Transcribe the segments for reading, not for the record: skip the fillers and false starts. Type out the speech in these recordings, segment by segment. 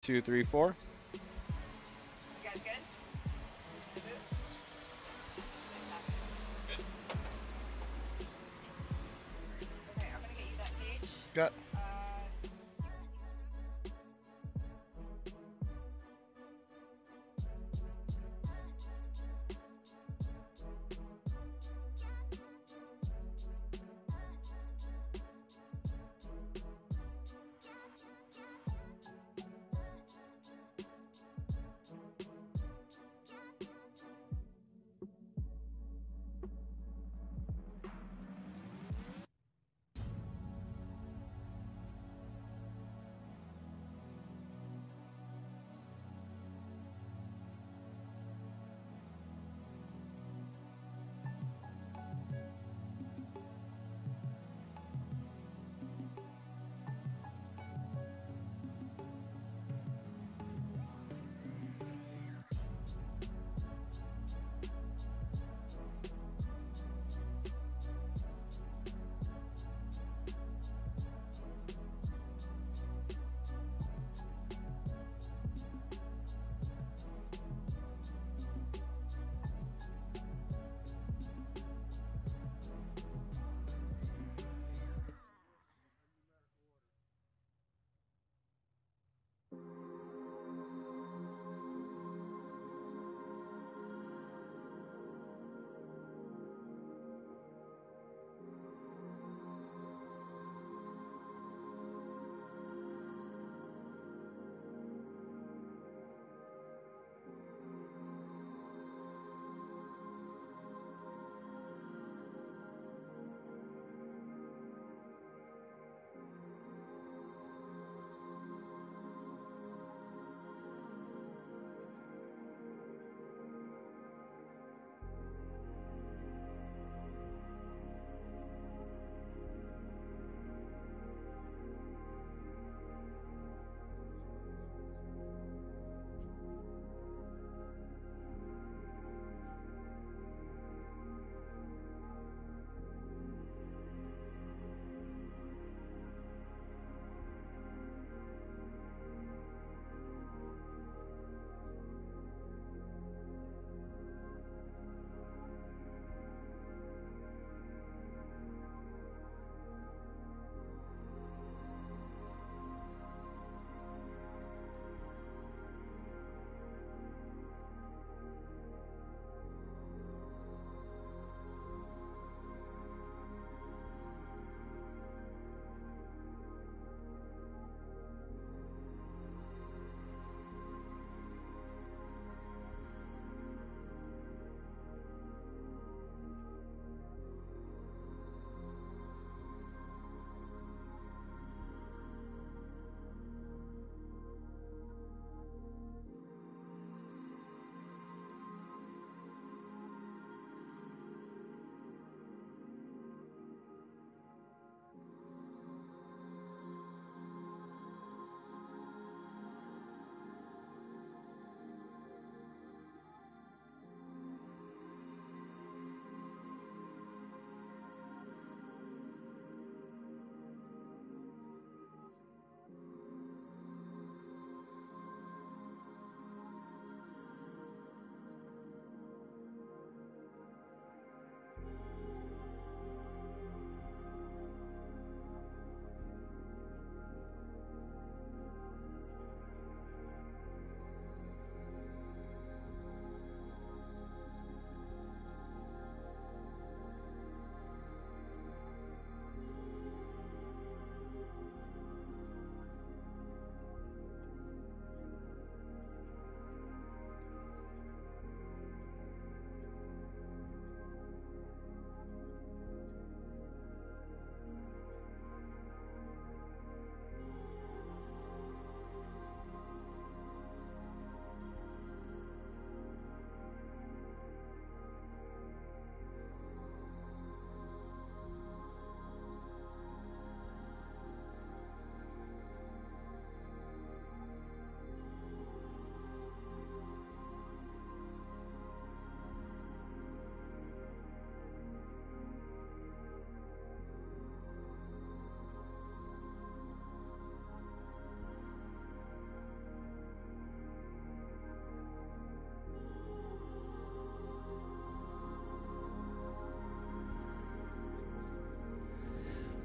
2, 3, 4. You guys good? The boot? Okay, I'm gonna get you that page. Got.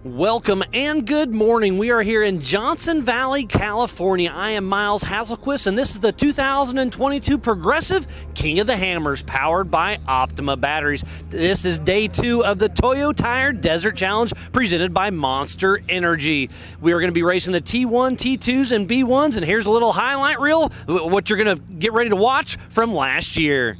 Welcome and good morning. We are here in Johnson Valley, California. I am Miles Hazelquist, and this is the 2022 Progressive King of the Hammers, powered by Optima batteries. This is day 2 of the Toyo Tires Desert Challenge, presented by Monster Energy. We are going to be racing the T1, T2s, and B1s, and here's a little highlight reel, what you're going to get ready to watch from last year.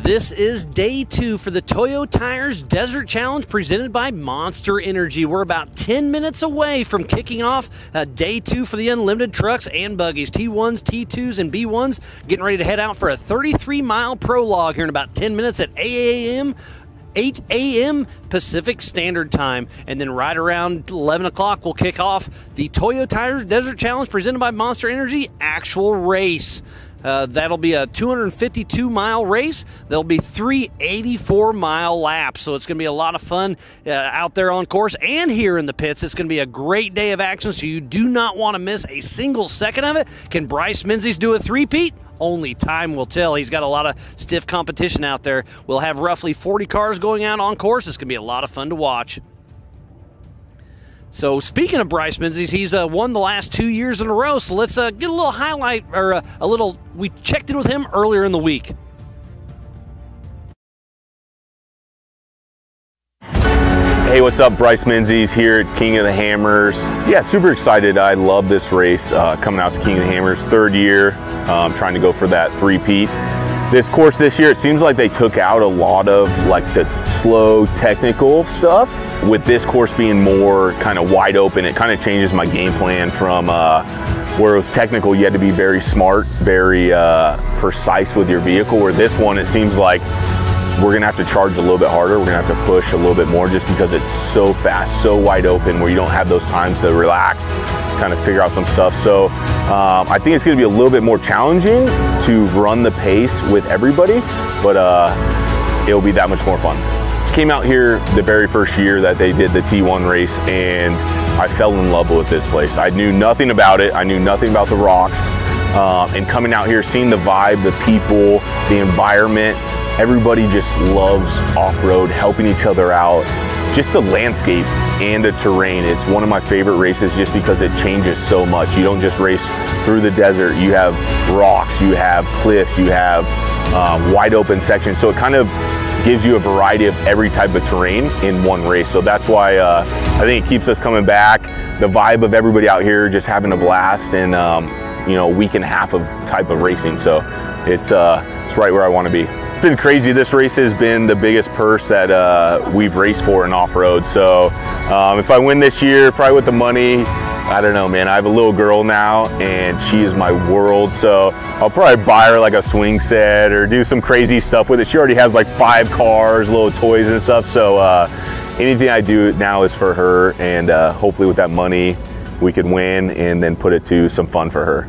This is day 2 for the Toyo Tires Desert Challenge presented by Monster Energy. We're about 10 minutes away from kicking off day 2 for the unlimited trucks and buggies, T1s, T2s, and B1s. Getting ready to head out for a 33-mile prologue here in about 10 minutes at 8 a.m. Pacific Standard Time. And then right around 11 o'clock, we'll kick off the Toyo Tires Desert Challenge presented by Monster Energy actual race. That'll be a 252-mile race. There'll be 3 84-mile laps, so it's going to be a lot of fun out there on course and here in the pits. It's going to be a great day of action, so you do not want to miss a single second of it. Can Bryce Menzies do a three-peat? Only time will tell. He's got a lot of stiff competition out there. We'll have roughly 40 cars going out on course. It's going to be a lot of fun to watch. So speaking of Bryce Menzies, he's won the last 2 years in a row. So let's get a little highlight, or we checked in with him earlier in the week. Hey, what's up? Bryce Menzies here at King of the Hammers. Yeah, super excited. I love this race coming out to King of the Hammers, 3rd year, trying to go for that three-peat. This course this year, it seems like they took out a lot of like the slow technical stuff. With this course being more kind of wide open, it kind of changes my game plan from where it was technical. You had to be very smart, very precise with your vehicle. Where this one, it seems like we're gonna have to charge a little bit harder. We're gonna have to push a little bit more just because it's so fast, so wide open, where you don't have those times to relax, kind of figure out some stuff. So I think it's gonna be a little bit more challenging to run the pace with everybody, but it'll be that much more fun. Came out here the very first year that they did the T1 race, and I fell in love with this place. I knew nothing about it. I knew nothing about the rocks. And coming out here, seeing the vibe, the people, the environment, everybody just loves off-road, helping each other out. Just the landscape and the terrain. It's one of my favorite races just because it changes so much. You don't just race through the desert. You have rocks, you have cliffs, you have wide open sections. So it kind of gives you a variety of every type of terrain in one race. So that's why I think it keeps us coming back. the vibe of everybody out here just having a blast, and you know, a week and a half of type of racing. So it's right where I want to be. It's been crazy. This race has been the biggest purse that we've raced for in off-road. So if I win this year, probably with the money, I don't know, man. I have a little girl now, and she is my world. So I'll probably buy her like a swing set or do some crazy stuff with it. She already has like 5 cars, little toys and stuff. So anything I do now is for her, and hopefully with that money, we could win and then put it to some fun for her.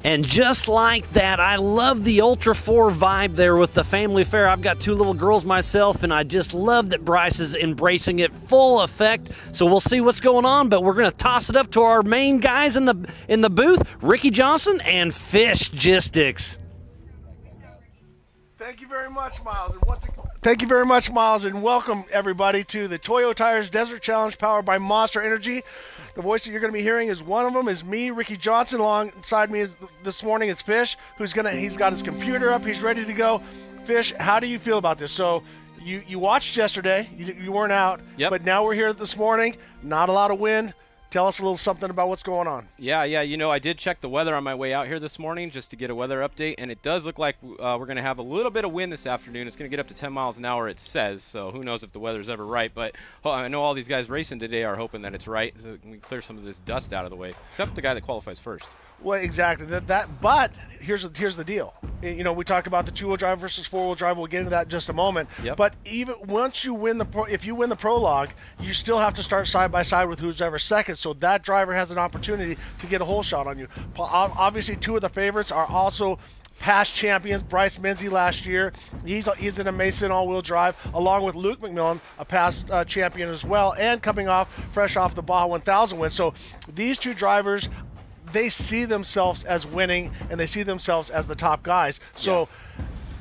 And just like that, I love the Ultra 4 vibe there with the family fair. I've got 2 little girls myself, and I just love that Bryce is embracing it full effect. So we'll see what's going on, but we're going to toss it up to our main guys in the booth, Ricky Johnson and Fish Gistics. Thank you very much, Miles. Thank you very much, Miles, and welcome everybody to the Toyo Tires Desert Challenge powered by Monster Energy. The voice that you're going to be hearing is one of them is me, Ricky Johnson. Alongside me this morning is Fish, he's got his computer up, he's ready to go. Fish, how do you feel about this? So you watched yesterday, you weren't out, yep. But now we're here this morning. Not a lot of wind. Tell us a little something about what's going on. Yeah, you know, I did check the weather on my way out here this morning just to get a weather update, and it does look like we're going to have a little bit of wind this afternoon. It's going to get up to 10 miles an hour, it says, so who knows if the weather's ever right. But I know all these guys racing today are hoping that it's right, so we can clear some of this dust out of the way, except the guy that qualifies first. Well, exactly. But here's the deal. You know, we talked about the 2-wheel drive versus 4-wheel drive. We'll get into that in just a moment. Yep. But even once you win if you win the Prologue, you still have to start side by side with who's ever second. So that driver has an opportunity to get a whole shot on you. Obviously, 2 of the favorites are also past champions. Bryce Menzies last year, he's in a Mason all-wheel drive, along with Luke McMillan, a past champion as well, and coming fresh off the Baja 1000 win. So these 2 drivers, they see themselves as winning, and they see themselves as the top guys. So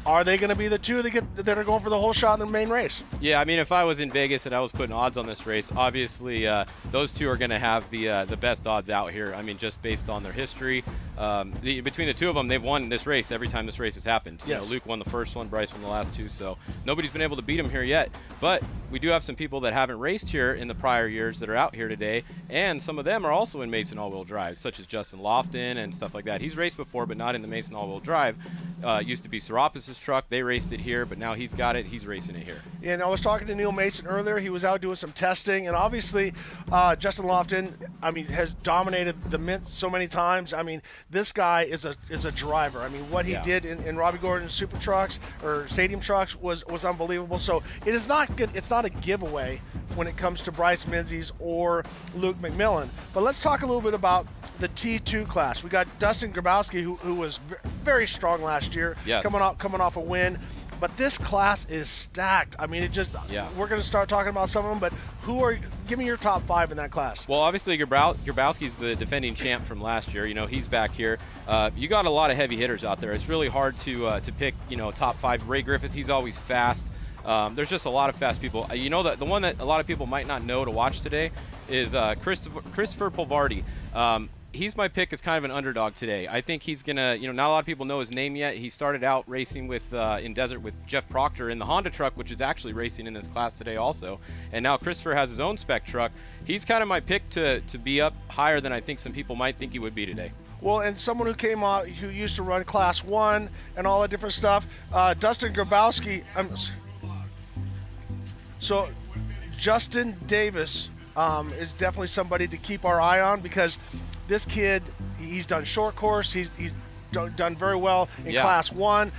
are they going to be the 2 that are going for the whole shot in the main race? Yeah, I mean, if I was in Vegas and I was putting odds on this race, obviously those 2 are going to have the best odds out here. I mean, just based on their history. Between the 2 of them, they've won this race every time this race has happened. Yes. You know, Luke won the first one, Bryce won the last 2, so nobody's been able to beat him here yet. But we do have some people that haven't raced here in the prior years that are out here today, and some of them are also in Mason all-wheel drive, such as Justin Lofton and stuff like that. He's raced before, but not in the Mason all-wheel drive. Used to be Serapis' truck. They raced it here, but now he's got it. He's racing it here. Yeah, and I was talking to Neil Mason earlier. He was out doing some testing, and obviously Justin Lofton, I mean, has dominated the Mint so many times. I mean, this guy is a driver. I mean, what he did in Robbie Gordon's super trucks or stadium trucks was unbelievable. So it is not good. It's not a giveaway when it comes to Bryce Menzies or Luke McMillan. But let's talk a little bit about the T2 class. We got Dustin Grabowski, who was very strong last year, coming off a win. But this class is stacked. I mean, we're going to start talking about some of them, but give me your top 5 in that class. Well, obviously, Grabowski's the defending champ from last year. You know, he's back here. You got a lot of heavy hitters out there. It's really hard to pick, you know, top 5. Ray Griffith, he's always fast. There's just a lot of fast people. You know, the one that a lot of people might not know to watch today is Christopher Polvardi. He's my pick as kind of an underdog today. I think he's gonna, you know, not a lot of people know his name yet. He started out racing with in Desert with Jeff Proctor in the Honda truck, which is actually racing in this class today also. And now Christopher has his own spec truck. He's kind of my pick to be up higher than I think some people might think he would be today. Well, and someone who used to run Class 1 and all that different stuff, Dustin Grabowski. So Justin Davis is definitely somebody to keep our eye on, because this kid, he's done short course, he's done very well in Class 1,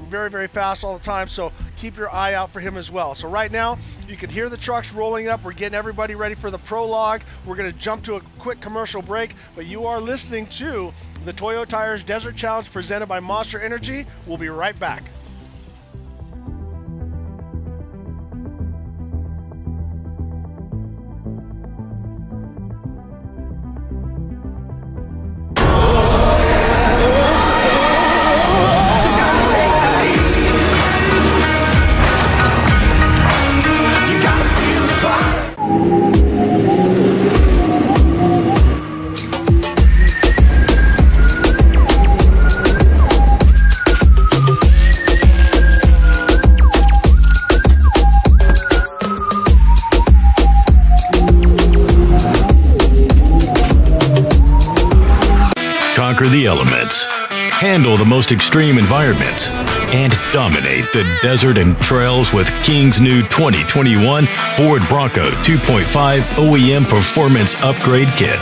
very, very fast all the time, so keep your eye out for him as well. So right now, you can hear the trucks rolling up. We're getting everybody ready for the Prologue. We're going to jump to a quick commercial break, but you are listening to the Toyo Tires Desert Challenge presented by Monster Energy. We'll be right back. conquer the elements, handle the most extreme environments, and dominate the desert and trails with King's new 2021 Ford Bronco 2.5 OEM Performance Upgrade Kit.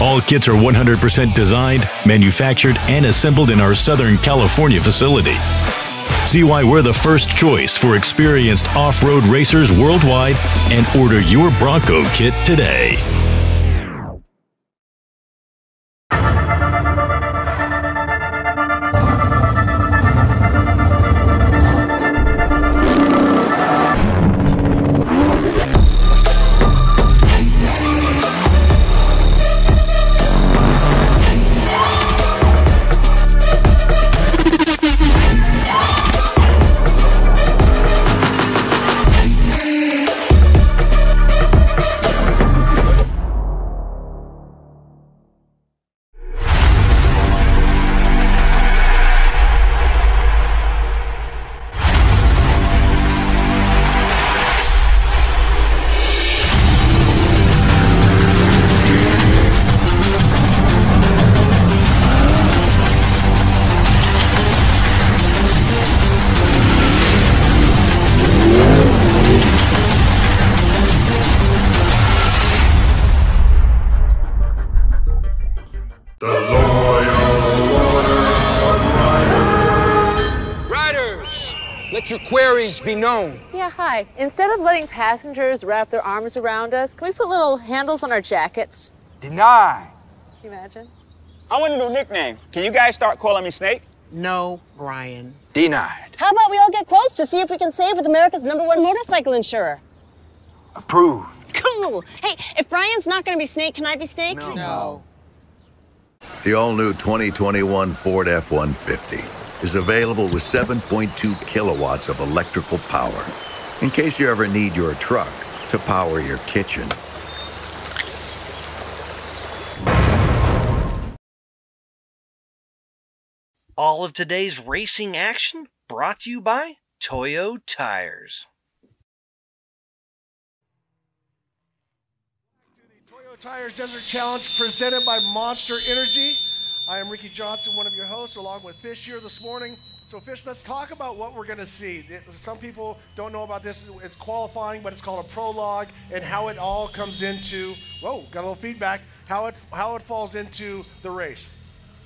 All kits are 100% designed, manufactured, and assembled in our Southern California facility. See why we're the first choice for experienced off-road racers worldwide and order your Bronco kit today. Your queries be known. Yeah, hi. Instead of letting passengers wrap their arms around us, can we put little handles on our jackets? Denied. Can you imagine? I want a new nickname. Can you guys start calling me Snake? No, Brian. Denied. How about we all get quotes to see if we can save with America's #1 motorcycle insurer? Approved. Cool. Hey, if Brian's not going to be Snake, can I be Snake? No. The all-new 2021 Ford F-150 is available with 7.2 kilowatts of electrical power, in case you ever need your truck to power your kitchen. All of today's racing action brought to you by Toyo Tires. The Toyo Tires Desert Challenge presented by Monster Energy. I am Ricky Johnson, one of your hosts, along with Fish here this morning. So Fish, let's talk about what we're going to see. Some people don't know about this. It's qualifying, but it's called a prologue, and how it all comes into, whoa, got a little feedback, how it falls into the race.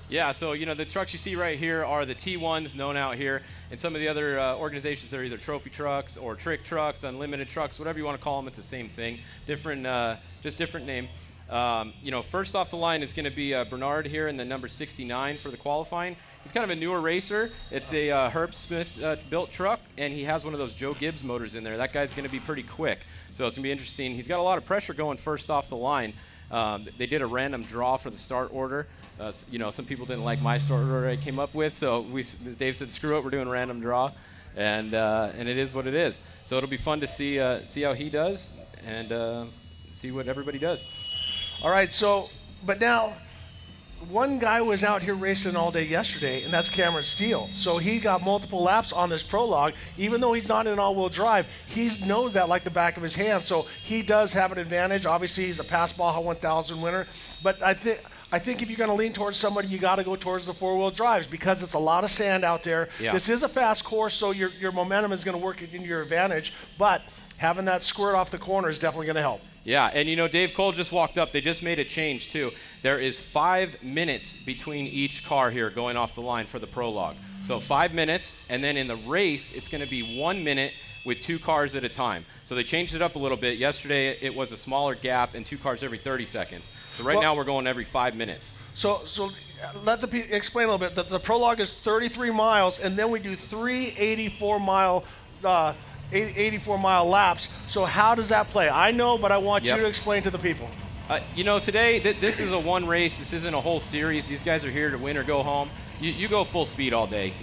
Yeah, so the trucks you see right here are the T1s known out here, and some of the other organizations that are either trophy trucks or trick trucks, unlimited trucks, whatever you want to call them. It's the same thing, just different name. First off the line is going to be Bernard here in the number 69 for the qualifying. He's kind of a newer racer. It's a Herb Smith built truck, and he has one of those Joe Gibbs motors in there. That guy's going to be pretty quick, so it's going to be interesting. He's got a lot of pressure going first off the line. They did a random draw for the start order. Some people didn't like my start order I came up with, so Dave said, screw it, we're doing a random draw, and it is what it is. So it'll be fun to see how he does and see what everybody does. All right, but now, one guy was out here racing all day yesterday, and that's Cameron Steele. So he got multiple laps on this prologue. Even though he's not in all-wheel drive, he knows that like the back of his hand. So he does have an advantage. Obviously, he's a past Baja 1000 winner. But I think if you're going to lean towards somebody, you got to go towards the four-wheel drives because it's a lot of sand out there. Yeah. This is a fast course, so your momentum is going to work in your advantage. But having that squirt off the corner is definitely going to help. Yeah, and Dave Cole just walked up. They just made a change, too. There is 5 minutes between each car here going off the line for the prologue. So 5 minutes, and then in the race, it's going to be 1 minute with 2 cars at a time. So they changed it up a little bit. Yesterday, it was a smaller gap and 2 cars every 30 seconds. So right now, we're going every 5 minutes. So let the people explain a little bit. The prologue is 33 miles, and then we do 3 84-mile laps. So how does that play? I know, but I want you to explain to the people. Today, this is a one race. This isn't a whole series. These guys are here to win or go home. You go full speed all day.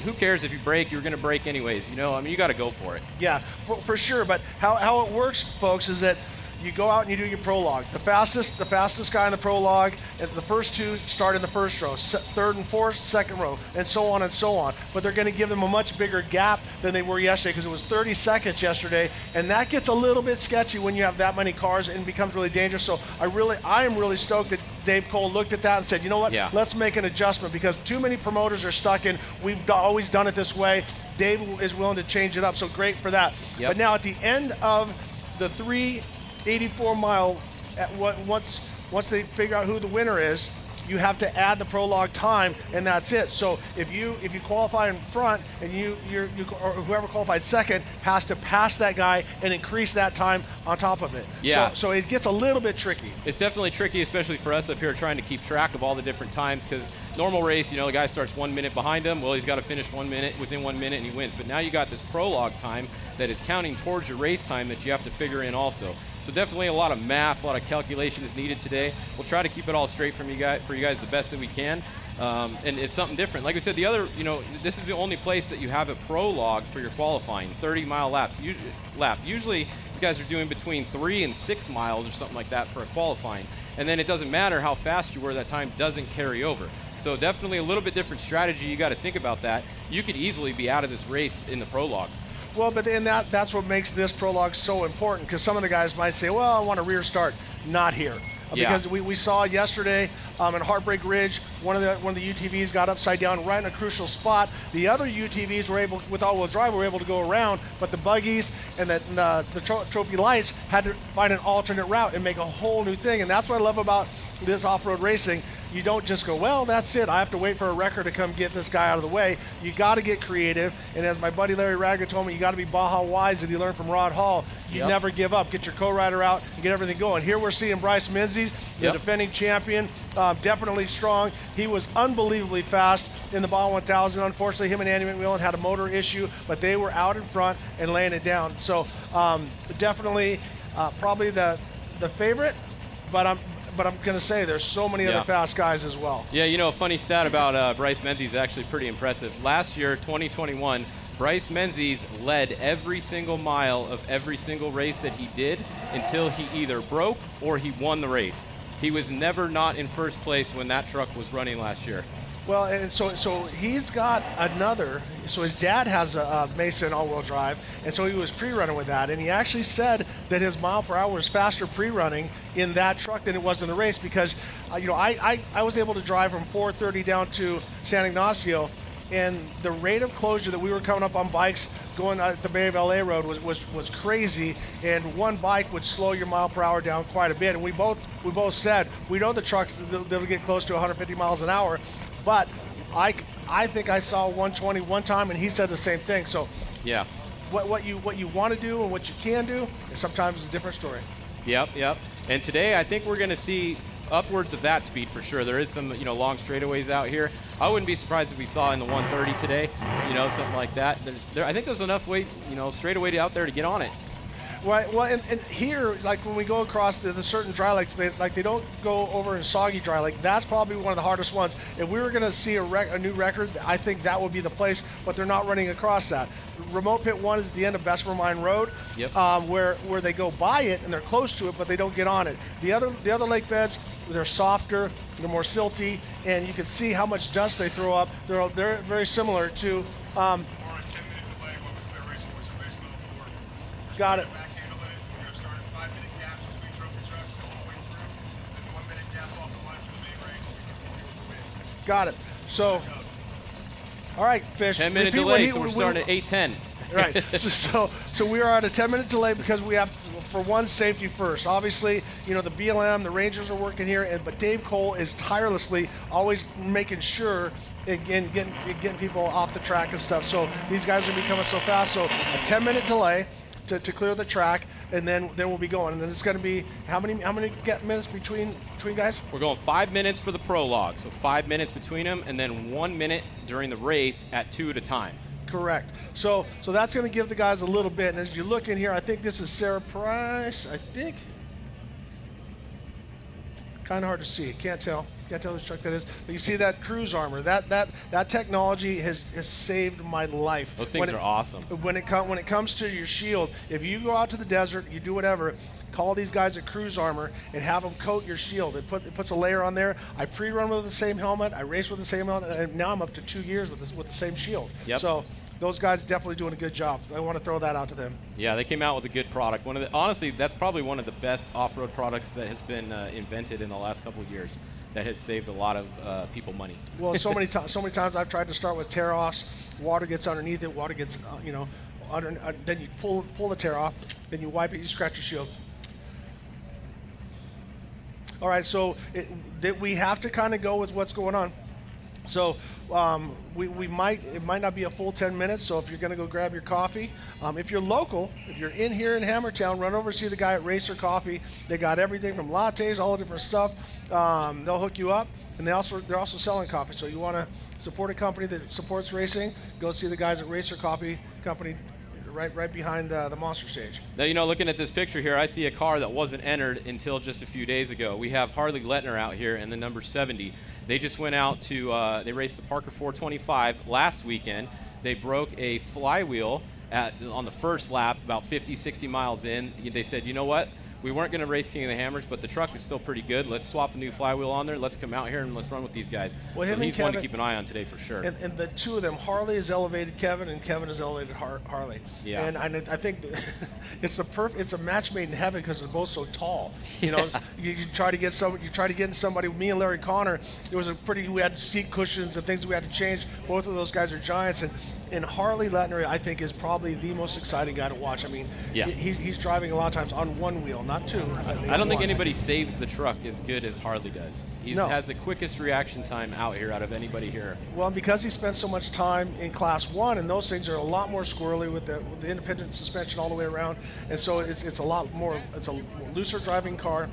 Who cares if you break? You're going to break anyways. You got to go for it. Yeah, for sure. But how it works, folks, is that you go out and you do your prologue. The fastest guy in the prologue, and the first 2 start in the first row, third and fourth, second row, and so on and so on. But they're going to give them a much bigger gap than they were yesterday because it was 30 seconds yesterday, and that gets a little bit sketchy when you have that many cars and becomes really dangerous. So I am really stoked that Dave Cole looked at that and said, you know what, let's make an adjustment, because too many promoters are stuck in, we've always done it this way. Dave is willing to change it up, so great for that. But now at the end of the 384-mile, once they figure out who the winner is, you have to add the Prologue time, and that's it. So if you qualify in front, and or whoever qualified second has to pass that guy and increase that time on top of it. Yeah. So it gets a little bit tricky. It's definitely tricky, especially for us up here trying to keep track of all the different times, because normal race, the guy starts 1 minute behind him. Well, he's got to finish within 1 minute, and he wins. But now you got this Prologue time that is counting towards your race time that you have to figure in also. So definitely a lot of math, a lot of calculation is needed today. We'll try to keep it all straight for you guys the best that we can. And it's something different. Like I said, the other, this is the only place that you have a Prologue for your qualifying, 30-mile laps. Usually these guys are doing between 3 and 6 miles or something like that for a qualifying. And then it doesn't matter how fast you were, that time doesn't carry over. So definitely a little bit different strategy. You got to think about that. You could easily be out of this race in the Prologue. Well, but then that's what makes this Prologue so important, because some of the guys might say, well, I want a rear start. Not here. Because we saw yesterday in Heartbreak Ridge, one of the UTVs got upside down right in a crucial spot. The other UTVs were able, with all-wheel drive, were able to go around, but the buggies and the trophy lights had to find an alternate route and make a whole new thing. And that's what I love about this off-road racing. You don't just go, well, that's it, I have to wait for a wrecker to come get this guy out of the way. You got to get creative, and as my buddy Larry Raga told me, you got to be Baja wise, and you learn from Rod Hall. You never give up. Get your co-rider out and get everything going. Here we're seeing Bryce Menzies, the defending champion, definitely strong. He was unbelievably fast in the Baja 1000. Unfortunately, him and Andy McMillan had a motor issue, but they were out in front and laying it down. So definitely probably the favorite, but I'm going to say there's so many other fast guys as well. Yeah, a funny stat about Bryce Menzies is actually pretty impressive. Last year, 2021, Bryce Menzies led every single mile of every single race that he did until he either broke or he won the race. He was never not in first place when that truck was running last year. Well, and so he's got another, so his dad has a Mason all-wheel drive, and so he was pre-running with that, and he actually said that his mile per hour was faster pre-running in that truck than it was in the race, because I was able to drive from 430 down to San Ignacio, and the rate of closure that we were coming up on bikes going at the Bay of LA road was crazy, and one bike would slow your mile per hour down quite a bit. And we both said we know the trucks that'll get close to 150 miles an hour, but I think I saw 120 one time, and he said the same thing. So yeah, what you want to do and what you can do is sometimes a different story. Yep. And today I think we're going to see upwards of that speed for sure. There is some long straightaways out here. I wouldn't be surprised if we saw in the 130 today, something like that. I think there's enough weight, straightaway out there to get on it. Right. Well, and here, like when we go across the certain dry lakes, they don't go over in soggy dry lake. That's probably one of the hardest ones. If we were going to see a new record, I think that would be the place. But they're not running across that. Remote Pit 1 is at the end of Bessemer Mine Road, where they go by it and they're close to it, but they don't get on it. The other lake beds, they're softer, they're more silty, and you can see how much dust they throw up. They're very similar to. Got it. Got it. So, all right, Fish. 10-minute delay, so we're starting at 8:10. Right. so we are at a 10-minute delay because we have, for one, safety first. Obviously, the BLM, the Rangers are working here, but Dave Cole is tirelessly always making sure and getting people off the track and stuff. So these guys are becoming so fast. So a 10-minute delay to clear the track, and then we'll be going. And then it's going to be how many minutes between guys? We're going 5 minutes for the Prologue, so 5 minutes between them, and then 1 minute during the race at 2 at a time. Correct. So that's going to give the guys a little bit. And as you look in here, I think this is Sarah Price. I think. Kind of hard to see. Can't tell which truck that is. But you see that cruise armor. That technology has saved my life. Those things are awesome. When it comes to your shield, if you go out to the desert, you do whatever, call these guys at Cruise Armor and have them coat your shield. It puts a layer on there. I pre-run with the same helmet. I race with the same helmet, and now I'm up to 2 years with the same shield. Yep. So those guys are definitely doing a good job. I want to throw that out to them. Yeah, they came out with a good product. Honestly, that's probably one of the best off-road products that has been invented in the last couple of years. that has saved a lot of people money. Well, so many times I've tried to start with tear-offs. Water gets underneath it. Water gets, you know, then you pull the tear off. Then you wipe it. You scratch your shield. All right, so we have to kind of go with what's going on. So it might not be a full 10 minutes. So if you're going to go grab your coffee, if you're local, if you're in here in Hammertown, run over, see the guy at Racer Coffee. They got everything from lattes, all the different stuff. They'll hook you up, and they're also selling coffee. So you want to support a company that supports racing, go see the guys at Racer Coffee Company. Right behind the monster stage. Now, you know, looking at this picture here, I see a car that wasn't entered until just a few days ago. We have Harley Lettner out here in the number 70. They just went out to, they raced the Parker 425 last weekend. They broke a flywheel on the first lap, about 50, 60 miles in. They said, you know what? We weren't going to race King of the Hammers, but the truck is still pretty good. Let's swap a new flywheel on there. Let's come out here and let's run with these guys. Well, so he's one to keep an eye on today for sure. And the two of them, Harley has elevated Kevin, and Kevin has elevated Harley. Yeah. And I think it's a match made in heaven because they're both so tall. You know, you try to get somebody. Me and Larry Connor, we had seat cushions and things we had to change. Both of those guys are giants, and Harley Lettner, I think, is probably the most exciting guy to watch. I mean, yeah. He's driving a lot of times on one wheel, not two. I don't think anybody saves the truck as good as Harley does. He has the quickest reaction time out here out of anybody here. Well, because he spent so much time in Class 1, and those things are a lot more squirrely with the independent suspension all the way around, and so it's a lot more, it's a looser driving car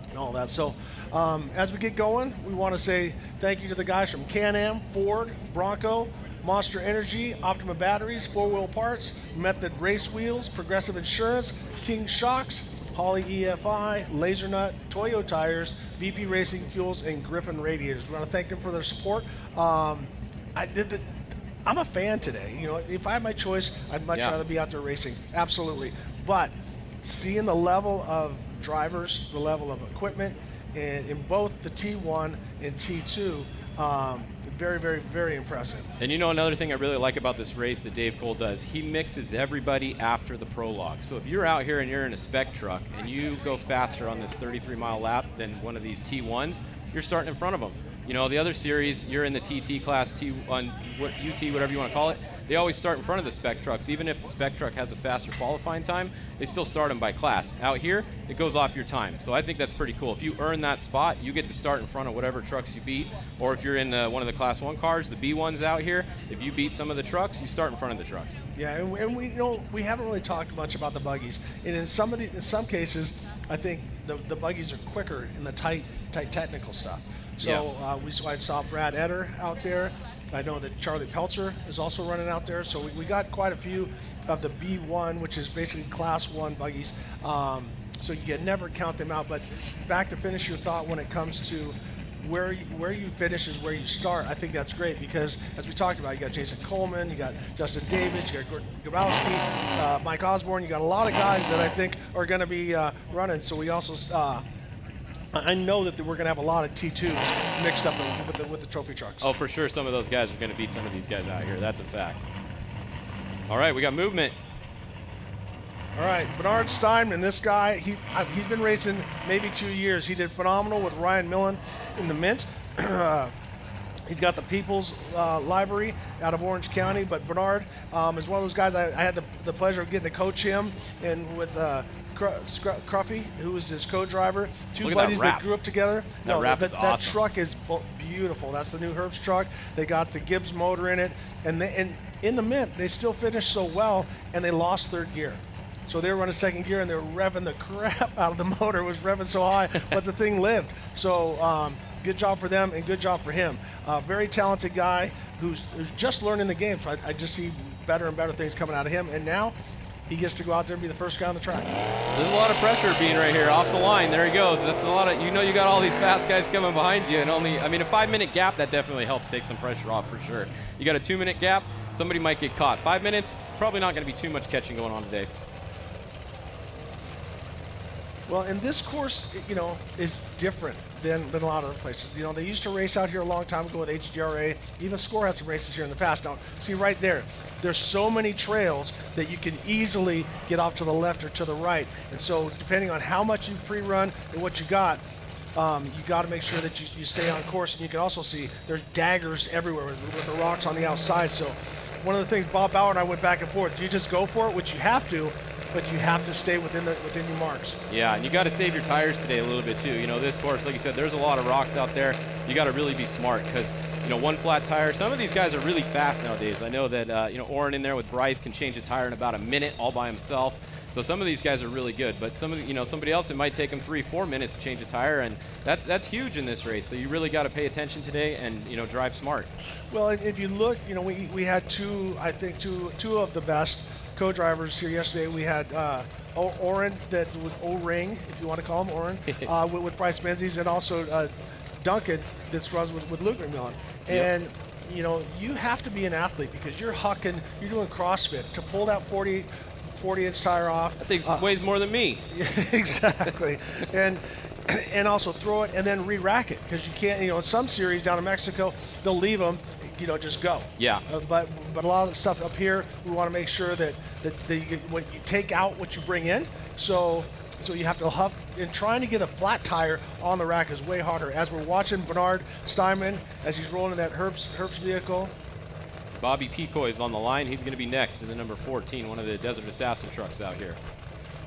and all that. So as we get going, we want to say thank you to the guys from Can-Am, Ford, Bronco, Monster Energy, Optima Batteries, 4-Wheel Parts, Method Race Wheels, Progressive Insurance, King Shocks, Holley EFI, Laser Nut, Toyo Tires, VP Racing Fuels, and Griffin Radiators. We want to thank them for their support. I'm a fan today. You know, if I had my choice, I'd much rather be out there racing. Absolutely. But seeing the level of drivers, the level of equipment, and in both the T1 and T2, very, very, very impressive. And you know, another thing I really like about this race that Dave Cole does, he mixes everybody after the prologue. So if you're out here and you're in a spec truck and you go faster on this 33-mile lap than one of these T1s, you're starting in front of them. You know, the other series, you're in the TT class, T1, UT, whatever you want to call it, they always start in front of the spec trucks. Even if the spec truck has a faster qualifying time, they still start them by class. Out here, it goes off your time. So I think that's pretty cool. If you earn that spot, you get to start in front of whatever trucks you beat. Or if you're in one of the Class 1 cars, the B1s out here, if you beat some of the trucks, you start in front of the trucks. Yeah, and we haven't really talked much about the buggies. And in some cases, I think the buggies are quicker in the tight technical stuff. So I saw Brad Etter out there. I know that Charlie Peltzer is also running out there. So we got quite a few of the B1, which is basically Class 1 buggies. So you can never count them out. But back to finish your thought when it comes to where you finish is where you start. I think that's great because, as we talked about, you got Jason Coleman, you got Justin Davis, you got Grabowski, Mike Osborne. You got a lot of guys that I think are going to be running. So we also I know that we're going to have a lot of T2s mixed up with the trophy trucks. Oh, for sure, some of those guys are going to beat some of these guys out here. That's a fact. All right, we got movement. All right, Bernard Steinman, this guy, he's been racing maybe 2 years. He did phenomenal with Ryan Millen in the Mint. He's got the People's Library out of Orange County, but Bernard is one of those guys. I had the pleasure of getting to coach him, and with Cruffy, who is his co-driver, two buddies that grew up together. That that truck is beautiful. That's the new Herbst truck. They got the Gibbs motor in it, and in the Mint, they still finished so well, and they lost third gear. So they were running second gear, and they were revving the crap out of the motor. It was revving so high, but the thing lived. So good job for them, and good job for him. Very talented guy who's just learning the game. So I just see better and better things coming out of him. And now he gets to go out there and be the first guy on the track. There's a lot of pressure being right here off the line. There he goes. That's a lot of, you got all these fast guys coming behind you, and a 5-minute gap, that definitely helps take some pressure off for sure. You got a 2-minute gap, somebody might get caught. 5 minutes, probably not going to be too much catching going on today. Well, and this course, is different than a lot of other places. They used to race out here a long time ago with HDRA. Even Score had some races here in the past. Now, see right there, there's so many trails that you can easily get off to the left or to the right. And so, depending on how much you pre-run and what you got, you got to make sure that you stay on course. And you can also see there's daggers everywhere with the rocks on the outside. So one of the things, Bob Bauer and I went back and forth. You just go for it, which you have to, but you have to stay within your marks. Yeah, and you got to save your tires today a little bit too. You know, this course, like you said, there's a lot of rocks out there. You got to really be smart because, you know, one flat tire. Some of these guys are really fast nowadays. I know that you know, Oren in there with Bryce can change a tire in about a minute all by himself. So some of these guys are really good, but some of, you know, somebody else, it might take them 3-4 minutes to change a tire, and that's huge in this race. So you really got to pay attention today and, you know, drive smart. Well, if you look, you know, we had two of the best co-drivers here yesterday. We had Oren, that with O-Ring, if you want to call him Oren, with Bryce Menzies, and also Duncan, that runs with Luke McMillan. And you know, you have to be an athlete because you're doing CrossFit to pull that 40-inch tire off. That thing weighs more than me. Exactly. and also throw it and then re-rack it because you can't, you know, in some series down in Mexico, they'll leave them, you know, just go. Yeah. But a lot of the stuff up here, we want to make sure that when you take out what you bring in. So you have to huff, and trying to get a flat tire on the rack is way harder. As we're watching Bernard Steinman as he's rolling in that Herbst vehicle. Bobby Picoy is on the line. He's going to be next in the number 14, one of the Desert Assassin trucks out here.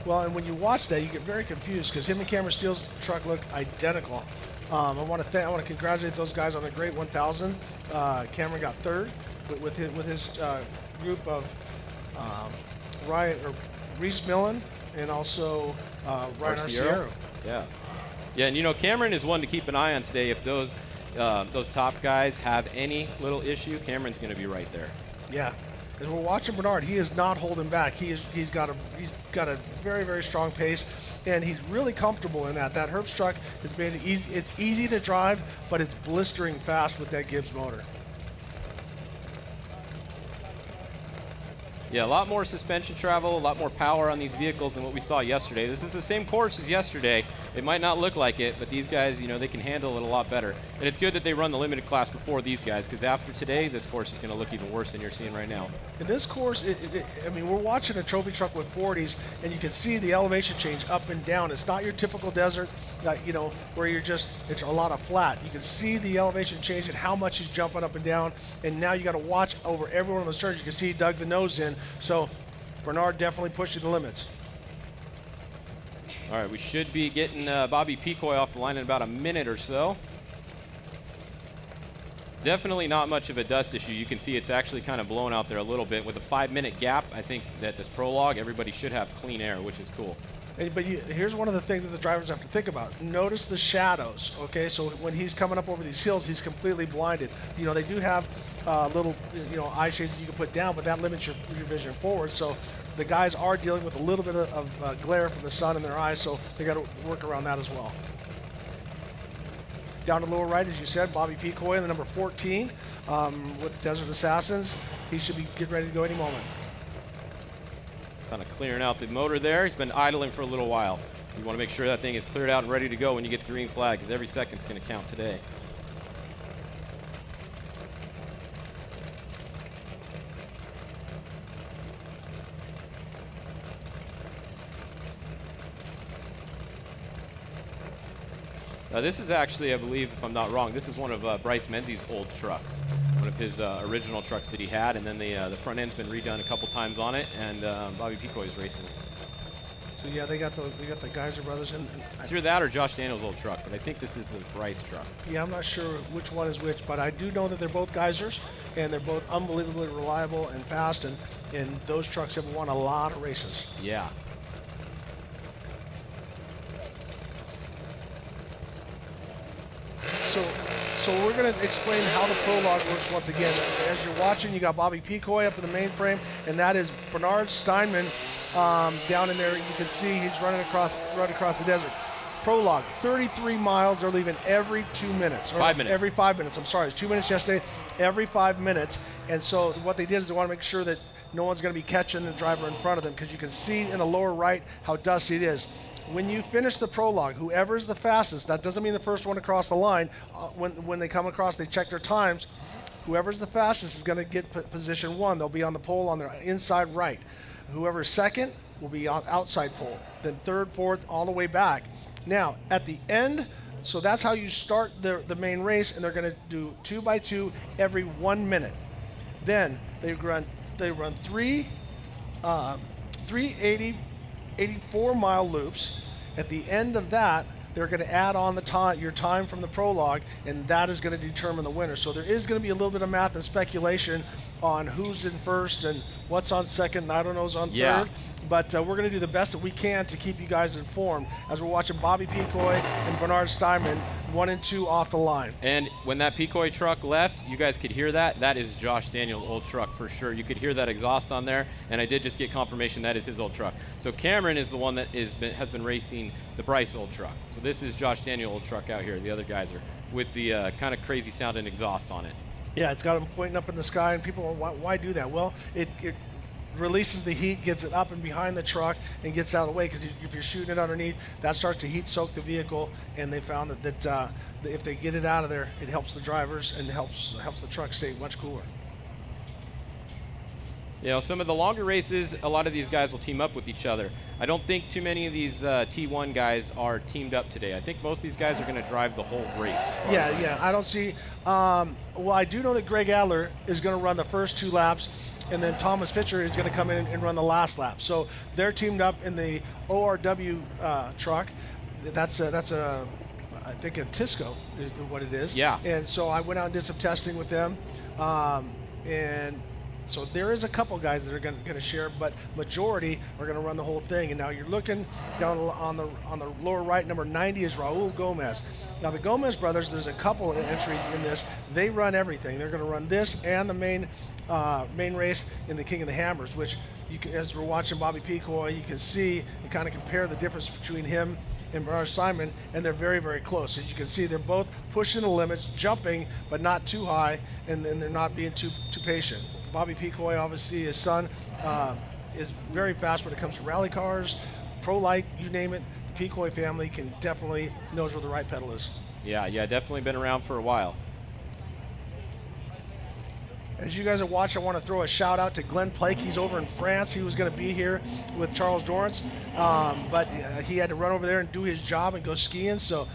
Well, and when you watch that, you get very confused because him and Cameron Steele's truck look identical. I want to congratulate those guys on a great 1,000. Cameron got third with his group of Reese Millen and also Ryan Arciero. Yeah, and you know, Cameron is one to keep an eye on today. If those top guys have any little issue, Cameron's going to be right there. Yeah, as we're watching Bernard, he is not holding back. He's got a very, very strong pace, and he's really comfortable in that. That Herbst truck has made it easy. It's easy to drive, but it's blistering fast with that Gibbs motor. Yeah, a lot more suspension travel, a lot more power on these vehicles than what we saw yesterday. This is the same course as yesterday. It might not look like it, but these guys, you know, they can handle it a lot better. And it's good that they run the limited class before these guys, because after today, this course is going to look even worse than you're seeing right now. In this course, I mean, we're watching a trophy truck with 40s, and you can see the elevation change up and down. It's not your typical desert, you know, where it's a lot of flat. You can see the elevation change and how much he's jumping up and down, and now you got to watch over every one of those turns. You can see he dug the nose in. So Bernard definitely pushing the limits. All right, we should be getting Bobby Picoy off the line in about a minute or so. Definitely not much of a dust issue. You can see it's actually kind of blown out there a little bit. With a 5-minute gap, I think that this Prologue, everybody should have clean air, which is cool. But here's one of the things that the drivers have to think about. Notice the shadows, okay? So when he's coming up over these hills, he's completely blinded. You know, they do have little, you know, eye shades that you can put down, but that limits your vision forward. So the guys are dealing with a little bit of glare from the sun in their eyes, so they got to work around that as well. Down to the lower right, as you said, Bobby Picoy in the number 14 with the Desert Assassins. He should be getting ready to go any moment. Kind of clearing out the motor there. He's been idling for a little while. So you want to make sure that thing is cleared out and ready to go when you get the green flag, because every second's going to count today. This is actually, I believe, if I'm not wrong, this is one of Bryce Menzies' old trucks. One of his original trucks that he had, and then the front end's been redone a couple times on it, and Bobby Picoy is racing it. So yeah, they got the Geyser brothers in. It's either that or Josh Daniels' old truck, but I think this is the Bryce truck. Yeah, I'm not sure which one is which, but I do know that they're both Geysers, and they're both unbelievably reliable and fast, and those trucks have won a lot of races. Yeah. So we're going to explain how the Prologue works once again. As you're watching, you got Bobby Picoy up in the mainframe, and that is Bernard Steinman down in there. You can see he's running across the desert. Prologue, 33 miles. They're leaving every 2 minutes. 5 minutes. Every 5 minutes. I'm sorry, it's 2 minutes yesterday. Every 5 minutes. And so what they did is they want to make sure that no one's going to be catching the driver in front of them, because you can see in the lower right how dusty it is. When you finish the Prologue, whoever is the fastest, that doesn't mean the first one across the line. When they come across, they check their times. Whoever's the fastest is going to get position 1. They'll be on the pole on their inside right. Whoever's second will be on outside pole. Then third, fourth, all the way back. Now, at the end So that's how you start the main race, and they're going to do 2 by 2 every 1 minute. Then they run 3 84-mile loops. At the end of that, they're going to add on your time from the prologue, and that is going to determine the winner. So there is going to be a little bit of math and speculation on who's in first and what's on second, and I don't know who's on third. But we're going to do the best that we can to keep you guys informed as we're watching Bobby Picoy and Bernard Steinman 1 and 2 off the line. And when that Picoy truck left, you guys could hear that. That is Josh Daniel's old truck for sure. You could hear that exhaust on there, and I did just get confirmation that is his old truck. So Cameron is the one that has been racing the Bryce old truck. So this is Josh Daniel's old truck out here. The other guys are with the kind of crazy sounding exhaust on it. Yeah, it's got them pointing up in the sky, and people are, why do that? Well, it releases the heat, gets it up and behind the truck, and gets it out of the way, because if you're shooting it underneath, that starts to heat soak the vehicle, and they found that if they get it out of there, it helps the drivers and helps the truck stay much cooler. You know, some of the longer races, a lot of these guys will team up with each other. I don't think too many of these T1 guys are teamed up today. I think most of these guys are going to drive the whole race. Yeah, I don't see. Well, I do know that Greg Adler is going to run the first 2 laps, and then Thomas Fisher is going to come in and run the last lap. So they're teamed up in the ORW truck. That's I think a Tisco is what it is. Yeah. And so I went out and did some testing with them, and so there is a couple guys that are going to share, but majority are going to run the whole thing. And now you're looking down on the lower right, number 90 is Raul Gomez. Now the Gomez brothers, there's a couple of entries in this. They run everything. They're going to run this and the main race in the King of the Hammers, which you can, as we're watching Bobby Picoy, you can see and kind of compare the difference between him and Bernard Simon, and they're very, very close. As you can see, they're both pushing the limits, jumping, but not too high, and they're not being too patient. Bobby Picoy, obviously, his son, is very fast when it comes to rally cars, pro light, you name it. The Picoy family definitely knows where the right pedal is. Yeah, definitely been around for a while. As you guys are watching, I want to throw a shout out to Glenn Plake. He's over in France. He was going to be here with Charles Dorrance, but he had to run over there and do his job and go skiing. So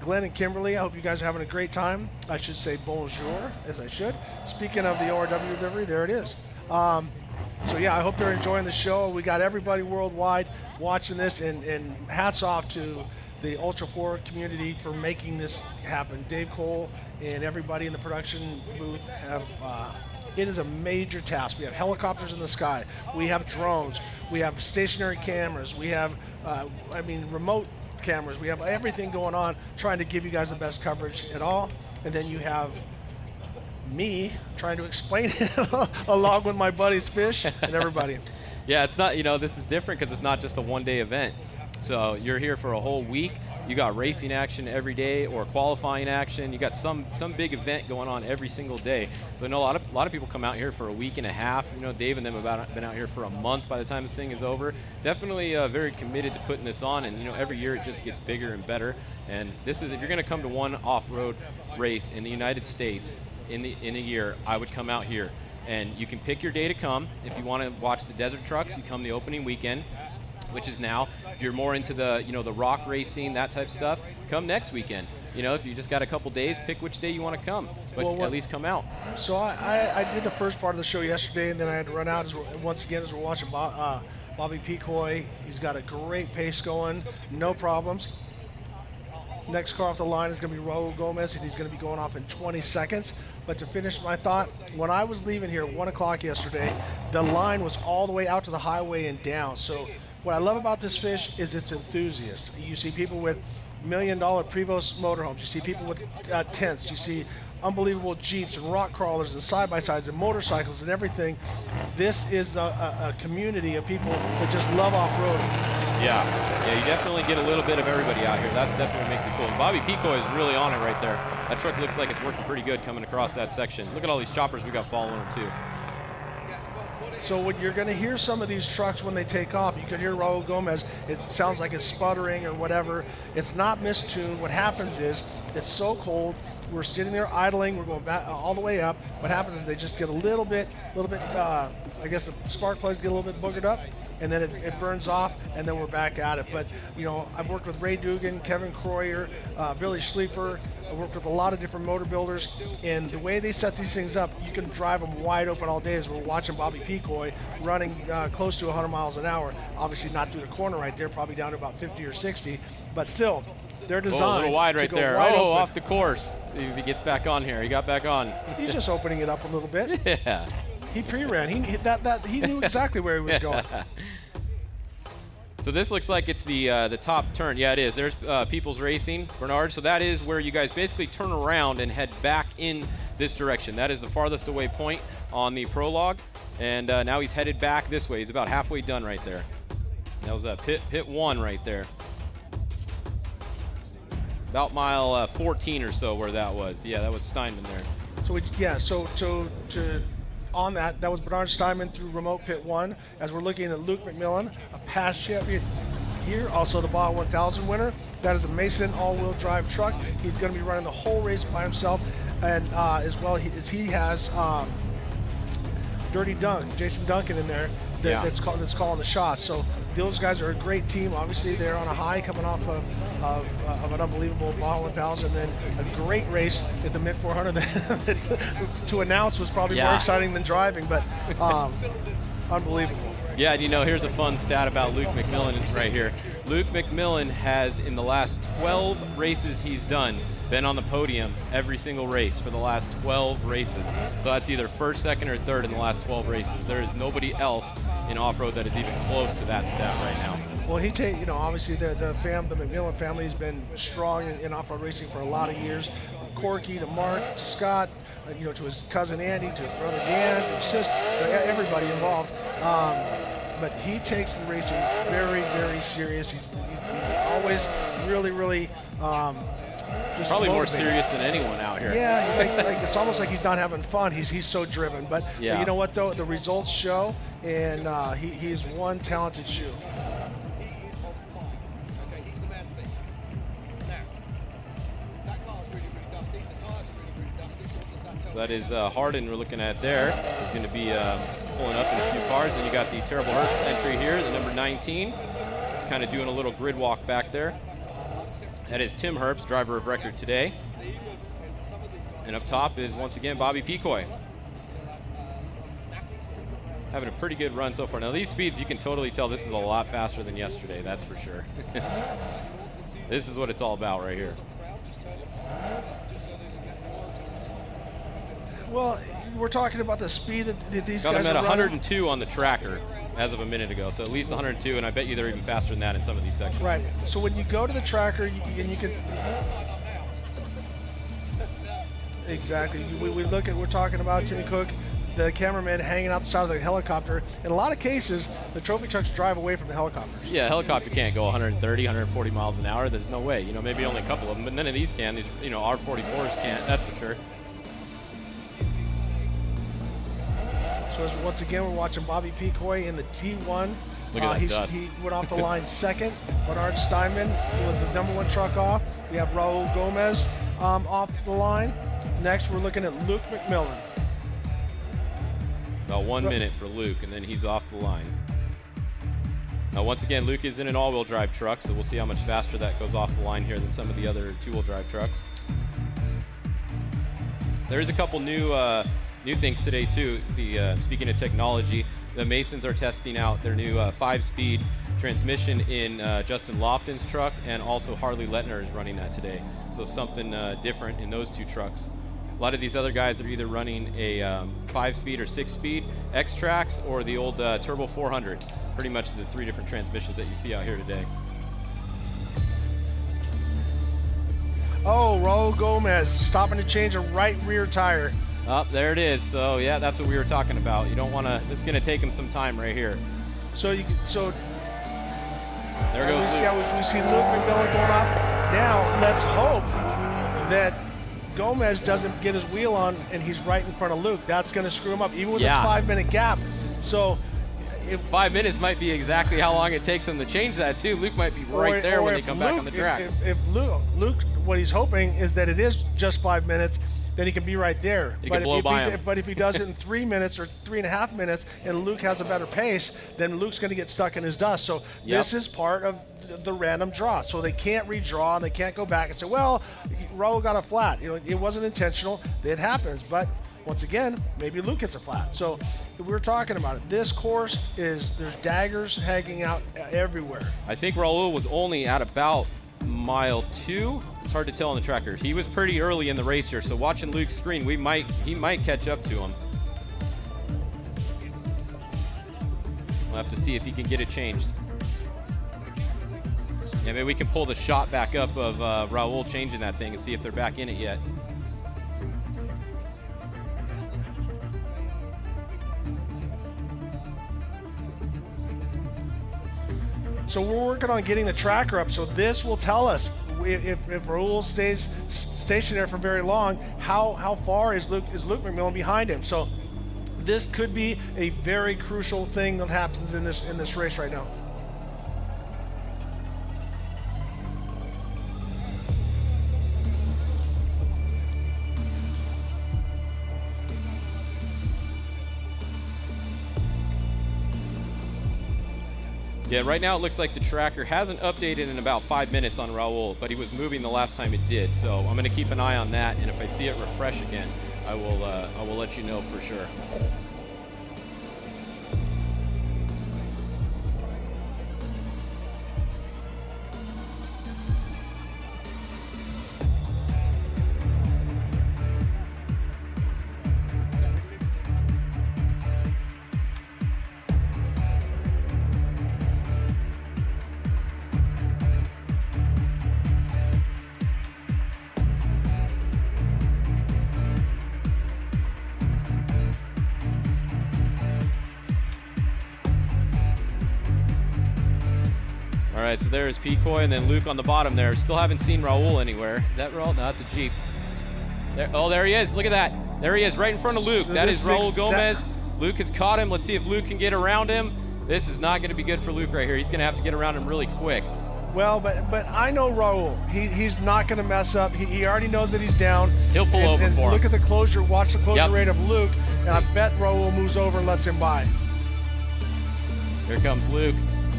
Glenn and Kimberly, I hope you guys are having a great time. I should say bonjour, as I should. Speaking of the ORW delivery, there it is. So yeah, I hope they're enjoying the show. We got everybody worldwide watching this, and hats off to the Ultra 4 community for making this happen. Dave Cole and everybody in the production booth have, it is a major task. We have helicopters in the sky, we have drones, we have stationary cameras, we have, remote cameras, we have everything going on trying to give you guys the best coverage at all. And then you have me trying to explain it along with my buddies Fish and everybody. Yeah, it's not, this is different because it's not just a one-day event. So you're here for a whole week. You got racing action every day, or qualifying action. You got some big event going on every single day. So I know a lot of people come out here for a week and a half. Dave and them have been out here for a month by the time this thing is over. Definitely very committed to putting this on, and every year it just gets bigger and better. And this is, if you're going to come to one off-road race in the United States in a year, I would come out here. And you can pick your day to come. If you want to watch the desert trucks, you come the opening weekend, which is now. If you're more into the the rock racing, that type of stuff, come next weekend. If you just got a couple days, pick which day you want to come, but at least come out. So I did the first part of the show yesterday, and then I had to run out once again as we're watching Bobby Picoy. He's got a great pace going, no problems. Next car off the line is going to be Raul Gomez, and he's going to be going off in 20 seconds. But to finish my thought, when I was leaving here at 1 o'clock yesterday, the line was all the way out to the highway and down. So what I love about this fish is it's enthusiast. You see people with $1 million Prevost motorhomes. You see people with tents. You see unbelievable Jeeps and rock crawlers and side-by-sides and motorcycles and everything. This is a community of people that just love off-roading. Yeah, you definitely get a little bit of everybody out here. That's definitely what makes it cool. And Bobby Picoy is really on it right there. That truck looks like it's working pretty good coming across that section. Look at all these choppers we got following them too. So when you're going to hear some of these trucks when they take off, you could hear Raul Gomez. It sounds like it's sputtering or whatever. It's not mistuned. What happens is it's so cold. We're sitting there idling. We're going back all the way up. What happens is they just get a little bit. I guess the spark plugs get a little bit boogered up. and then it burns off, and then we're back at it. But, you know, I've worked with Ray Dugan, Kevin Croyer, Billy Sleeper. I worked with a lot of different motor builders, and the way they set these things up, you can drive them wide open all day. As we're watching Bobby Picoy running close to 100 miles an hour, obviously not through the corner right there, probably down to about 50 or 60, but still, they're designed a little wide right to go there. wide open. Off the course. See if he gets back on here. He got back on. He's just opening it up a little bit. Yeah. He pre-ran. He knew exactly where he was going. So this looks like it's the top turn. Yeah, it is. There's People's Racing, Bernard. So that is where you guys basically turn around and head back in this direction. That is the farthest away point on the Prologue. And now he's headed back this way. He's about halfway done right there. That was pit 1 right there. About mile 14 or so where that was. Yeah, that was Steinman there. So on that was Bernard Steinman through remote pit 1. As we're looking at Luke McMillan, a past champion here, also the Baja 1000 winner. That is a Mason all-wheel drive truck. He's going to be running the whole race by himself, and as well as he has Dirty Dunk, Jason Duncan in there. That's calling the shots. So those guys are a great team. Obviously, they're on a high coming off of an unbelievable Baja 1000, then a great race at the Mid 400 that to announce was probably more exciting than driving, but unbelievable. Yeah, and you know, here's a fun stat about Luke McMillan right here. Luke McMillan has, in the last 12 races he's done, been on the podium every single race for the last 12 races. So that's either first, second, or third in the last 12 races. There is nobody else in off-road that is even close to that stat right now. Well, obviously the McMillan family has been strong in off-road racing for a lot of years. Corky to Mark to Scott, to his cousin Andy, to his brother Dan, to his sister, everybody involved. But he takes the racing very, very serious. He's always really, really just probably motivated. More serious than anyone out here. Yeah, like it's almost like he's not having fun. He's so driven. But you know what though? The results show, and he's one talented shoe. That is Hardin we're looking at there. He's going to be pulling up in a few cars. And you got the Terrible Hurts entry here, the number 19. He's kind of doing a little grid walk back there. That is Tim Herbst, driver of record today. And up top is, once again, Bobby Picoy. Having a pretty good run so far. Now, these speeds, you can totally tell this is a lot faster than yesterday, that's for sure. This is what it's all about right here. Well, we're talking about the speed that these Got guys them at are 102 running. on the tracker as of a minute ago, so at least 102, and I bet you they're even faster than that in some of these sections. Right. So when you go to the tracker, you can exactly. We're talking about Timmy Cook, the cameraman hanging out the side of the helicopter. In a lot of cases, the trophy trucks drive away from the helicopters. Yeah, a helicopter can't go 130, 140 miles an hour. There's no way. Maybe only a couple of them, but none of these can. These, R44s can't. That's for sure. So once again, we're watching Bobby Picoy in the T1. Look at that dust. He went off the line second. Bernard Steinman was the #1 truck off. We have Raul Gomez off the line. Next, we're looking at Luke McMillan. About 1 minute for Luke, and then he's off the line. Now, once again, Luke is in an all-wheel drive truck, so we'll see how much faster that goes off the line here than some of the other two-wheel drive trucks. There's a couple new things today too. Speaking of technology, the Masons are testing out their new 5-speed transmission in Justin Lofton's truck, and also Harley Lettner is running that today. So something different in those two trucks. A lot of these other guys are either running a 5-speed or 6-speed X-Trax or the old Turbo 400. Pretty much the 3 different transmissions that you see out here today. Oh, Raul Gomez stopping to change a right rear tire. Oh, there it is. So yeah, that's what we were talking about. You don't want to. It's going to take him some time right here. So there goes Luke. We see Luke McMillan going off. Now let's hope that Gomez doesn't get his wheel on and he's right in front of Luke. That's going to screw him up, even with a 5-minute gap. So if 5 minutes might be exactly how long it takes him to change that too. Luke might be right there when they come back on the track. If Luke, what he's hoping is that it is just 5 minutes, then he can be right there. He can blow by him. But if he does it in 3 minutes or 3.5 minutes and Luke has a better pace, then Luke's going to get stuck in his dust. So this is part of the random draw. So they can't redraw and they can't go back and say, well, Raul got a flat. You know, it wasn't intentional. It happens. But once again, maybe Luke gets a flat. So we're talking about it. This course there's daggers hanging out everywhere. I think Raul was only at about mile 2. It's hard to tell on the tracker. He was pretty early in the race here, so watching Luke's screen, he might catch up to him. We'll have to see if he can get it changed. Yeah, maybe we can pull the shot back up of Raul changing that thing and see if they're back in it yet. So we're working on getting the tracker up, so this will tell us if Raul stays stationary for very long, how far is Luke McMillan behind him. So this could be a very crucial thing that happens in this race right now. Yeah, right now it looks like the tracker hasn't updated in about 5 minutes on Raul, but he was moving the last time it did. So I'm going to keep an eye on that, and if I see it refresh again, I will let you know for sure. All right, so there's Picoy and then Luke on the bottom there. Still haven't seen Raul anywhere. Is that Raul? No, that's a Jeep. There, oh, there he is. Look at that. There he is right in front of Luke. So that is Raul Gomez. Luke has caught him. Let's see if Luke can get around him. This is not going to be good for Luke right here. He's going to have to get around him really quick. Well, but I know Raul. He's not going to mess up. He already knows that he's down. He'll pull over for him. Look at the closure. Watch the closure rate of Luke, and I bet Raul moves over and lets him by. Here comes Luke.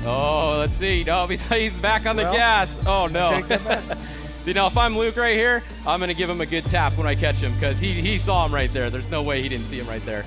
Oh, let's see. No, he's back on the gas. Oh, no. Take that back. See, now, if I'm Luke right here, I'm going to give him a good tap when I catch him because he saw him right there. There's no way he didn't see him right there.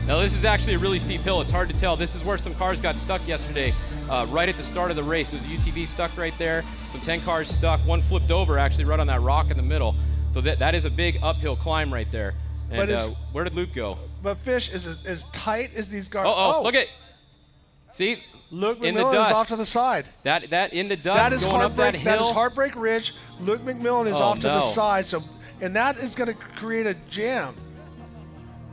Now, this is actually a really steep hill. It's hard to tell. This is where some cars got stuck yesterday, right at the start of the race. There's a UTV stuck right there. Some 10 cars stuck. One flipped over, actually, right on that rock in the middle. So that is a big uphill climb right there. And where did Luke go? But Fish is as tight as these cars. Oh, look at. See? Luke in the McMillan dust. is off to the side. That in the dust That is going up that hill. That is Heartbreak Ridge. Luke McMillan is off to the side. So, and that is going to create a jam.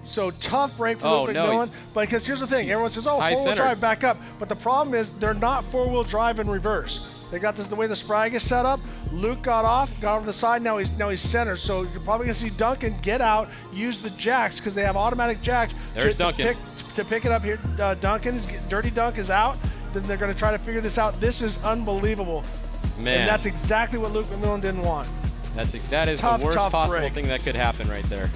So tough break for Luke McMillan. Because here's the thing. Everyone says, oh, four-wheel drive, back up. But the problem is they're not four-wheel drive in reverse. They got this, the way the Sprague is set up. Luke got off, got over the side. Now he's center. So you're probably gonna see Duncan get out, use the jacks because they have automatic jacks. There's Duncan to pick it up here. Dirty Dunk is out. Then they're gonna try to figure this out. This is unbelievable. Man, and that's exactly what Luke McMillan didn't want. That is the worst possible thing that could happen right there.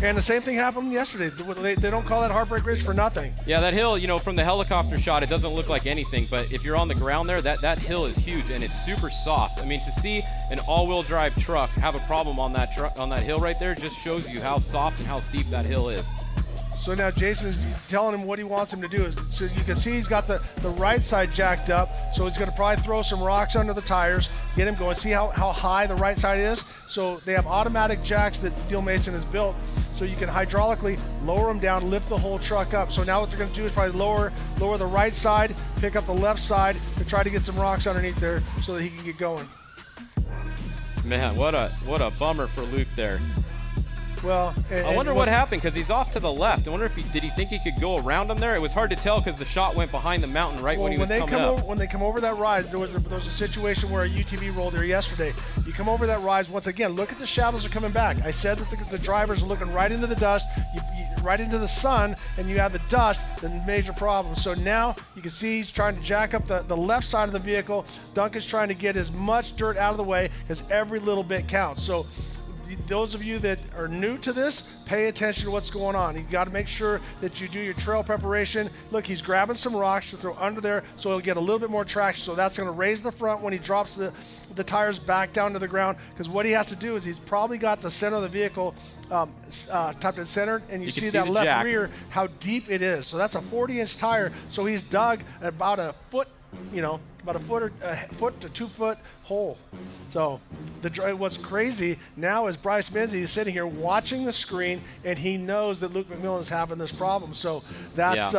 And the same thing happened yesterday. They don't call that Heartbreak Ridge for nothing. Yeah, that hill, from the helicopter shot, it doesn't look like anything. But if you're on the ground there, that hill is huge and it's super soft. I mean, to see an all-wheel drive truck have a problem on that hill right there just shows you how soft and how steep that hill is. So now Jason's telling him what he wants him to do. So you can see he's got the right side jacked up. So he's going to probably throw some rocks under the tires, get him going. See how high the right side is? So they have automatic jacks that Steel Mason has built. So you can hydraulically lower them down, lift the whole truck up. So now what they're going to do is probably lower the right side, pick up the left side to try to get some rocks underneath there so that he can get going. Man, what a bummer for Luke there. Well, I wonder what happened because he's off to the left. I wonder if did he think he could go around him there? It was hard to tell because the shot went behind the mountain when he was coming up. When they come over that rise, there was a situation where a UTV rolled there yesterday. You come over that rise once again. Look at the shadows are coming back. I said that the drivers are looking right into the dust. right into the sun and you have the dust, then major problem. So now you can see he's trying to jack up the left side of the vehicle. Duncan's trying to get as much dirt out of the way because every little bit counts. So those of you that are new to this, pay attention to what's going on. You got to make sure that you do your trail preparation. Look, he's grabbing some rocks to throw under there so he'll get a little bit more traction. So that's going to raise the front when he drops the tires back down to the ground, because what he has to do is he's probably got the center of the vehicle tucked in center, and you see that left rear, how deep it is. So that's a 40-inch tire. So he's dug about a foot, about a foot to 2 foot hole. So what's crazy now is Bryce Menzies is sitting here watching the screen, and he knows that Luke McMillan is having this problem. So that's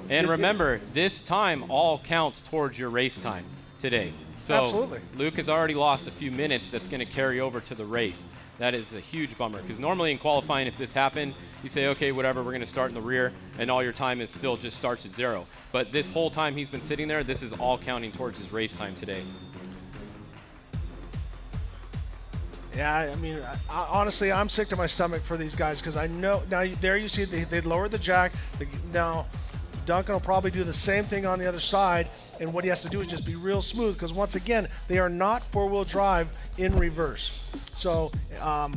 and remember, this time all counts towards your race time today. So absolutely. Luke has already lost a few minutes. That's going to carry over to the race. That is a huge bummer, because normally in qualifying, if this happened, you say, okay, whatever, we're going to start in the rear, and all your time is still just starts at 0. But this whole time he's been sitting there, this is all counting towards his race time today. Yeah, I mean, honestly, I'm sick to my stomach for these guys, because I know now there you see they lowered the jack. Now Duncan will probably do the same thing on the other side, and what he has to do is just be real smooth, because once again, they are not four-wheel drive in reverse. So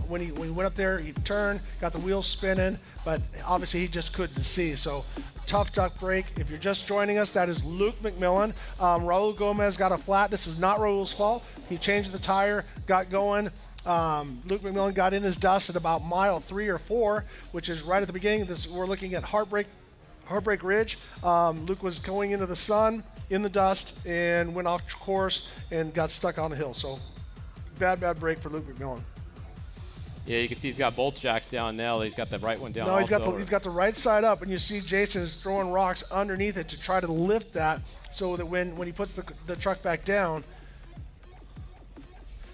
when he went up there, he turned, got the wheels spinning, but obviously he just couldn't see. So tough duck brake. If you're just joining us, that is Luke McMillan. Raul Gomez got a flat. This is not Raul's fault. He changed the tire, got going. Luke McMillan got in his dust at about mile 3 or 4, which is right at the beginning. We're looking at Heartbreak Ridge. Luke was going into the sun in the dust and went off course and got stuck on the hill. So bad break for Luke McMillan. Yeah, you can see he's got both jacks down now. He's got the right one down. No, he's got the right side up, and you see Jason is throwing rocks underneath it to try to lift that, so that when he puts the truck back down.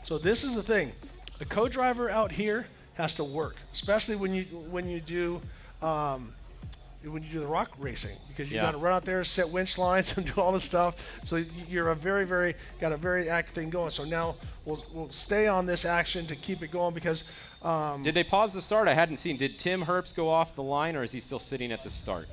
So this is the thing, the co-driver out here has to work, especially when you do the rock racing, because you got to run out there, set winch lines, and do all this stuff. So you're got a very active thing going. So now we'll stay on this action to keep it going, because. Did they pause the start? I hadn't seen. Did Tim Herbst go off the line, or is he still sitting at the start?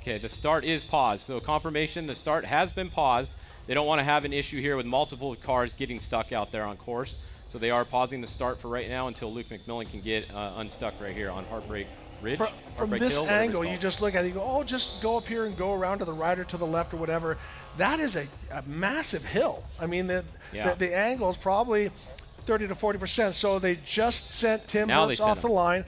Okay, the start is paused. So confirmation, the start has been paused. They don't want to have an issue here with multiple cars getting stuck out there on course. So they are pausing the start for right now until Luke McMillan can get unstuck right here on Heartbreak Ridge. From this angle, you just look at it, you go, oh, just go up here and go around to the right or to the left or whatever. That is a massive hill. I mean, the angle is probably 30 to 40%. So they just sent Tim Herbst off the line.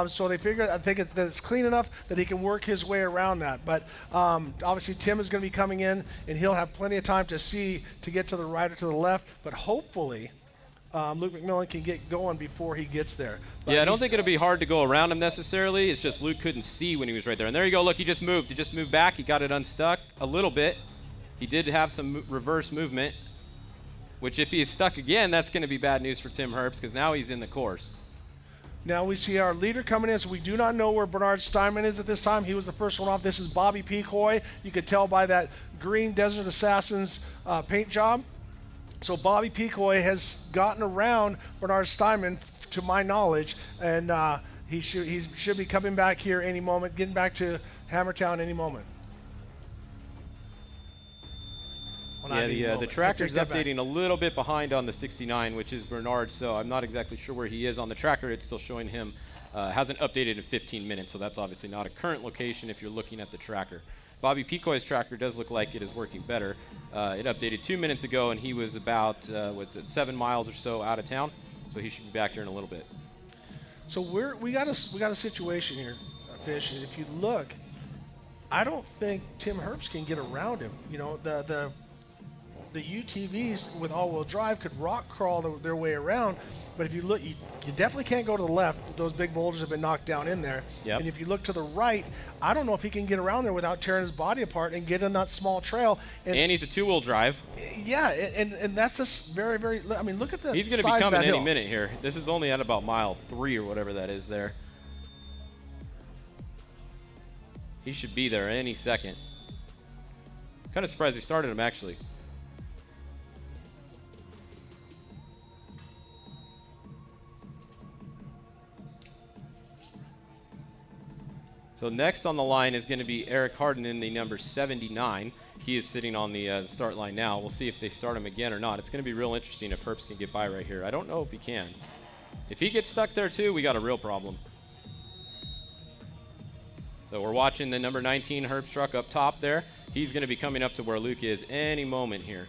So they figured, I think that it's clean enough that he can work his way around that. But obviously Tim is going to be coming in, and he'll have plenty of time to get to the right or to the left. But hopefully Luke McMillan can get going before he gets there. But yeah, I don't think it'll be hard to go around him necessarily. It's just Luke couldn't see when he was right there. And there you go. Look, he just moved. He just moved back. He got it unstuck a little bit. He did have some reverse movement, which if he is stuck again, that's going to be bad news for Tim Herbst, because now he's in the course. Now we see our leader coming in, so we do not know where Bernard Steinman is at this time. He was the first one off. This is Bobby Pecoy. You could tell by that green Desert Assassins paint job. So Bobby Pecoy has gotten around Bernard Steinman, to my knowledge, and he should be coming back here any moment, getting back to Hammertown any moment. Yeah, the tractor's updating a little bit behind on the 69, which is Bernard, so I'm not exactly sure where he is on the tracker. It's still showing him hasn't updated in 15 minutes, so that's obviously not a current location if you're looking at the tracker. Bobby Pecoy's tracker does look like it is working better. It updated 2 minutes ago, and he was about 7 miles or so out of town, so he should be back here in a little bit. So we got a situation here, Fish. And if you look, I don't think Tim Herbst can get around him. You know, the UTVs with all-wheel drive could rock crawl their way around, but if you look, you definitely can't go to the left. Those big boulders have been knocked down in there. Yep. And if you look to the right, I don't know if he can get around there without tearing his body apart and get in that small trail. And he's a two-wheel drive. Yeah, and that's just very, very. I mean, look at the. He's going to be coming any minute here. This is only at about mile 3 or whatever that is there. He should be there any second. Kind of surprised he started him, actually. So next on the line is going to be Eric Harden in the number 79. He is sitting on the start line now. We'll see if they start him again or not. It's going to be real interesting if Herbst can get by right here. I don't know if he can. If he gets stuck there too, we got a real problem. So we're watching the number 19 Herbst truck up top there. He's going to be coming up to where Luke is any moment here.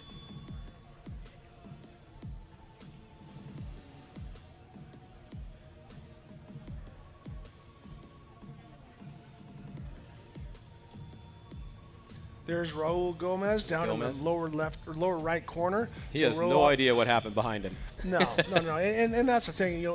There's Raul Gomez down in the lower left or lower right corner. He has no idea what happened behind him. No. And that's the thing,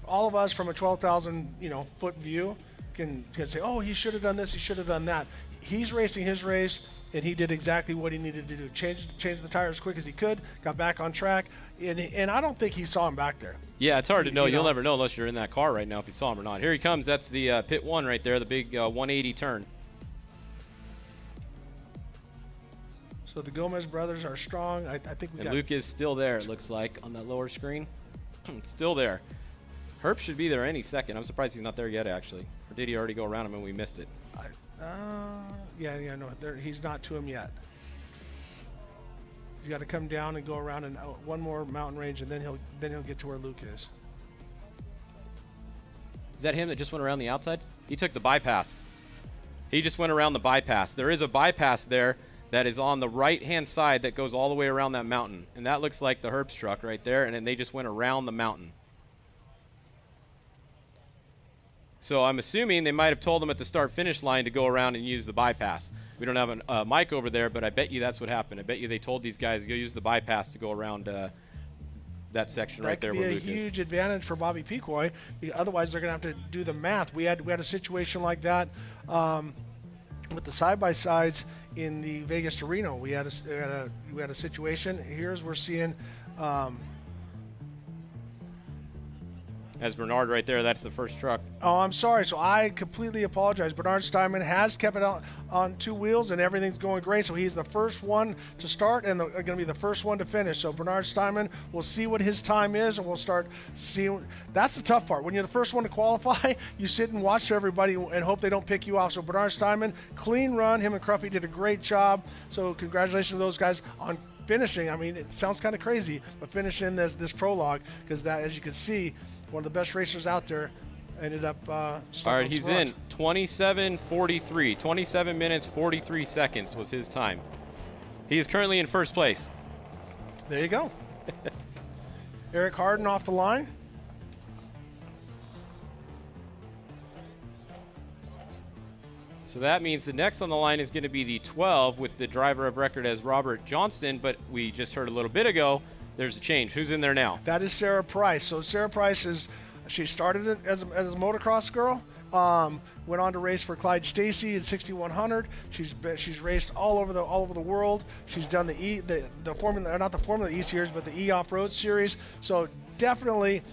all of us from a 12,000, foot view can say, oh, he should have done this, he should have done that. He's racing his race, and he did exactly what he needed to do. Change the tires as quick as he could, got back on track, and I don't think he saw him back there. Yeah, it's hard to know. You'll never know unless you're in that car right now if you saw him or not. Here he comes. That's the pit 1 right there, the big 180 turn. So the Gomez brothers are strong. I think we got... Luke is still there, it looks like, on that lower screen. Still there. Herb should be there any second. I'm surprised he's not there yet, actually. Or did he already go around him and we missed it? No, he's not to him yet. He's got to come down and go around and one more mountain range, and then he'll get to where Luke is. Is that him that just went around the outside? He took the bypass. He just went around the bypass. There is a bypass there that is on the right-hand side that goes all the way around that mountain. And that looks like the Herbst truck right there, and then they just went around the mountain. So I'm assuming they might have told them at the start-finish line to go around and use the bypass. We don't have a mic over there, but I bet you that's what happened. I bet you they told these guys to go use the bypass to go around that section right there where Luke is. That could be a huge advantage for Bobby Pecoy. Otherwise, they're going to have to do the math. We had a situation like that with the side-by-sides in the Vegas to Reno. We had a situation. Here's we're seeing. As Bernard right there, that's the first truck. Oh, I'm sorry. So I completely apologize. Bernard Steinman has kept it on 2 wheels, and everything's going great. So he's the first one to start and going to be the first one to finish. So Bernard Steinman, we'll see what his time is, and we'll start seeing. That's the tough part. When you're the first one to qualify, you sit and watch everybody and hope they don't pick you off. So Bernard Steinman, clean run. Him and Cruffy did a great job. So congratulations to those guys on finishing. I mean, it sounds kind of crazy, but finishing this prologue, because that, as you can see, one of the best racers out there ended up all right, he's in 27:43. 27 minutes 43 seconds was his time. He is currently in first place. There you go. Eric Harden off the line. So that means the next on the line is going to be the 12 with the driver of record as Robert Johnston, but we just heard a little bit ago there's a change. Who's in there now? That is Sarah Price. So Sarah Price she started it as a motocross girl. Went on to race for Clyde Stacy in 6100. She's raced all over the world. She's done the Formula, not the Formula E series, but the E off-road series. So definitely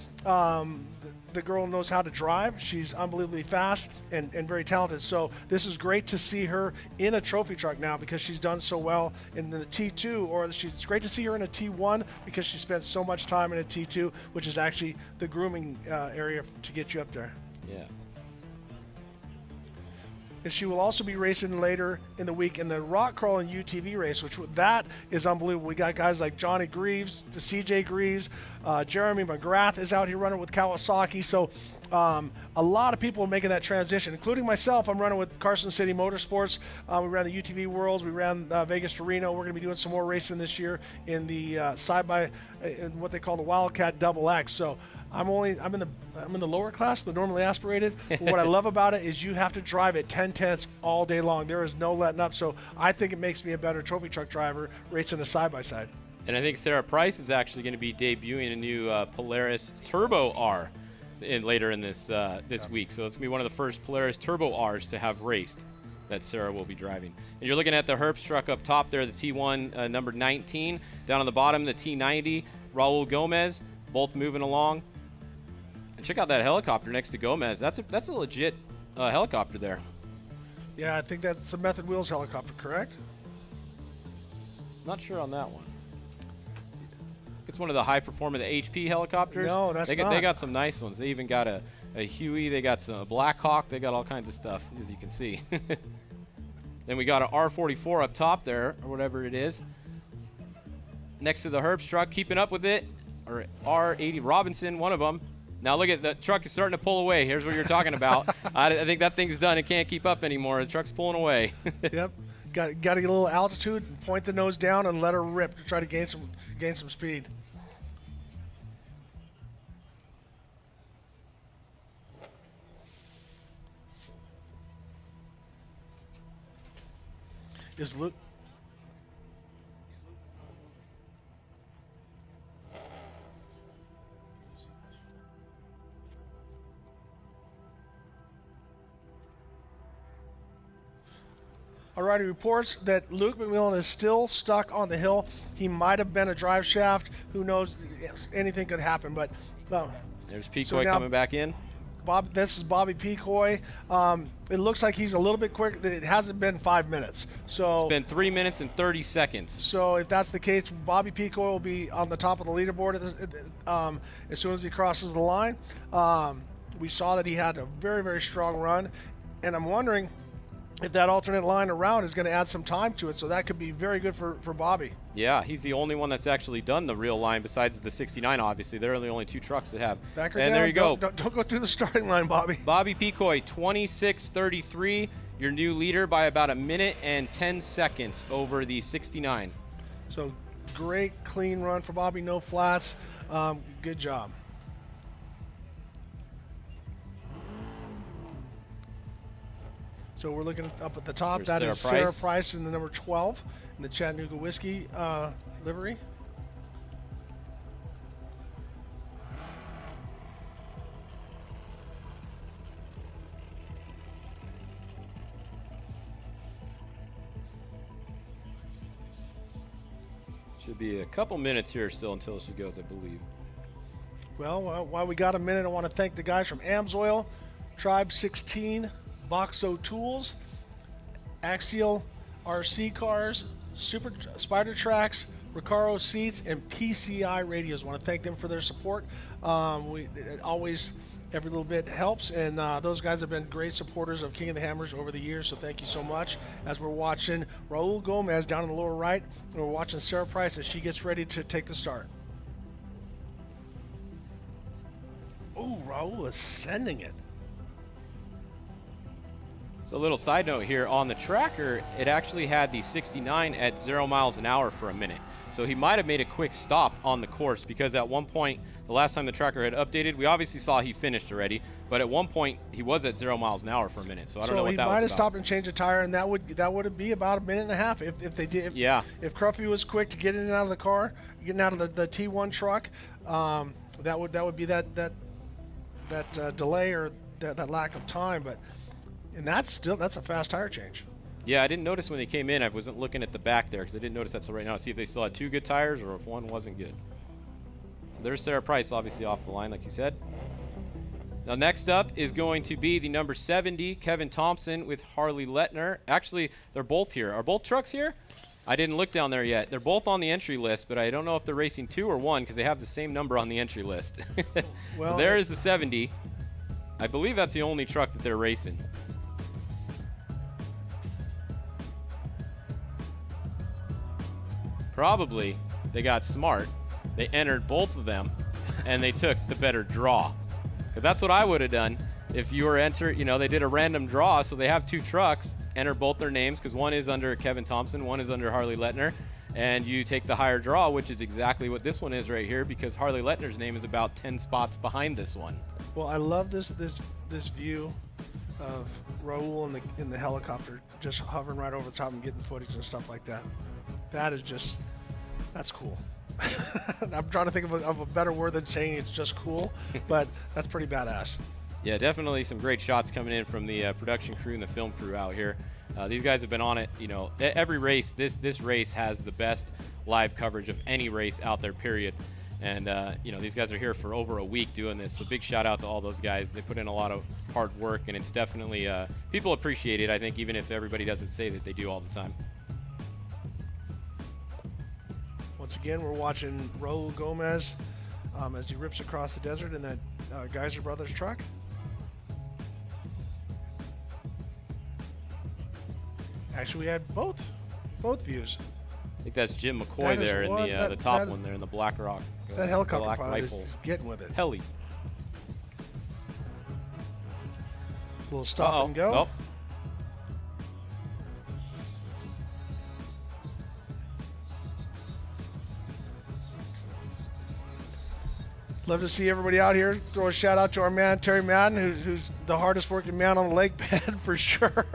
the girl knows how to drive. She's unbelievably fast and very talented. So this is great to see her in a trophy truck now, because she's done so well in the T2, or it's great to see her in a T1 because she spent so much time in a T2, which is actually the grooming area to get you up there. Yeah. And she will also be racing later in the week in the rock crawl and UTV race, that is unbelievable. We got guys like Johnny Greaves, the CJ Greaves, Jeremy McGrath is out here running with Kawasaki. So a lot of people are making that transition, including myself. I'm running with Carson City Motorsports. We ran the UTV Worlds. We ran Vegas to Reno. We're going to be doing some more racing this year in the in what they call the Wildcat Double X. So I'm in the lower class, the normally aspirated. But what I love about it is you have to drive at 10/10 all day long. There is no letting up. So I think it makes me a better trophy truck driver racing a side-by-side. And I think Sarah Price is actually going to be debuting a new Polaris Turbo R later in this week. So it's going to be one of the first Polaris Turbo Rs to have raced that Sarah will be driving. And you're looking at the Herbst truck up top there, the T1 number 19. Down on the bottom, the T90, Raul Gomez, both moving along. And check out that helicopter next to Gomez. That's a legit helicopter there. Yeah, I think that's a Method Wheels helicopter, correct? Not sure on that one. It's one of the high-performing HP helicopters. No, that's not. They got some nice ones. They even got a a Huey. They got some Black Hawk. They got all kinds of stuff, as you can see. Then we got an R44 up top there, or whatever it is. Next to the Herbst truck, keeping up with it, or R80 Robinson, one of them. Now look at the truck is starting to pull away. Here's what you're talking about. I think that thing's done. It can't keep up anymore. The truck's pulling away. Yep. Got to get a little altitude, and point the nose down, and let her rip to try to gain some speed. Is Luke? Alrighty, reports that Luke McMillan is still stuck on the hill. He might have been a drive shaft. Who knows? Anything could happen. But there's Pecoy coming back in. This is Bobby Pecoy. It looks like he's a little bit quick. It hasn't been 5 minutes. So it's been 3 minutes and 30 seconds. So if that's the case, Bobby Pecoy will be on the top of the leaderboard as soon as he crosses the line. We saw that he had a very, very strong run, and I'm wondering if that alternate line around is going to add some time to it, so that could be very good for Bobby. Yeah, he's the only one that's actually done the real line besides the 69, obviously. There are the only 2 trucks that have. Back her and down. There you go. Don't go through the starting line, Bobby. Bobby Pecoy, 26:33, your new leader by about 1 minute and 10 seconds over the 69. So great, clean run for Bobby, no flats. Good job. So we're looking up at the top. There's that is Sarah Price in the number 12 in the Chattanooga Whiskey livery. Should be a couple minutes here still until she goes, I believe. Well, while we got a minute, I want to thank the guys from AMSOIL, Tribe 16, Boxo Tools, Axial RC Cars, Super Spider Tracks, Recaro Seats, and PCI Radios. I want to thank them for their support. Every little bit helps, and those guys have been great supporters of King of the Hammers over the years, so thank you so much. As we're watching Raul Gomez down in the lower right, and we're watching Sarah Price as she gets ready to take the start. Oh, Raul is sending it. So a little side note here, on the tracker, it actually had the 69 at 0 miles an hour for a minute. So he might have made a quick stop on the course, because at one point, the last time the tracker had updated, we obviously saw he finished already, but at one point he was at 0 miles an hour for a minute. So I don't know what that was about. So he might have stopped and changed a tire, and that would be about 1.5 minutes if they did. Yeah. If Cruffy was quick to get in and out of the car, getting out of the T1 truck, that would be that delay or that lack of time. And that's a fast tire change. Yeah, I didn't notice when they came in. I wasn't looking at the back there because I didn't notice that till right now to see if they still had 2 good tires or if one wasn't good. So there's Sarah Price, obviously off the line, like you said. Now next up is going to be the number 70, Kevin Thompson with Harley Lettner. Actually, they're both here. Are both trucks here? I didn't look down there yet. They're both on the entry list, but I don't know if they're racing 2 or 1 because they have the same number on the entry list. Well, so there is the 70. I believe that's the only truck that they're racing. Probably they got smart. They entered both of them, and they took the better draw. Because that's what I would have done if you were they did a random draw, so they have 2 trucks, enter both their names, because one is under Kevin Thompson, one is under Harley Lettner, and you take the higher draw, which is exactly what this one is right here, because Harley Lettner's name is about 10 spots behind this one. Well, I love this view of Raul in the helicopter, just hovering right over the top and getting footage and stuff like that. That's cool. I'm trying to think of a better word than saying it's just cool, but that's pretty badass. Yeah, definitely some great shots coming in from the production crew and the film crew out here. These guys have been on it, every race. This race has the best live coverage of any race out there, period. And, these guys are here for over a week doing this, so big shout out to all those guys. They put in a lot of hard work, and it's definitely, people appreciate it, I think, even if everybody doesn't say that they do all the time. Once again, we're watching Raul Gomez as he rips across the desert in that Geyser Brothers truck. Actually, we had both views. I think that's Jim McCoy there in the top one there in the Black Rock. That helicopter Black pilot rifle. is getting with it. Heli. Little stop and go. Oh. Love to see everybody out here. Throw a shout out to our man Terry Madden, who's the hardest working man on the lake bed for sure.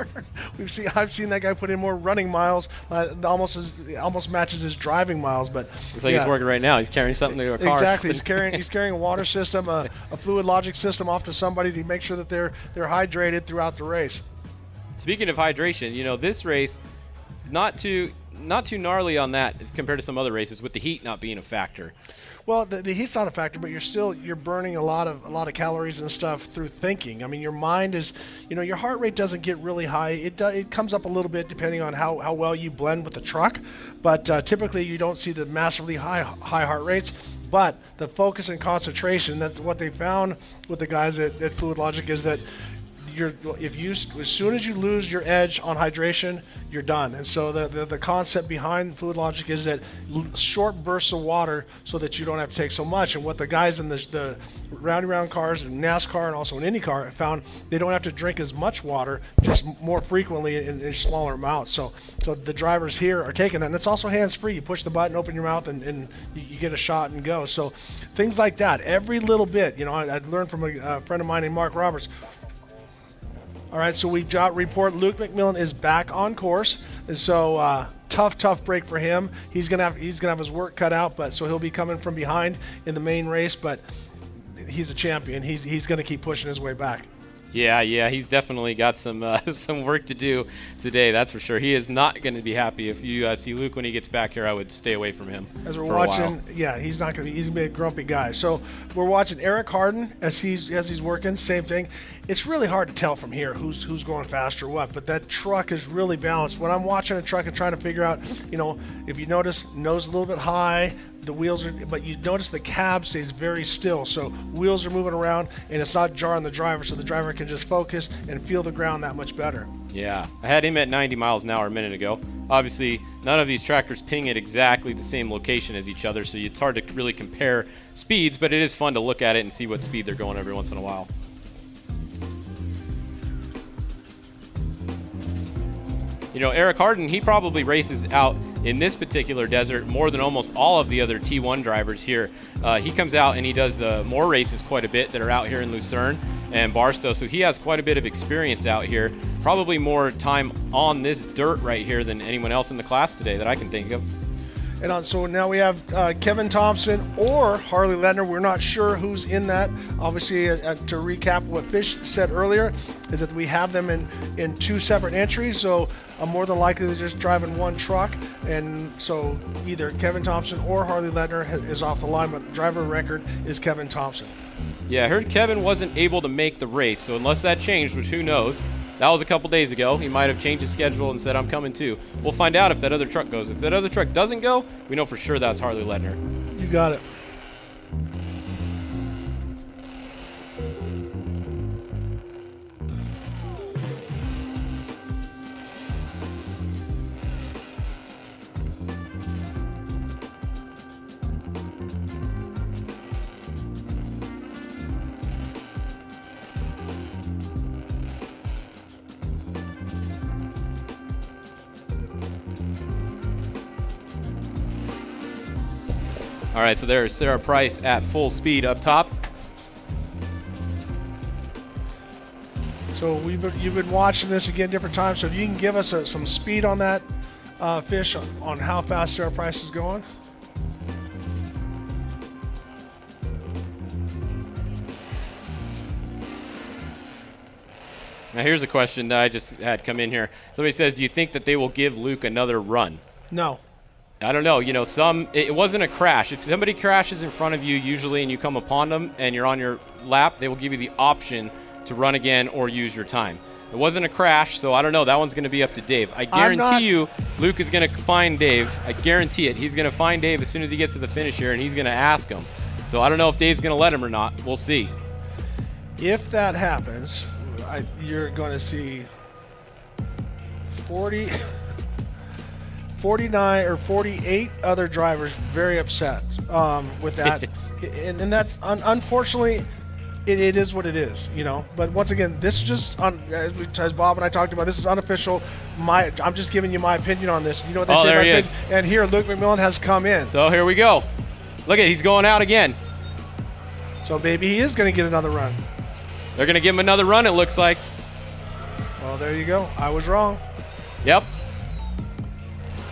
I've seen that guy put in more running miles, almost matches his driving miles. But it's like he's working right now. He's carrying something to a car. Exactly. He's carrying a water system, a fluid logic system off to somebody to make sure that they're hydrated throughout the race. Speaking of hydration, you know, this race not too gnarly on that compared to some other races with the heat not being a factor. Well, the heat's not a factor, but you're burning a lot of calories and stuff through thinking. I mean, your mind is, your heart rate doesn't get really high. It comes up a little bit depending on how well you blend with the truck, but typically you don't see the massively high heart rates. But the focus and concentration, that's what they found with the guys at Fluid Logic, is that as soon as you lose your edge on hydration, you're done. And so the concept behind Fluid Logic is that short bursts of water so that you don't have to take so much. And what the guys in the round cars and NASCAR and also in IndyCar have found, they don't have to drink as much water, just more frequently in smaller amounts. So the drivers here are taking that. And it's also hands-free. You push the button, open your mouth, and you get a shot and go. So things like that, every little bit. I learned from a friend of mine named Mark Roberts. All right, so we got report Luke McMillan is back on course, and so tough break for him. He's gonna have his work cut out, but so he'll be coming from behind in the main race. But he's a champion. He's gonna keep pushing his way back. Yeah, he's definitely got some work to do today. That's for sure. He is not going to be happy. If you see Luke when he gets back here, I would stay away from him. As we're watching, he's gonna be a grumpy guy. So we're watching Eric Harden as he's working. Same thing. It's really hard to tell from here who's going fast or what, but that truck is really balanced. When I'm watching a truck and trying to figure out, if you notice, nose a little bit high, the wheels are, but you notice the cab stays very still. So wheels are moving around and it's not jarring the driver, so the driver can just focus and feel the ground that much better. Yeah, I had him at 90 miles an hour a minute ago. Obviously, none of these tractors ping at exactly the same location as each other, so it's hard to really compare speeds, but it is fun to look at it and see what speed they're going every once in a while. Eric Harden, he probably races out in this particular desert more than almost all of the other T1 drivers here. He comes out and he does the more races quite a bit that are out here in Lucerne and Barstow, so he has quite a bit of experience out here, probably more time on this dirt right here than anyone else in the class today that I can think of. And so now we have Kevin Thompson or Harley Ledner. We're not sure who's in that. Obviously, to recap what Fish said earlier, is that we have them in two separate entries. So I'm more than likely to just drive in one truck. And so either Kevin Thompson or Harley Ledner is off the line, but driver record is Kevin Thompson. Yeah, I heard Kevin wasn't able to make the race. So unless that changed, which who knows, that was a couple days ago. He might have changed his schedule and said, I'm coming too. We'll find out if that other truck goes. If that other truck doesn't go, we know for sure that's Harley Ledner. You got it. All right, so there's Sarah Price at full speed up top. So you've been watching this again different times. So if you can give us some speed on that, Fish, on how fast Sarah Price is going. Now here's a question that I just had come in here. Somebody says, do you think that they will give Luke another run? No. I don't know. It wasn't a crash. If somebody crashes in front of you usually and you come upon them and you're on your lap, they will give you the option to run again or use your time. It wasn't a crash, so I don't know. That one's going to be up to Dave. I guarantee you Luke is going to find Dave. I guarantee it. He's going to find Dave as soon as he gets to the finish here, and he's going to ask him. So I don't know if Dave's going to let him or not. We'll see. If that happens, you're going to see 40 49 or 48 other drivers very upset with that. and that's unfortunately, it is what it is, you know. But once again, this is just as Bob and I talked about. This is unofficial. I'm just giving you my opinion on this. You know what they say there about he is. opinion? And here, Luke McMillan has come in. So here we go. Look at, he's going out again. So maybe he is going to get another run. They're going to give him another run, it looks like. Well, there you go. I was wrong. Yep.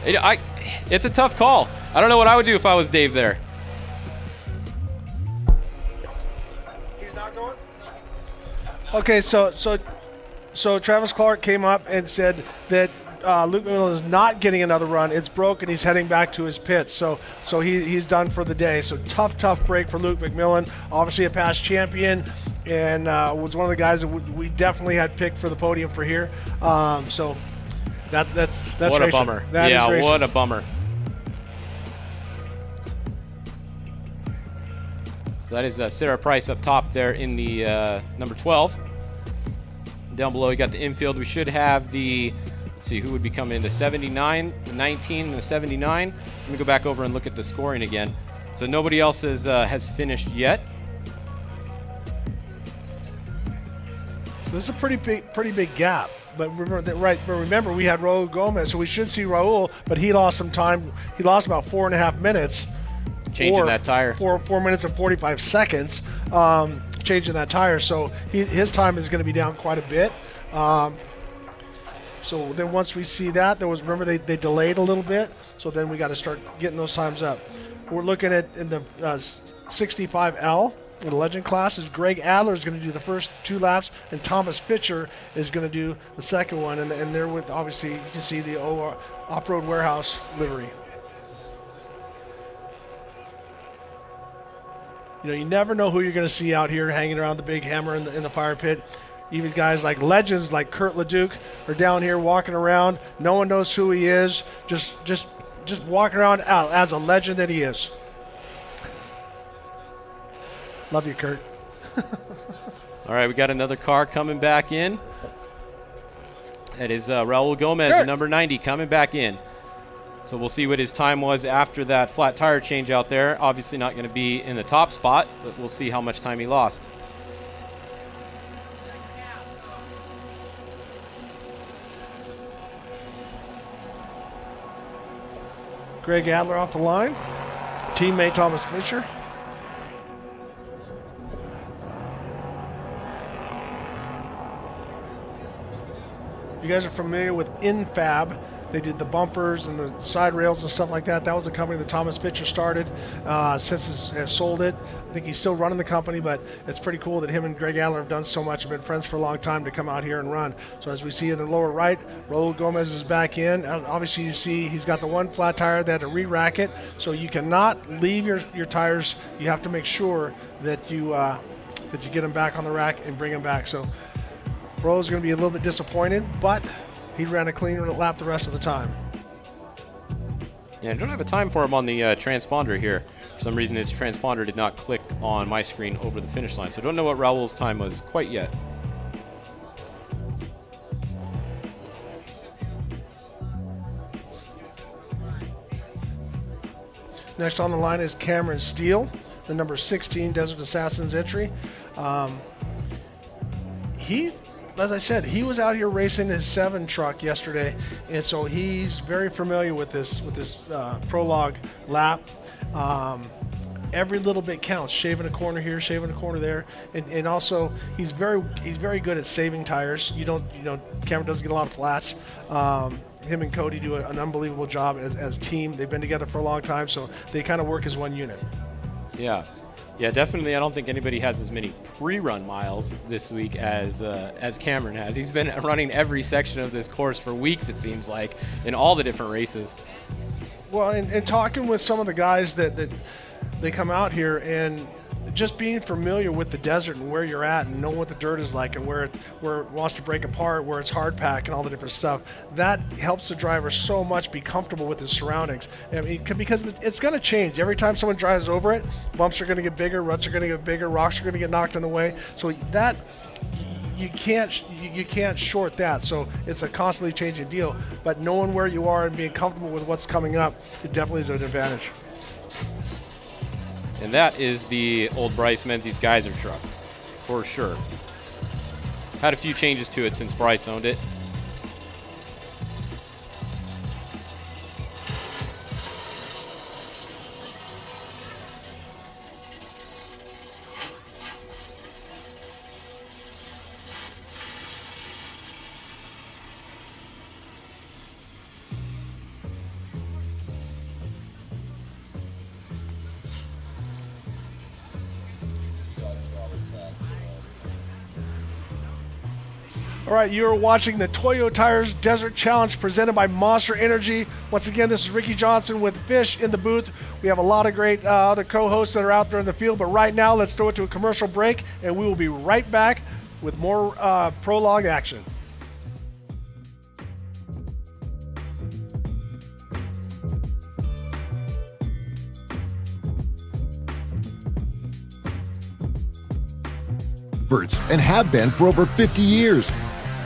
It's a tough call. I don't know what I would do if I was Dave there. He's not going? Okay, so Travis Clark came up and said that Luke McMillan is not getting another run. It's broken. He's heading back to his pits. So he's done for the day. So tough break for Luke McMillan. Obviously a past champion, and was one of the guys that we definitely had picked for the podium for here. So that's what racing. A bummer. That yeah, is racing. what a bummer. So that is Sarah Price up top there in the number 12. Down below, you got the infield. We should have the, let's see, who would be coming in, the 79, the 19, and the 79. Let me go back over and look at the scoring again. So nobody else has finished yet. So this is a pretty big gap. But remember, we had Raul Gomez, so we should see Raul, but he lost some time. He lost about 4.5 minutes. Changing that tire. 4 minutes and 45 seconds changing that tire. So his time is going to be down quite a bit. So then once we see that, remember they delayed a little bit. So then we got to start getting those times up. We're looking at in the 65L. In the legend class is Greg Adler is going to do the first 2 laps, and Thomas Fisher is going to do the second one. And they're with, obviously, you can see the off-road warehouse livery. You know, you never know who you're going to see out here hanging around the big hammer in the fire pit. Even guys like legends like Kurt Leduc are down here walking around. No one knows who he is. Just walking around out as a legend that he is. Love you, Kurt. All right, we got another car coming back in. That is Raul Gomez, the number 90, coming back in. So we'll see what his time was after that flat tire change out there. Obviously not going to be in the top spot, but we'll see how much time he lost. Greg Adler off the line. Teammate Thomas Fisher. If you guys are familiar with Infab, they did the bumpers and the side rails and stuff like that. That was a company that Thomas Fisher started. Since has sold it. I think he's still running the company, but it's pretty cool that him and Greg Adler have done so much and been friends for a long time to come out here and run. So as we see in the lower right, Raul Gomez is back in. Obviously you see he's got the one flat tire. They had to re-rack it. So you cannot leave your tires. You have to make sure that you get them back on the rack and bring them back. So Raul's going to be a little bit disappointed, but he ran a clean lap the rest of the time. Yeah, I don't have a time for him on the transponder here. For some reason, his transponder did not click on my screen over the finish line, so I don't know what Raul's time was quite yet. Next on the line is Cameron Steele, the number 16 Desert Assassins entry. As I said, he was out here racing his 7 truck yesterday, and so he's very familiar with this Prologue lap. Every little bit counts. Shaving a corner here, shaving a corner there, and also he's very good at saving tires. Cameron doesn't get a lot of flats. Him and Cody do an unbelievable job as a team. They've been together for a long time, so they kind of work as one unit. Yeah. Yeah, definitely. I don't think anybody has as many pre-run miles this week as Cameron has. He's been running every section of this course for weeks, it seems like, in all the different races. Well, and talking with some of the guys that they come out here, and just being familiar with the desert and where you're at and knowing what the dirt is like and where it wants to break apart, where it's hard pack and all the different stuff, that helps the driver so much be comfortable with his surroundings. I mean, because it's going to change. Every time someone drives over it, bumps are going to get bigger, ruts are going to get bigger, rocks are going to get knocked in the way. So that you can't short that. So it's a constantly changing deal. But knowing where you are and being comfortable with what's coming up, it definitely is an advantage. And that is the old Bryce Menzies Geyser truck, for sure. Had a few changes to it since Bryce owned it. All right, you're watching the Toyo Tires Desert Challenge presented by Monster Energy. Once again, this is Ricky Johnson with Fish in the booth. We have a lot of great other co-hosts that are out there in the field, but right now let's throw it to a commercial break, and we will be right back with more Prologue action. And have been for over 50 years.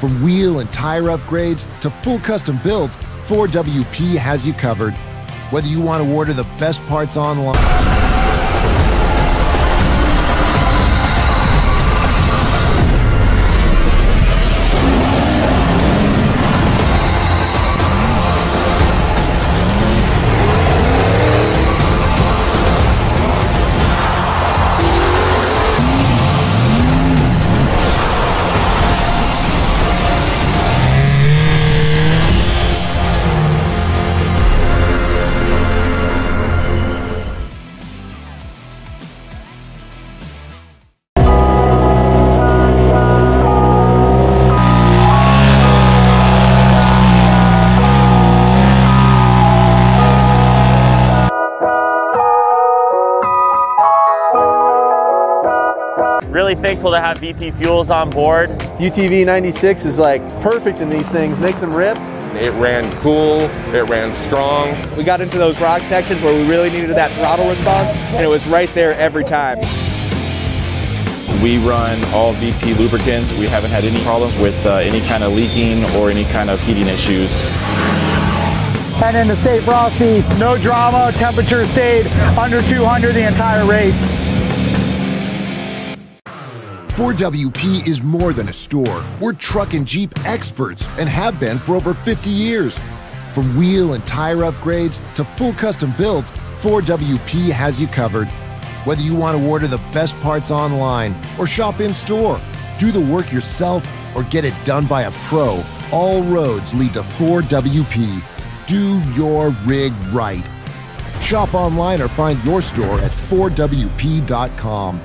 From wheel and tire upgrades to full custom builds, 4WP has you covered. Whether you want to order the best parts online, Really thankful to have VP Fuels on board. UTV 96 is like perfect in these things, makes them rip. It ran cool, it ran strong. We got into those rock sections where we really needed that throttle response, and it was right there every time. We run all VP lubricants. We haven't had any problems with any kind of leaking or any kind of heating issues. And in the State Frosty, no drama, temperature stayed under 200 the entire race. 4WP is more than a store. We're truck and Jeep experts and have been for over 50 years. From wheel and tire upgrades to full custom builds, 4WP has you covered. Whether you want to order the best parts online or shop in store, do the work yourself or get it done by a pro, all roads lead to 4WP. Do your rig right. Shop online or find your store at 4WP.com.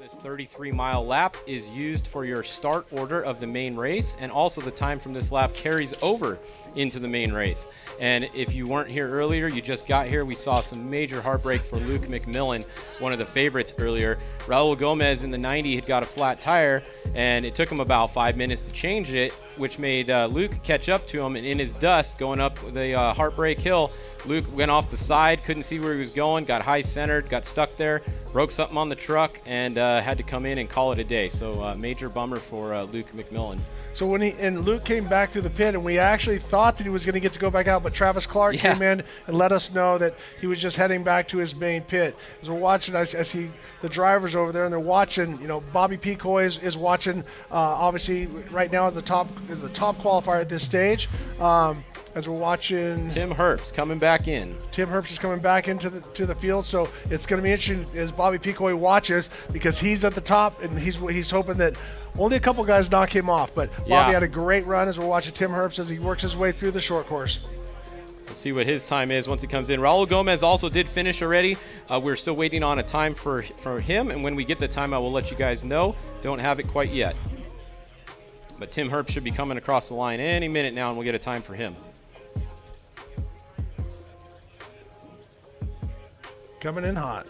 This 33-mile lap is used for your start order of the main race, and also the time from this lap carries over into the main race. And if you weren't here earlier, you just got here, we saw some major heartbreak for Luke McMillan, one of the favorites earlier. Raul Gomez in the 90 had got a flat tire, and it took him about 5 minutes to change it, which made Luke catch up to him. And in his dust going up the heartbreak hill, Luke went off the side, couldn't see where he was going, got high centered, got stuck there, broke something on the truck, and had to come in and call it a day. So major bummer for Luke McMillan. So when Luke came back to the pit, and we actually thought thought that he was going to get to go back out, but Travis Clark came in and let us know that he was just heading back to his main pit. As we're watching, I see the drivers over there, and they're watching. You know, Bobby Picoy is watching. Obviously, right now is the top qualifier at this stage. As we're watching, Tim Herbst coming back in. Tim Herbst is coming back into the field, so it's going to be interesting as Bobby Picoy watches, because he's at the top and he's hoping that only a couple guys knock him off. But Bobby had a great run as we're watching Tim Herbst as he works his way through the short course. Let's see what his time is once he comes in. Raul Gomez also did finish already. We're still waiting on a time for him, and when we get the time, I will let you guys know. Don't have it quite yet. But Tim Herbst should be coming across the line any minute now, and we'll get a time for him. Coming in hot.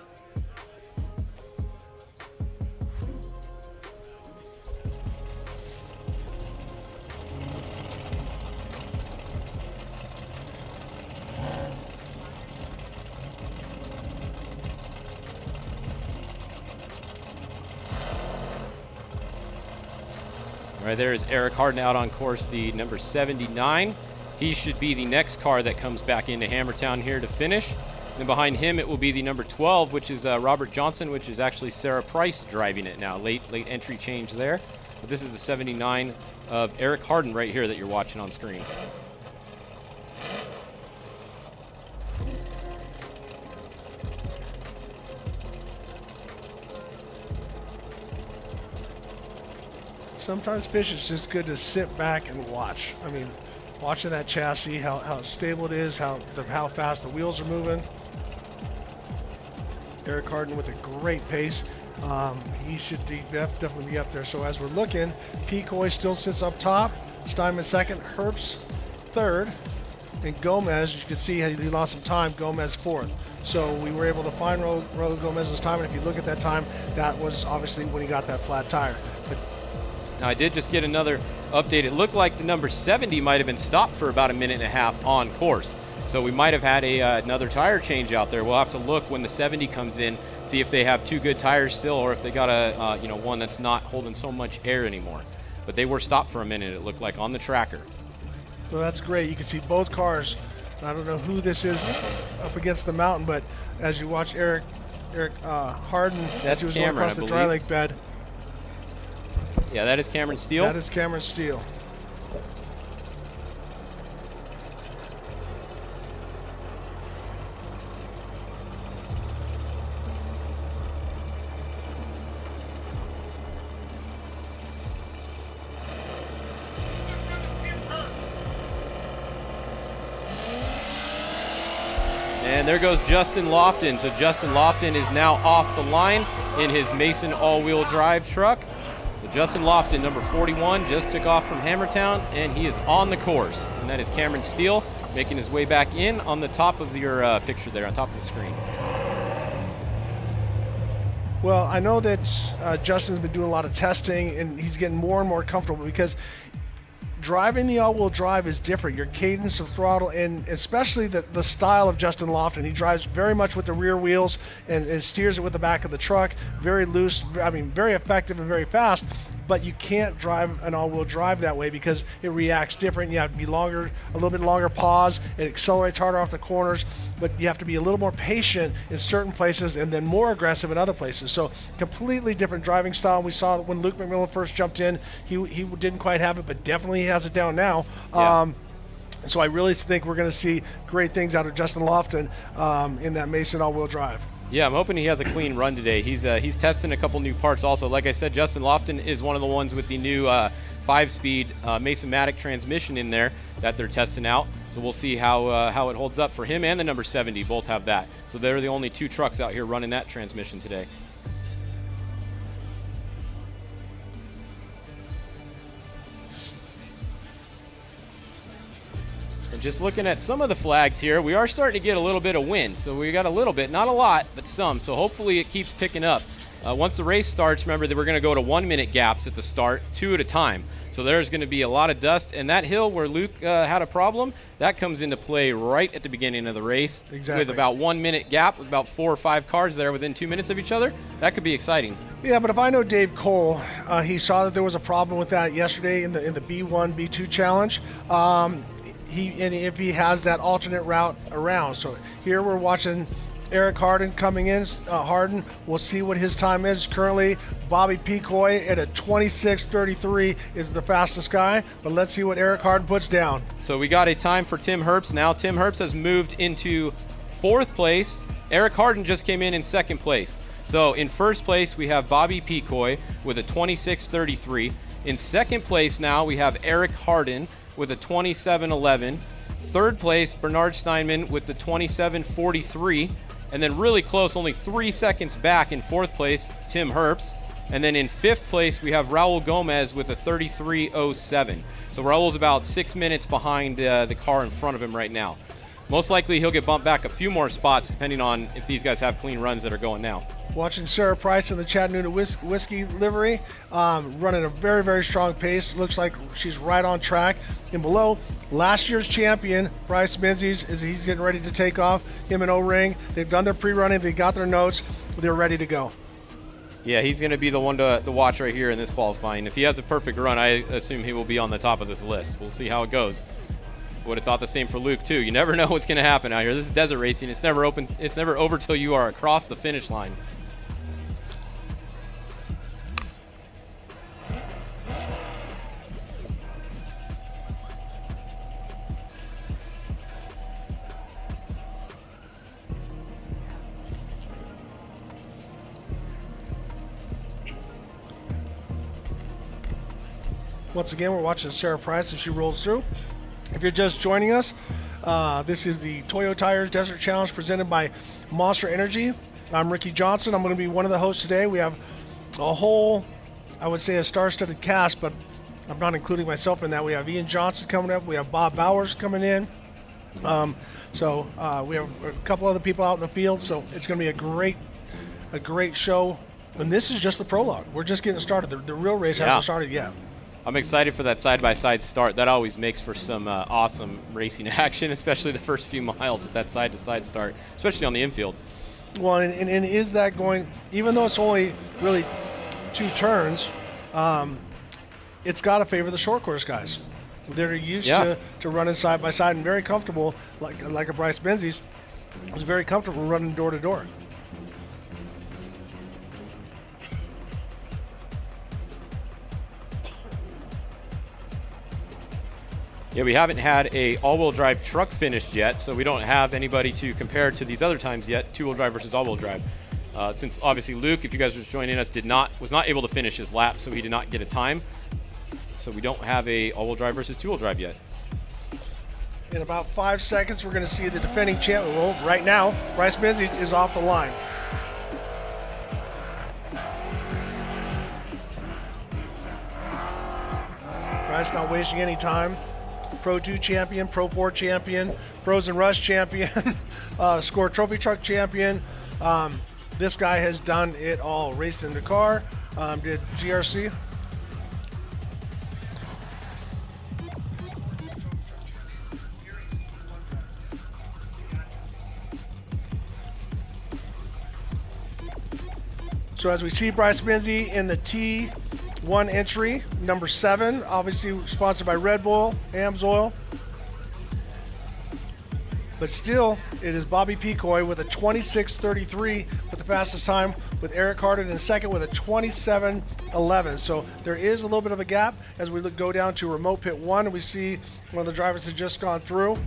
Right there is Eric Harden out on course, the number 79. He should be the next car that comes back into Hammertown here to finish. And behind him, it will be the number 12, which is Robert Johnson, which is actually Sarah Price driving it now. Late entry change there. But this is the 79 of Eric Harden right here that you're watching on screen. Sometimes, Fish, it's just good to sit back and watch. I mean, watching that chassis, how stable it is, how fast the wheels are moving. Eric Harden with a great pace. He should definitely be up there. So as we're looking, Picoy still sits up top, Steinman second, Herbst third, and Gomez, you can see he lost some time, Gomez fourth. So we were able to find Raul Gomez's time, and if you look at that time, that was obviously when he got that flat tire. But now, I did just get another update. It looked like the number 70 might have been stopped for about a minute and a half on course. So we might have had another tire change out there. We'll have to look when the 70 comes in, see if they have two good tires still, or if they got a one that's not holding so much air anymore. But they were stopped for a minute, it looked like, on the tracker. Well, that's great. You can see both cars. I don't know who this is up against the mountain, but as you watch Eric Harden, as he was going across the dry lake bed. Yeah, that is Cameron Steele. That is Cameron Steele. And there goes Justin Lofton. So Justin Lofton is now off the line in his Mason all-wheel drive truck. So Justin Lofton, number 41, just took off from Hammertown, and he is on the course. And that is Cameron Steele making his way back in on the top of your picture there, on top of the screen. Well, I know that Justin's been doing a lot of testing, and he's getting more and more comfortable, because driving the all-wheel drive is different. Your cadence of throttle, and especially the style of Justin Lofton. He drives very much with the rear wheels and steers it with the back of the truck. Very loose, I mean, very effective and very fast. But you can't drive an all-wheel drive that way because it reacts different. You have to be a little bit longer pause. It accelerates harder off the corners, but you have to be a little more patient in certain places and then more aggressive in other places. So completely different driving style. We saw when Luke McMillan first jumped in, he didn't quite have it, but definitely has it down now. Yeah. So I really think we're going to see great things out of Justin Lofton in that Mason all-wheel drive. Yeah, I'm hoping he has a clean run today. He's testing a couple new parts also. Like I said, Justin Lofton is one of the ones with the new 5-speed Mason-Matic transmission in there that they're testing out. So we'll see how it holds up for him, and the number 70 both have that. So they're the only two trucks out here running that transmission today. Just looking at some of the flags here, we are starting to get a little bit of wind. So we got a little bit, not a lot, but some. So hopefully it keeps picking up. Once the race starts, remember that we're going to go to 1-minute gaps at the start, 2 at a time. So there's going to be a lot of dust. And that hill where Luke had a problem, that comes into play right at the beginning of the race. Exactly. With about 1-minute gap, with about 4 or 5 cars there within 2 minutes of each other. That could be exciting. Yeah, but if I know Dave Cole, he saw that there was a problem with that yesterday in the B1, B2 challenge. if he has that alternate route around. So here we're watching Eric Harden coming in. Harden, we'll see what his time is. Currently, Bobby Pecoy at a 26:33 is the fastest guy, but let's see what Eric Harden puts down. So we got a time for Tim Herbst now. Tim Herbst has moved into 4th place. Eric Harden just came in 2nd place. So in 1st place, we have Bobby Pecoy with a 26:33. In 2nd place now, we have Eric Harden with a 27:11. 3rd place, Bernard Steinman with the 27:43. And then really close, only 3 seconds back in 4th place, Tim Herbst. And then in 5th place, we have Raul Gomez with a 33:07. So Raul's about 6 minutes behind the car in front of him right now. Most likely he'll get bumped back a few more spots depending on if these guys have clean runs that are going now. Watching Sarah Price in the Chattanooga Whiskey livery, running a very, very strong pace. Looks like she's right on track. And below, last year's champion, Bryce Menzies, he's getting ready to take off. Him and O-Ring, they've done their pre-running, they got their notes, they're ready to go. Yeah, he's going to be the one to watch right here in this qualifying. If he has a perfect run, I assume he will be on the top of this list. We'll see how it goes. Would have thought the same for Luke too. You never know what's going to happen out here. This is desert racing. It's never open. It's never over till you are across the finish line. Once again, we're watching Sarah Price as she rolls through. If you're just joining us, this is the Toyo Tires Desert Challenge presented by Monster Energy. I'm Ricky Johnson. I'm going to be one of the hosts today. We have a whole, I would say, a star-studded cast, but I'm not including myself in that. We have Ian Johnson coming up. We have Bob Bowers coming in. We have a couple other people out in the field, so it's going to be a great show. And this is just the prologue. We're just getting started. The real race hasn't started yet. I'm excited for that side-by-side start. That always makes for some awesome racing action, especially the first few miles with that side-to-side start, especially on the infield. Well, and is that going, even though it's only really 2 turns, it's got to favor the short course guys. They're used to running side-by-side and very comfortable, like a Bryce Menzies was very comfortable running door-to-door. Yeah, we haven't had a all-wheel drive truck finished yet, so we don't have anybody to compare to these other times yet, two-wheel drive versus all-wheel drive. Since obviously Luke, if you guys were joining us, was not able to finish his lap, so he did not get a time. So we don't have a all-wheel drive versus two-wheel drive yet. In about 5 seconds, we're going to see the defending champ. Well, right now, Bryce Menzies is off the line. Bryce not wasting any time. Pro 2 champion, Pro 4 champion, Frozen Rush champion, Score Trophy Truck champion. This guy has done it all. Raced in the car, did GRC. So as we see Bryce Menzies in the T1 entry, number 7, obviously sponsored by Red Bull, AMSOIL. But still, it is Bobby Pecoy with a 26:33 with the fastest time, with Eric Harden in second with a 27:11. So there is a little bit of a gap as we go down to remote pit 1, and we see one of the drivers has just gone through.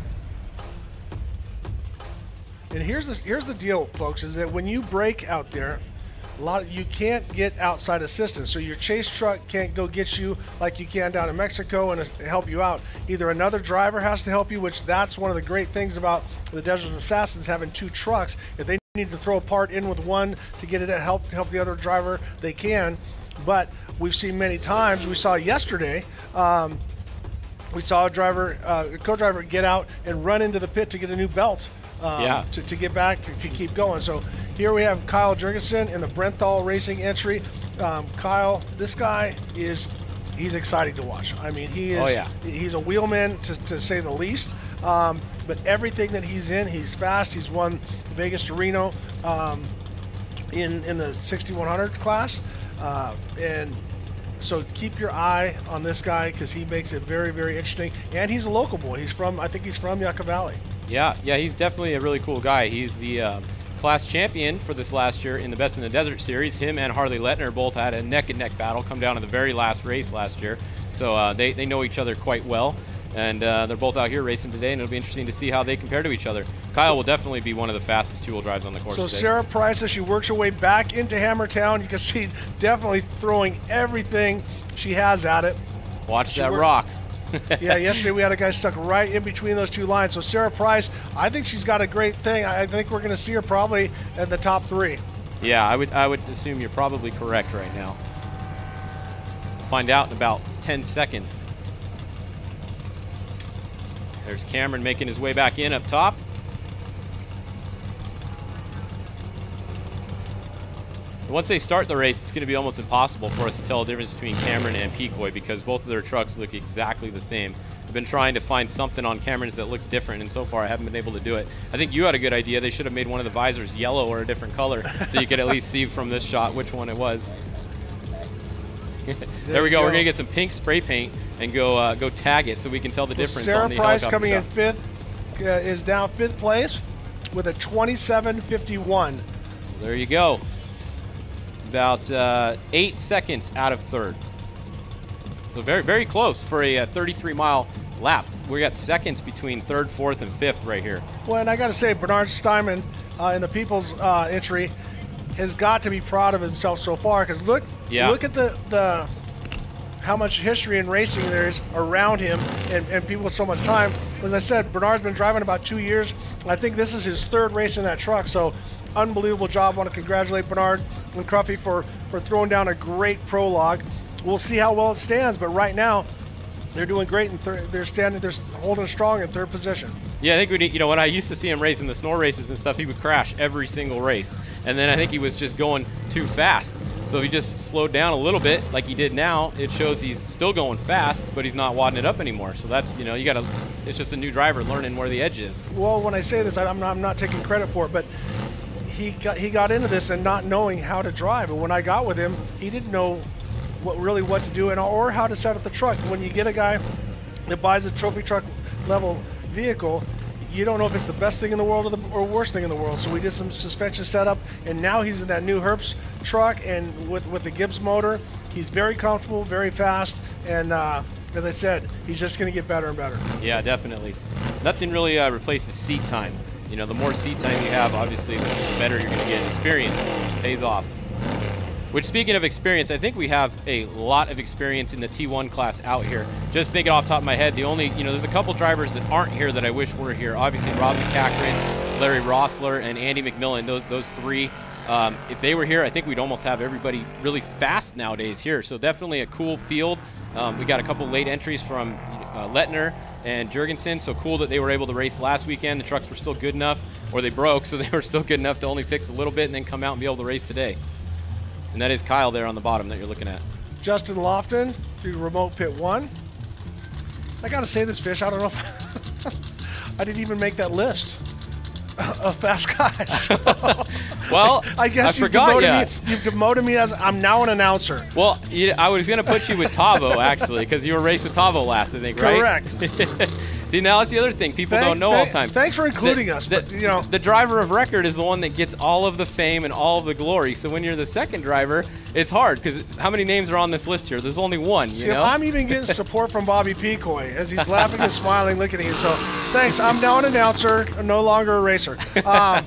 And here's the deal, folks, is that when you brake out there, you can't get outside assistance, so your chase truck can't go get you like you can down in Mexico and help you out. Either another driver has to help you, which that's one of the great things about the Desert Assassins having 2 trucks. If they need to throw a part in with one to get it to help the other driver, they can. But we've seen many times, we saw yesterday, we saw a co-driver get out and run into the pit to get a new belt. To get back to keep going. So here we have Kyle Jurgensen in the Brenthal Racing entry. Kyle, this guy he's exciting to watch. I mean, he is. He's a wheelman to say the least. But everything that he's in, he's fast. He's won Vegas to Reno in the 6100 class, and So keep your eye on this guy because he makes it very, very interesting. And he's a local boy. He's from, I think he's from Yucca Valley. Yeah, he's definitely a really cool guy. He's the class champion for this last year in the Best in the Desert series. Him and Harley Lettner both had a neck-and-neck battle come down to the very last race last year. So they know each other quite well. And they're both out here racing today, and it'll be interesting to see how they compare to each other. Kyle will definitely be one of the fastest two-wheel drives on the course So today. Sarah Price, as she works her way back into Hammertown, you can see definitely throwing everything she has at it. Watch that rock. Yeah, yesterday we had a guy stuck right in between those two lines. So Sarah Price, I think she's got a great thing. I think we're going to see her probably at the top 3. Yeah, I would assume you're probably correct right now. Find out in about 10 seconds. There's Cameron making his way back in up top. Once they start the race, it's going to be almost impossible for us to tell the difference between Cameron and Pecoy because both of their trucks look exactly the same. I've been trying to find something on Cameron's that looks different, and so far I haven't been able to do it. I think you had a good idea. They should have made one of the visors yellow or a different color so you could at least see from this shot which one it was. There we go. We're going to get some pink spray paint and go tag it so we can tell the difference Sarah on the Price helicopter coming shot. in 5th, is now 5th place with a 27.51. There you go. About 8 seconds out of 3rd. So very, very close for a 33-mile lap. We got seconds between 3rd, 4th, and 5th right here. Well, and I got to say, Bernard Steinman in the People's entry has got to be proud of himself so far because look at the how much history in racing there is around him and people with so much time. As I said, Bernard's been driving about 2 years. I think this is his 3rd race in that truck, so unbelievable job. I want to congratulate Bernard and Cruffy for throwing down a great prologue. We'll see how well it stands, but right now they're doing great and they're holding strong in 3rd position. Yeah, I think we need, when I used to see him racing the snore races and stuff, he would crash every single race. And then I think he was just going too fast. So if he just slowed down a little bit like he did now, it shows he's still going fast, but he's not wadding it up anymore. So that's, you got to, it's just a new driver learning where the edge is. Well, when I say this, I'm not taking credit for it, but he got into this and not knowing how to drive. And when I got with him, he didn't know what to do or how to set up the truck. When you get a guy that buys a trophy truck level vehicle, you don't know if it's the best thing in the world or worst thing in the world. So we did some suspension setup, and now he's in that new Herbst truck and with the Gibbs motor. He's very comfortable, very fast, and as I said, he's just going to get better and better. Yeah, definitely. Nothing really replaces seat time. The more seat time you have, obviously, the better you're going to get in experience. It pays off. Which, speaking of experience, I think we have a lot of experience in the T1 class out here. Just thinking off the top of my head, the only, there's a couple drivers that aren't here that I wish were here. Obviously, Robbie Cochran, Larry Rossler, and Andy McMillan, those three. If they were here, I think we'd almost have everybody really fast nowadays here. So definitely a cool field. We got a couple late entries from Lettner and Jurgensen, so cool that they were able to race last weekend. The trucks were still good enough, or they broke, so they were still good enough to only fix a little bit and then come out and be able to race today. And that is Kyle there on the bottom that you're looking at. Justin Lofton through remote pit 1. I got to say this, Fish, I don't know if I didn't even make that list of fast guys. Well, I guess you've demoted me as I'm now an announcer. Well, I was going to put you with Tavo, actually, because you were raced with Tavo last, I think, right? Correct. See, now that's the other thing. People don't know all the time. Thanks for including us. But, the driver of record is the one that gets all of the fame and all of the glory. So when you're the second driver, it's hard because how many names are on this list here? There's only one, See, I'm even getting support from Bobby Pecoy as he's laughing and smiling, looking at you. So thanks. I'm now an announcer, no longer a racer.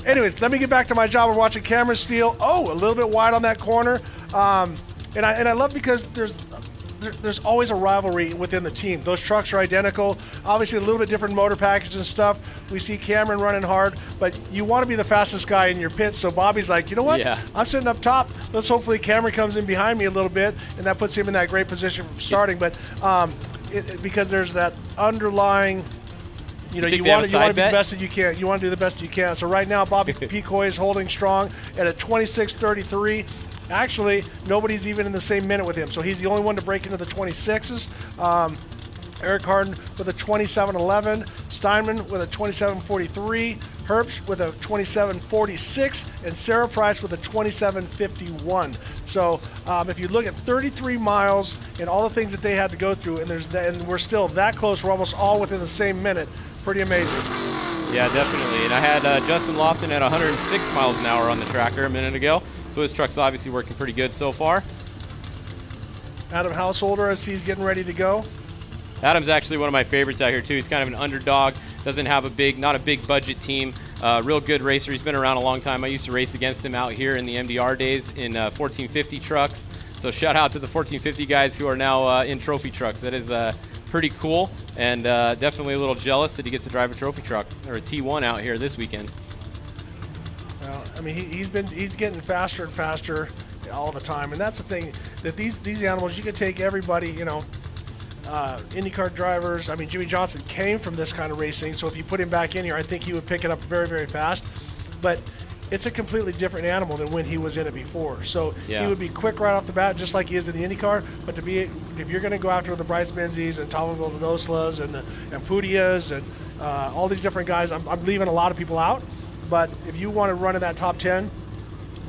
Anyways, let me get back to my job of watching Cameron Steele. Oh, a little bit wide on that corner. And I love because there's always a rivalry within the team. Those trucks are identical. Obviously, a little bit different motor package and stuff. We see Cameron running hard, but you want to be the fastest guy in your pit. So Bobby's like, you know what? Yeah. I'm sitting up top. Let's hopefully Cameron comes in behind me a little bit, and that puts him in that great position from starting. But because there's that underlying, you want to be the best that you can. You want to do the best you can. So right now, Bobby Pecoy is holding strong at a 26.33. Actually, nobody's even in the same minute with him, so he's the only one to break into the 26s. Eric Harden with a 27.11, Steinman with a 27.43, Herbst with a 27.46, and Sarah Price with a 27.51. So if you look at 33 miles and all the things that they had to go through, and we're still that close, we're almost all within the same minute. Pretty amazing. Yeah, definitely. And I had Justin Lofton at 106 miles an hour on the tracker a minute ago, so his truck's obviously working pretty good so far. Adam Householder, as he's getting ready to go. Adam's actually one of my favorites out here too. He's kind of an underdog, doesn't have not a big budget team, real good racer. He's been around a long time. I used to race against him out here in the MDR days in 1450 trucks. So shout out to the 1450 guys who are now in trophy trucks. That is pretty cool, and definitely a little jealous that he gets to drive a trophy truck or a T1 out here this weekend. Well, I mean, he's getting faster and faster all the time, and that's the thing, that these animals, you can take everybody, you know. IndyCar drivers, I mean, Jimmy Johnson came from this kind of racing, so if you put him back in here, I think he would pick it up very, very fast. But it's a completely different animal than when he was in it before. So yeah. He would be quick right off the bat, just like he is in the IndyCar. But if you're going to go after the Bryce Menzies and Tom Vildoslas and Pudias and all these different guys, I'm leaving a lot of people out. But if you want to run in that top 10,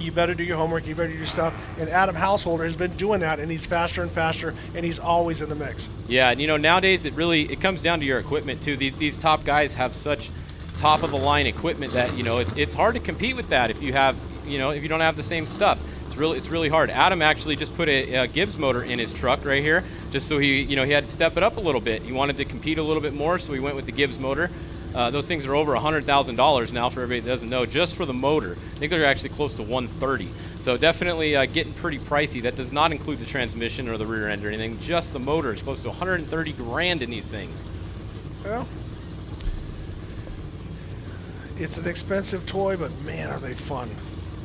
you better do your homework, you better do your stuff. And Adam Householder has been doing that, and he's faster and faster, and he's always in the mix. Yeah, and you know, nowadays it comes down to your equipment too. These top guys have such top of the line equipment that, you know, it's hard to compete with that if you don't have the same stuff. It's really hard. Adam actually just put a Gibbs motor in his truck right here, just so he had to step it up a little bit. He wanted to compete a little bit more, so he went with the Gibbs motor. Those things are over $100,000 now, for everybody that doesn't know, just for the motor. I think they're actually close to $130,000. So definitely getting pretty pricey. That does not include the transmission or the rear end or anything. Just the motor is close to $130,000 in these things. Well, it's an expensive toy, but man, are they fun.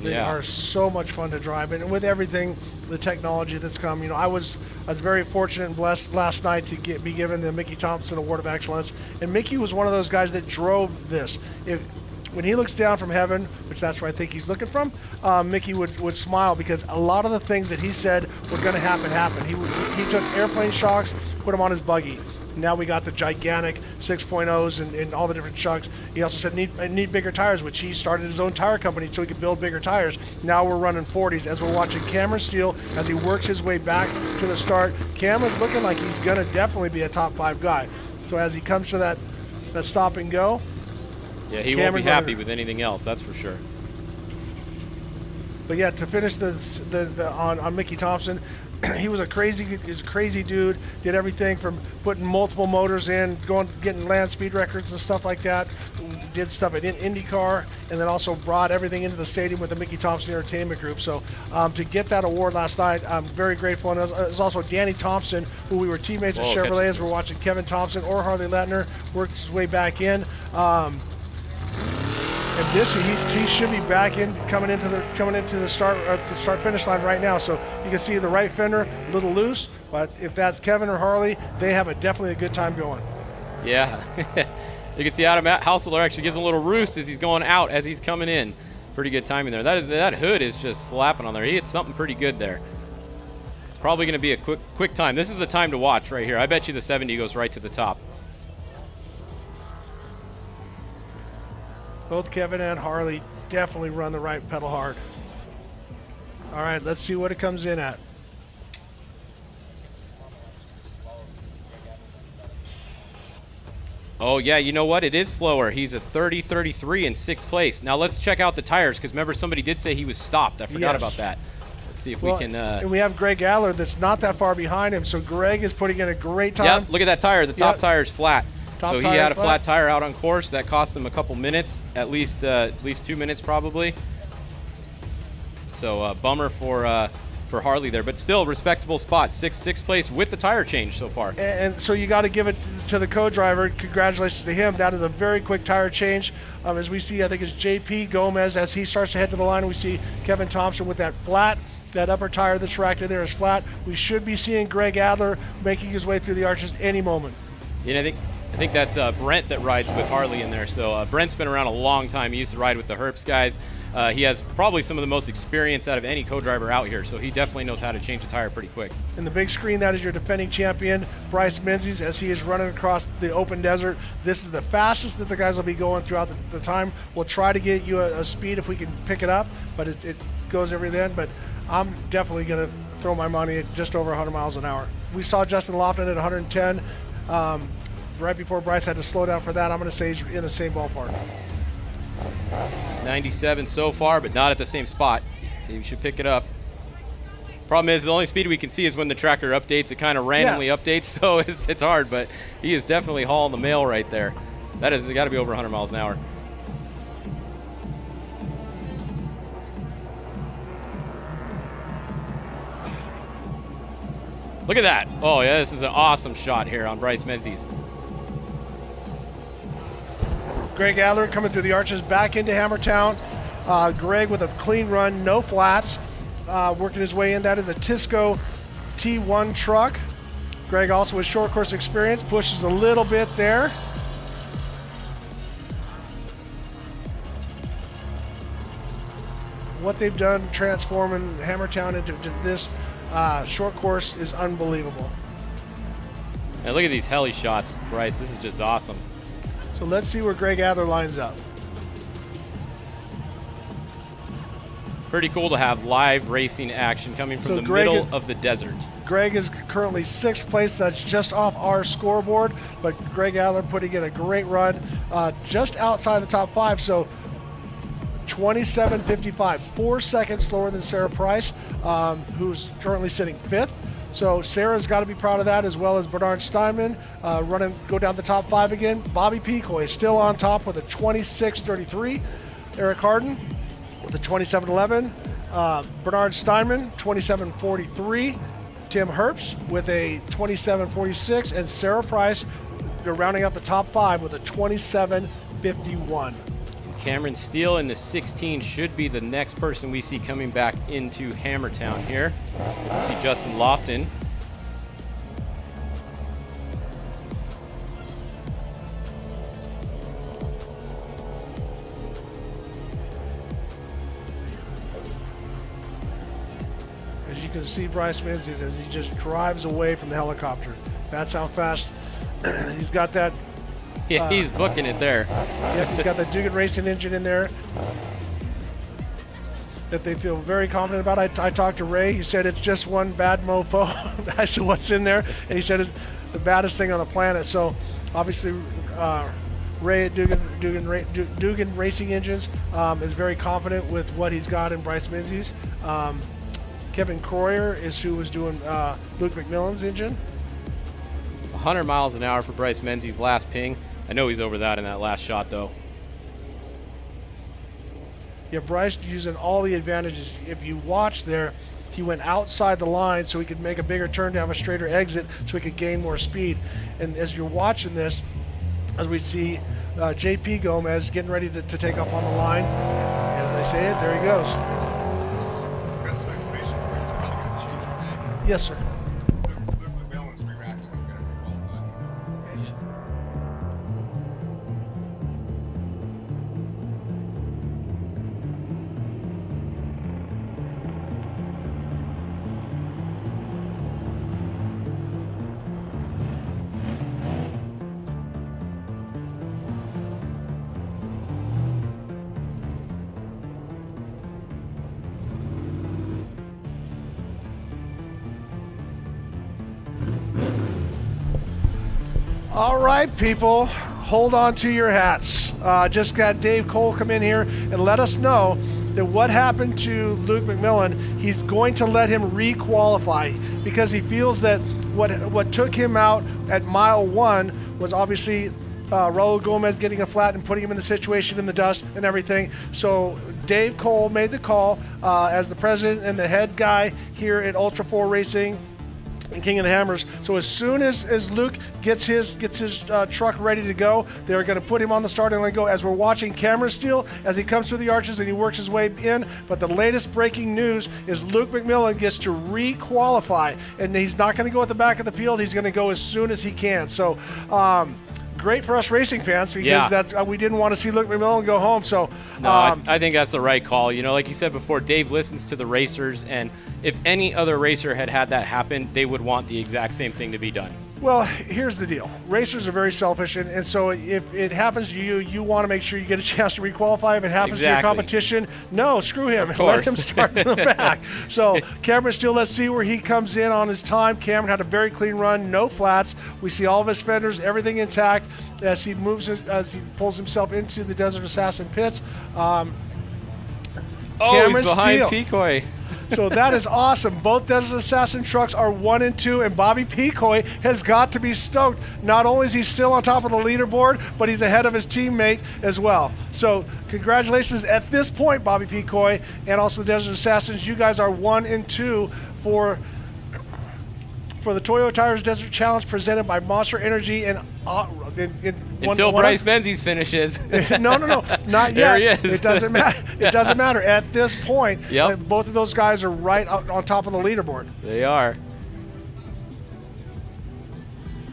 They are so much fun to drive, and with everything, the technology that's come. You know, I was very fortunate and blessed last night to be given the Mickey Thompson Award of Excellence, and Mickey was one of those guys that drove this. When he looks down from heaven, which that's where I think he's looking from, Mickey would smile, because a lot of the things that he said were going to happen. He took airplane shocks, put them on his buggy. Now we got the gigantic 6.0s and all the different shocks. He also said need bigger tires, which he started his own tire company so he could build bigger tires. Now we're running 40s as we're watching Cameron Steele as he works his way back to the start. Cameron's looking like he's going to definitely be a top 5 guy. So as he comes to that stop and go, yeah, he won't be happy with anything else, that's for sure. But yeah, to finish on Mickey Thompson, he was a crazy dude. Did everything from putting multiple motors in, getting land speed records and stuff like that. Did stuff at IndyCar, and then also brought everything into the stadium with the Mickey Thompson Entertainment Group. So to get that award last night, I'm very grateful. And it was also Danny Thompson, who we were teammates at Chevrolet, as we're watching Kevin Thompson or Harley Letner work his way back in. And this, he should be back in, coming into the start finish line right now. So you can see the right fender a little loose, but if that's Kevin or Harley, they have definitely a good time going. Yeah, you can see Adam Householder actually gives a little roost as he's going out, as he's coming in. Pretty good timing there. That hood is just slapping on there. He hit something pretty good there. It's probably going to be a quick time. This is the time to watch right here. I bet you the 70 goes right to the top. Both Kevin and Harley definitely run the right pedal hard. All right, let's see what it comes in at. Oh, yeah, you know what? It is slower. He's a 30-33 in 6th place. Now let's check out the tires, because remember, somebody did say he was stopped. I forgot about that. Let's see if we can... And we have Greg Adler that's not that far behind him, so Greg is putting in a great time. Yep, look at that tire. The top tire is flat. So he had a flat tire out on course. That cost him a couple minutes, at least 2 minutes probably. So bummer for Harley there, but still respectable spot. Sixth place with the tire change so far. And so you got to give it to the co-driver. Congratulations to him. That is a very quick tire change. As we see, I think it's JP Gomez as he starts to head to the line. We see Kevin Thompson with that upper tire that's racked in there is flat. We should be seeing Greg Adler making his way through the arches any moment. You know, I think that's Brent that rides with Harley in there. So Brent's been around a long time. He used to ride with the Herps guys. He has probably some of the most experience out of any co-driver out here, so he definitely knows how to change a tire pretty quick. In the big screen, that is your defending champion, Bryce Menzies, as he is running across the open desert. This is the fastest that the guys will be going throughout the time. We'll try to get you a speed if we can pick it up, but it goes every then. But I'm definitely going to throw my money at just over 100 miles an hour. We saw Justin Lofton at 110. Right before Bryce had to slow down for that. I'm going to say he's in the same ballpark. 97 so far, but not at the same spot. You should pick it up. Problem is, the only speed we can see is when the tracker updates. It kind of randomly updates, so it's hard, but he is definitely hauling the mail right there. That is got to be over 100 miles an hour. Look at that. Oh, yeah, this is an awesome shot here on Bryce Menzies. Greg Adler coming through the arches back into Hammertown. Greg with a clean run, no flats, working his way in. That is a Tisco T1 truck. Greg also with short course experience, pushes a little bit there. What they've done transforming Hammertown into this short course is unbelievable. And look at these heli shots, Bryce. This is just awesome. So let's see where Greg Adler lines up. Pretty cool to have live racing action coming from the middle of the desert. Greg is currently 6th place. That's just off our scoreboard, but Greg Adler putting in a great run just outside the top 5. So 27.55, 4 seconds slower than Sarah Price, who's currently sitting 5th. So Sarah's got to be proud of that, as well as Bernard Steinman go down the top 5 again. Bobby Pecoy is still on top with a 26.33. Eric Harden with a 27.11. Bernard Steinman, 27.43. Tim Herps with a 27.46. And Sarah Price, they're rounding out the top 5 with a 27.51. Cameron Steele in the 16 should be the next person we see coming back into Hammertown here. See Justin Lofton. As you can see, Bryce Menzies as he just drives away from the helicopter. That's how fast he's got that. Yeah, he's booking it there. Yeah, he's got the Dugan Racing engine in there that they feel very confident about. I talked to Ray. He said it's just one bad mofo. I said, what's in there? And he said it's the baddest thing on the planet. So obviously Ray at Dugan Racing Engines is very confident with what he's got in Bryce Menzies. Kevin Croyer is who was doing Luke McMillan's engine. 100 miles an hour for Bryce Menzies' last ping. I know he's over that in that last shot, though. Yeah, Bryce using all the advantages. If you watch there, he went outside the line so he could make a bigger turn to have a straighter exit so he could gain more speed. And as you're watching this, as we see JP Gomez getting ready to take off on the line, as I say it, there he goes. Yes, sir. All right, people, hold on to your hats. Just got Dave Cole come in here and let us know that what happened to Luke McMillan, he's going to let him re-qualify because he feels that what took him out at mile 1 was obviously Raul Gomez getting a flat and putting him in the situation in the dust and everything. So Dave Cole made the call as the president and the head guy here at Ultra 4 Racing and King of the Hammers. So as soon as Luke gets his truck ready to go, they're going to put him on the starting line. Go as we're watching camera steal as he comes through the arches and he works his way in. But the latest breaking news is Luke McMillan gets to re-qualify, and he's not going to go at the back of the field. He's going to go as soon as he can. So great for us racing fans because Yeah. that's we didn't want to see Luke McMillan go home. So No, I think that's the right call. You know, like you said before, Dave listens to the racers, and if any other racer had that happen, they would want the exact same thing to be done. Well, here's the deal. Racers are very selfish, and so if it happens to you, you want to make sure you get a chance to requalify. If it happens to your competition, no, screw him. Let him start in the back. So Cameron Steele, let's see where he comes in on his time. Cameron had a very clean run, no flats. We see all of his fenders, everything intact as he moves, as he pulls himself into the Desert Assassin pits. Cameron Cameron he's behind Steele. Picoy. So that is awesome. Both Desert Assassin trucks are 1 and 2, and Bobby Picoy has got to be stoked. Not only is he still on top of the leaderboard, but he's ahead of his teammate as well. So congratulations at this point, Bobby Picoy, and also the Desert Assassins. You guys are 1 and 2 for the Toyo Tires Desert Challenge presented by Monster Energy and until Bryce Menzies finishes. No, not There yet. he is. It doesn't matter. It doesn't matter at this point. Yep. Both of those guys are right on top of the leaderboard. They are.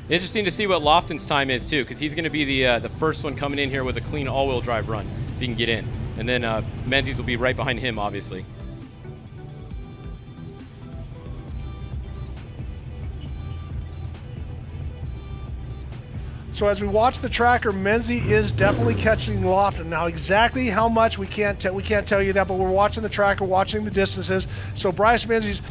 Interesting to see what Lofton's time is too, because he's going to be the first one coming in here with a clean all-wheel drive run if he can get in, and then Menzies will be right behind him, obviously. So as we watch the tracker, Menzie is definitely catching Lofton. Now exactly how much we can't tell you that, but we're watching the tracker, watching the distances. So Bryce Menzie's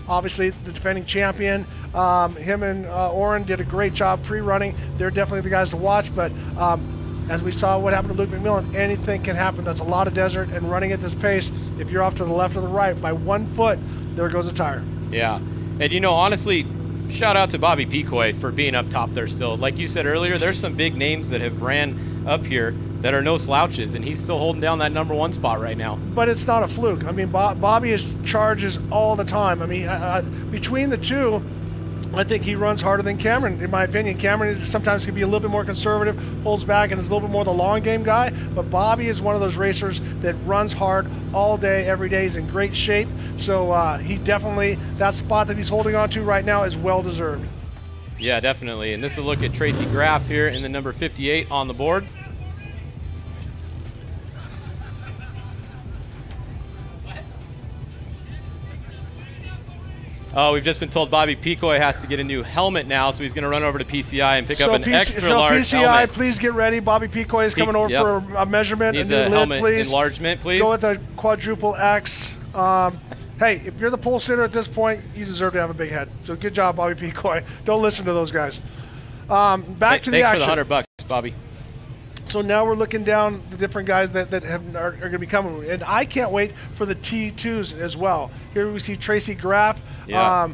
obviously the defending champion. Him and Oren did a great job pre-running. They're definitely the guys to watch, but as we saw what happened to Luke McMillan, anything can happen. That's a lot of desert, and running at this pace, if you're off to the left or the right by 1 foot, there goes a tire. Yeah, and you know, honestly, shout out to Bobby Picoy for being up top there still. Like you said earlier, there's some big names that have ran up here that are no slouches, and he's still holding down that #1 spot right now. But it's not a fluke. I mean, Bobby charges all the time. I mean, between the two, I think he runs harder than Cameron, in my opinion. Cameron sometimes can be a little bit more conservative, holds back, and is a little bit more the long game guy. But Bobby is one of those racers that runs hard all day, every day. He's in great shape. So he definitely, that spot that he's holding on to right now is well deserved. Yeah, definitely. And this is a look at Tracy Graff here in the number 58 on the board. Oh, we've just been told Bobby Picoy has to get a new helmet now, so he's going to run over to PCI and pick up an extra large PCI, helmet. please get ready. Bobby Picoy is coming over for a measurement. Needs a new a lid, helmet please. enlargement, please. Go with the quadruple X. Hey, if you're the pole sitter at this point, you deserve to have a big head. So good job, Bobby Picoy. Don't listen to those guys. Back to the action. Thanks for the $100, Bobby. So now we're looking down the different guys that are going to be coming. And I can't wait for the T2s as well. Here we see Tracy Graff. Yeah.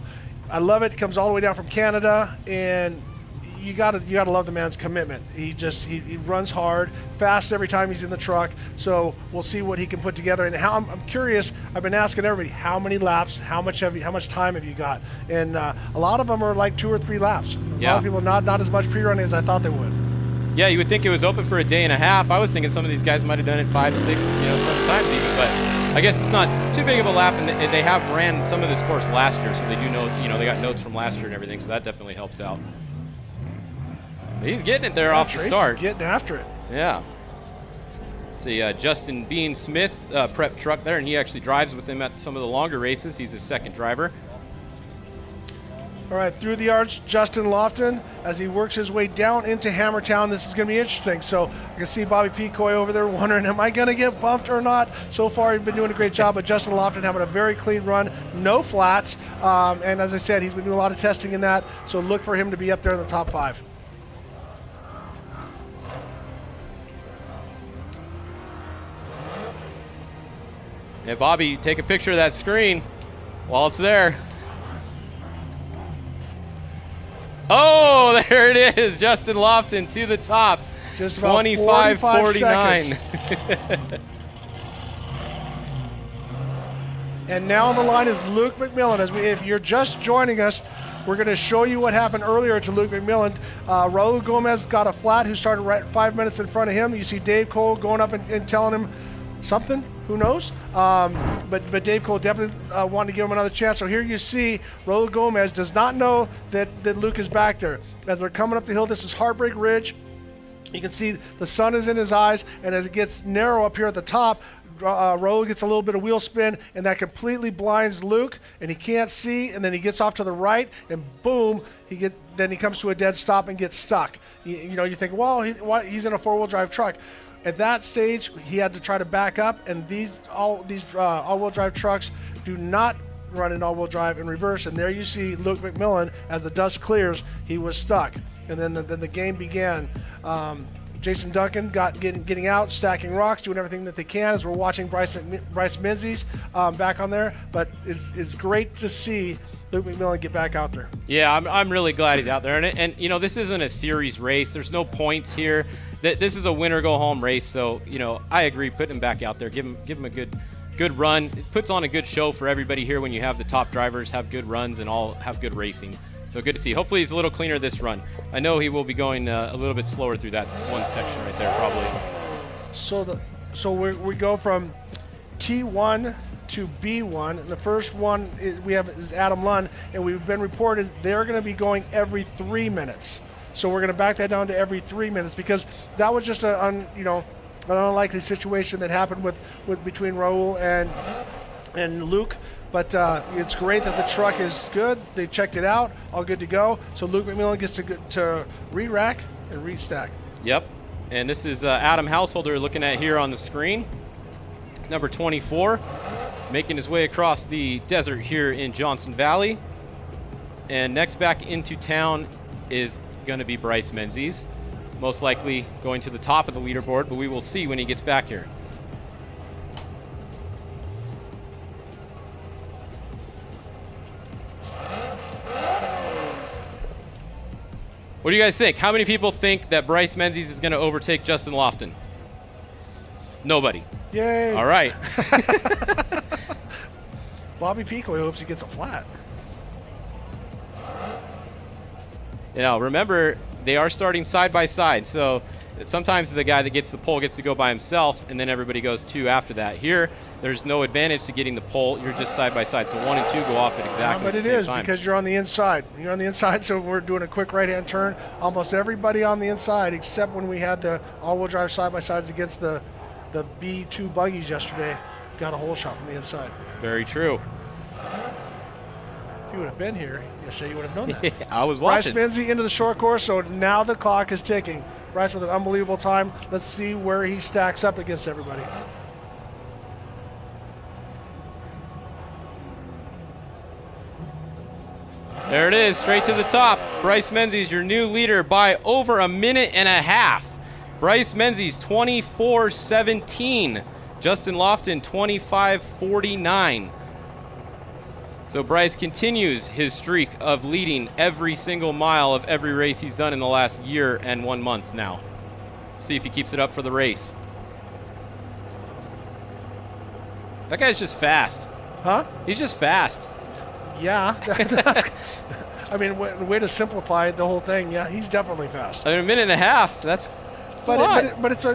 I love it. Comes all the way down from Canada, and you gotta love the man's commitment. He runs hard, fast every time he's in the truck. So we'll see what he can put together. And how I'm curious. I've been asking everybody how many laps, how much time have you got? And a lot of them are like 2 or 3 laps. A lot of people not as much pre-running as I thought they would. Yeah, you would think it was open for a day and a half. I was thinking some of these guys might have done it 5, 6, 7 times even, but I guess it's not too big of a lap, and they have ran some of this course last year, so they do know, they got notes from last year and everything, so that definitely helps out. He's getting it there off the start. Getting after it. Yeah. See, Justin Bean Smith prep truck there, and he actually drives with him at some of the longer races. He's his second driver. All right, through the arch, Justin Lofton, as he works his way down into Hammertown. This is going to be interesting. So I can see Bobby Picoy over there wondering, am I going to get bumped or not? So far, he's been doing a great job, but Justin Lofton having a very clean run, no flats. And as I said, he's been doing a lot of testing in that, so look for him to be up there in the top 5. Yeah, Bobby, take a picture of that screen while it's there. Oh, there it is. Justin Lofton to the top. Just about 25-49. And now on the line is Luke McMillan. If you're just joining us, we're going to show you what happened earlier to Luke McMillan. Raul Gomez got a flat who started right 5 minutes in front of him. You see Dave Cole going up and telling him something. Who knows? But Dave Cole definitely wanted to give him another chance. So here you see Raul Gomez does not know that Luke is back there. As they're coming up the hill, this is Heartbreak Ridge. You can see the sun is in his eyes, and as it gets narrow up here at the top, Raul gets a little bit of wheel spin, and that completely blinds Luke, and he can't see, and then he gets off to the right, and boom, then he comes to a dead stop and gets stuck. You know, you think, well, he's in a four-wheel drive truck. At that stage, he had to try to back up, and these all-wheel drive trucks do not run in all-wheel drive in reverse, and there you see Luke McMillan, as the dust clears, he was stuck. And then the game began. Jason Duncan getting out, stacking rocks, doing everything that they can as we're watching Bryce Menzies back on there. But it's great to see Luke McMillan get back out there. Yeah, I'm really glad he's out there. And you know, this isn't a series race. There's no points here. This is a winner-go-home race. So, you know, I agree putting him back out there. Give him a good run. It puts on a good show for everybody here when you have the top drivers have good runs and all have good racing. So good to see. Hopefully he's a little cleaner this run. I know he will be going a little bit slower through that one section right there, probably. So we go from T1 to B1, and the first one we have is Adam Lund, and we've been reported they're going to be going every 3 minutes. So we're going to back that down to every 3 minutes, because that was just an unlikely situation that happened between Raul and Luke. But it's great that the truck is good. They checked it out, all good to go. So Luke McMillan gets to re-rack and re-stack. Yep, and this is Adam Householder looking at here on the screen. Number 24, making his way across the desert here in Johnson Valley. And next back into town is going to be Bryce Menzies, most likely going to the top of the leaderboard, but we will see when he gets back here. What do you guys think? How many people think that Bryce Menzies is going to overtake Justin Lofton? Nobody. Yay. All right. Bobby Pico, he hopes he gets a flat. You know, remember, they are starting side by side, so sometimes the guy that gets the pole gets to go by himself, and then everybody goes two after that. Here, there's no advantage to getting the pole. You're just side by side, so 1 and 2 go off at exactly the same time. But it is, because you're on the inside. You're on the inside, so we're doing a quick right-hand turn. Almost everybody on the inside, except when we had the all-wheel drive side-by-sides against the B2 buggies yesterday, got a hole shot from the inside. Very true. If you would have been here yesterday, you would have known that. I was watching. Bryce Menzies into the short course, so now the clock is ticking. Bryce with an unbelievable time. Let's see where he stacks up against everybody. There it is, straight to the top. Bryce Menzies, your new leader by over 1.5 minutes. Bryce Menzies, 24:17. Justin Lofton, 25:49. So Bryce continues his streak of leading every single mile of every race he's done in the last year and 1 month now. See if he keeps it up for the race. That guy's just fast. Huh? He's just fast. Yeah. I mean, way to simplify the whole thing. Yeah, he's definitely fast. I mean, 1.5 minutes, that's a lot. But it's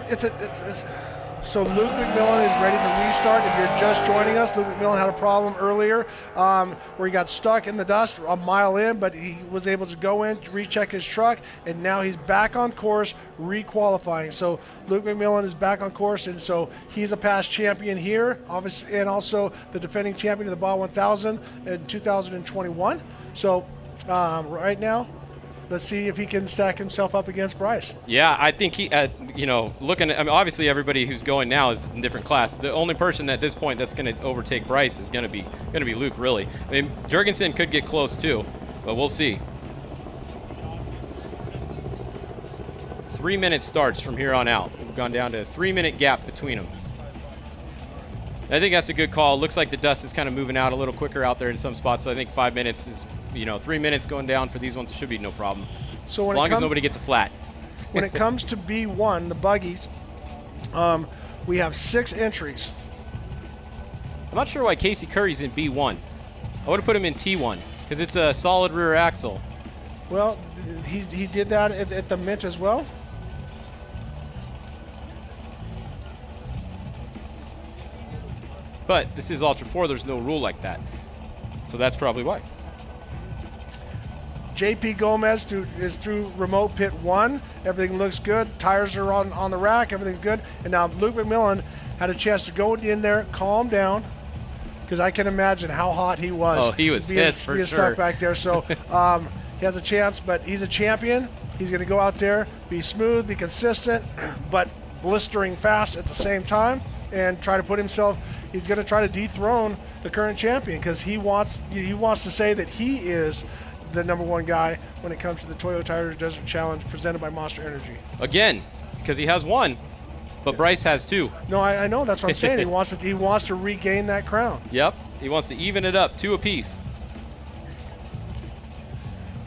so Luke McMillan is ready to restart. If you're just joining us, Luke McMillan had a problem earlier where he got stuck in the dust a mile in, but he was able to go in, recheck his truck, and now he's back on course, re-qualifying. So Luke McMillan is back on course, and so he's a past champion here, obviously, and also the defending champion of the Baja 1000 in 2021. So right now, let's see if he can stack himself up against Bryce. Yeah, I think he, looking at, I mean, obviously everybody who's going now is in different class. The only person at this point that's going to overtake Bryce is going to be Luke, really. I mean, Jurgensen could get close too, but we'll see. 3 minute starts from here on out. We've gone down to a 3 minute gap between them. I think that's a good call. Looks like the dust is kind of moving out a little quicker out there in some spots, so I think 5 minutes is, 3 minutes going down for these ones should be no problem. So as long as nobody gets a flat. When it comes to B1, the buggies, we have 6 entries. I'm not sure why Casey Curry's in B1. I would have put him in T1 because it's a solid rear axle. Well, he did that at the Mint as well. But this is Ultra 4. There's no rule like that. So that's probably why. JP Gomez is through remote pit 1. Everything looks good. Tires are on the rack. Everything's good. And now Luke McMillan had a chance to go in there, calm down, because I can imagine how hot he was. Oh, he was pissed for sure. Stuck back there. So he has a chance, but he's a champion. He's going to go out there, be smooth, be consistent, but blistering fast at the same time, and try to put himself. He's going to try to dethrone the current champion because he wants to say that he is the #1 guy when it comes to the Toyo Tires Desert Challenge presented by Monster Energy. Again, because he has 1, but Bryce has 2. No, I know. That's what I'm saying. He wants to regain that crown. Yep. He wants to even it up, 2 apiece.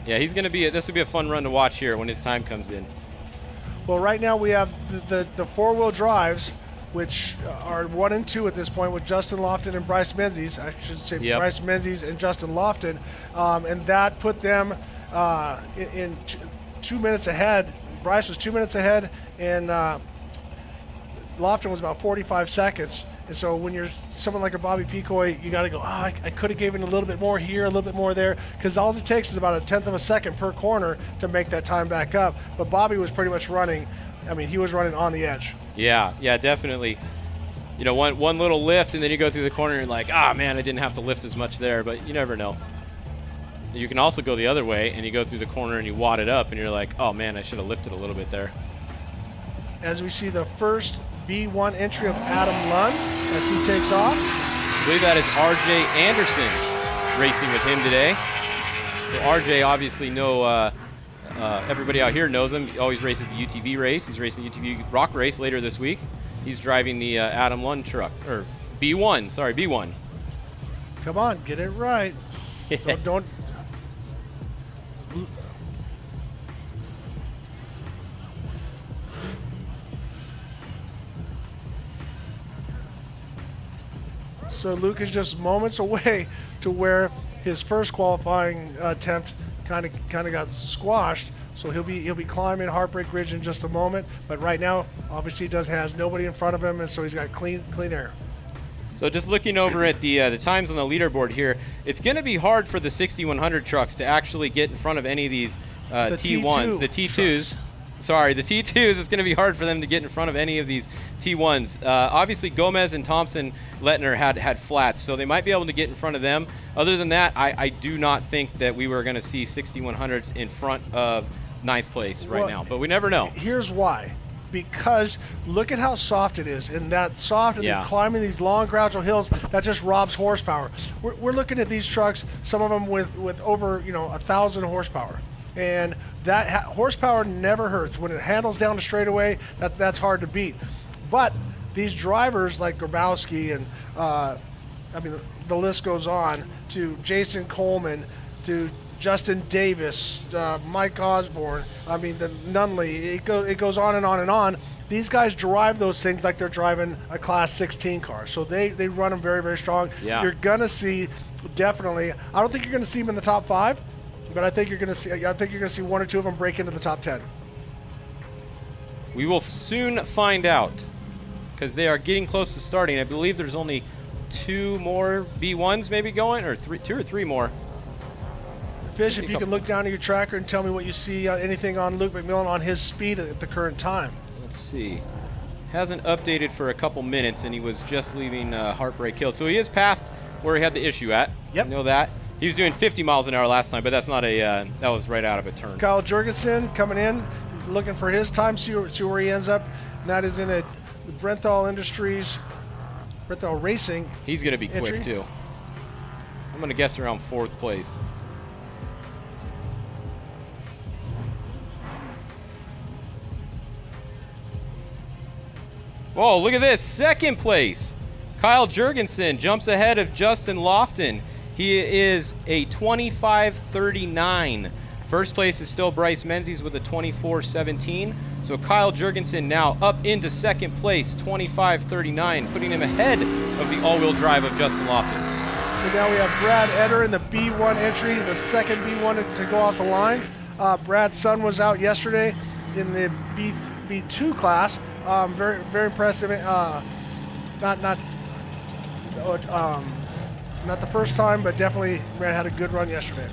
Yeah, he's going to be. This will be a fun run to watch here when his time comes in. Well, right now we have the 4-wheel drives, which are 1 and 2 at this point with Justin Lofton and Bryce Menzies. I should say Bryce Menzies and Justin Lofton, and that put them in 2 minutes ahead. Bryce was 2 minutes ahead, and Lofton was about 45 seconds. And so when you're someone like a Bobby Picoy, you got to go, I could have given a little bit more here, a little bit more there, because all it takes is about 1/10 of a second per corner to make that time back up. But Bobby was pretty much running. I mean, he was running on the edge. Yeah, definitely. You know, one little lift, and then you go through the corner, and you're like, man, I didn't have to lift as much there, but you never know. You can also go the other way, and you go through the corner, and you wad it up, and you're like, oh, man, I should have lifted a little bit there. As we see the first B1 entry of Adam Lund as he takes off. I believe that is RJ Anderson racing with him today. So RJ obviously everybody out here knows him. He always races the UTV race. He's racing the UTV rock race later this week. He's driving the Adam Lund truck, or B1, sorry, B1. Come on, get it right. Don't. So Luke is just moments away to where his first qualifying attempt kind of got squashed. So he'll be climbing Heartbreak Ridge in just a moment. But right now, obviously, he has nobody in front of him, and so he's got clean air. So just looking over at the times on the leaderboard here, it's going to be hard for the 6100 trucks to actually get in front of any of these T1s, the T2s. Sorry, the T2s, it's going to be hard for them to get in front of any of these T1s. Obviously, Gomez and Thompson Lettner had flats, so they might be able to get in front of them. Other than that, I do not think that we were going to see 6100s in front of 9th place right now, but we never know. Here's why. Because look at how soft it is, and that soft and then climbing these long gradual hills, that just robs horsepower. We're looking at these trucks, some of them with over 1,000 horsepower. And that horsepower never hurts. When it handles down the straightaway, that's hard to beat. But these drivers like Grabowski and the list goes on, to Jason Coleman, to Justin Davis, Mike Osborne, the Nunley, it goes on and on and on. These guys drive those things like they're driving a Class 16 car. So they run them very, very strong. Yeah. You're going to see, definitely, I don't think you're going to see them in the top 5. But I think you're going to see 1 or 2 of them break into the top 10. We will soon find out, because they are getting close to starting. I believe there's only 2 more B1s maybe going, or 2 or 3 more. Fish, if you can look down at your tracker and tell me what you see, anything on Luke McMillan on his speed at the current time. Let's see. Hasn't updated for a couple minutes, and he was just leaving Heartbreak Hill. So he is past where he had the issue at. Yep. You know that. He was doing 50 miles an hour last time, but that's not that was right out of a turn. Kyle Jurgensen coming in, looking for his time, see where he ends up. And that is in a Brenthal Racing. He's going to be quick, too. I'm going to guess around 4th place. Whoa, look at this. 2nd place. Kyle Jurgensen jumps ahead of Justin Lofton. He is a 25:39. First place is still Bryce Menzies with a 24:17. So Kyle Jurgensen now up into 2nd place, 25:39, putting him ahead of the all-wheel drive of Justin Lofton. So now we have Brad Etter in the B1 entry, the 2nd B1 to go off the line. Brad's son was out yesterday in the B2 class. Very, very impressive. Not the first time, but definitely had a good run yesterday.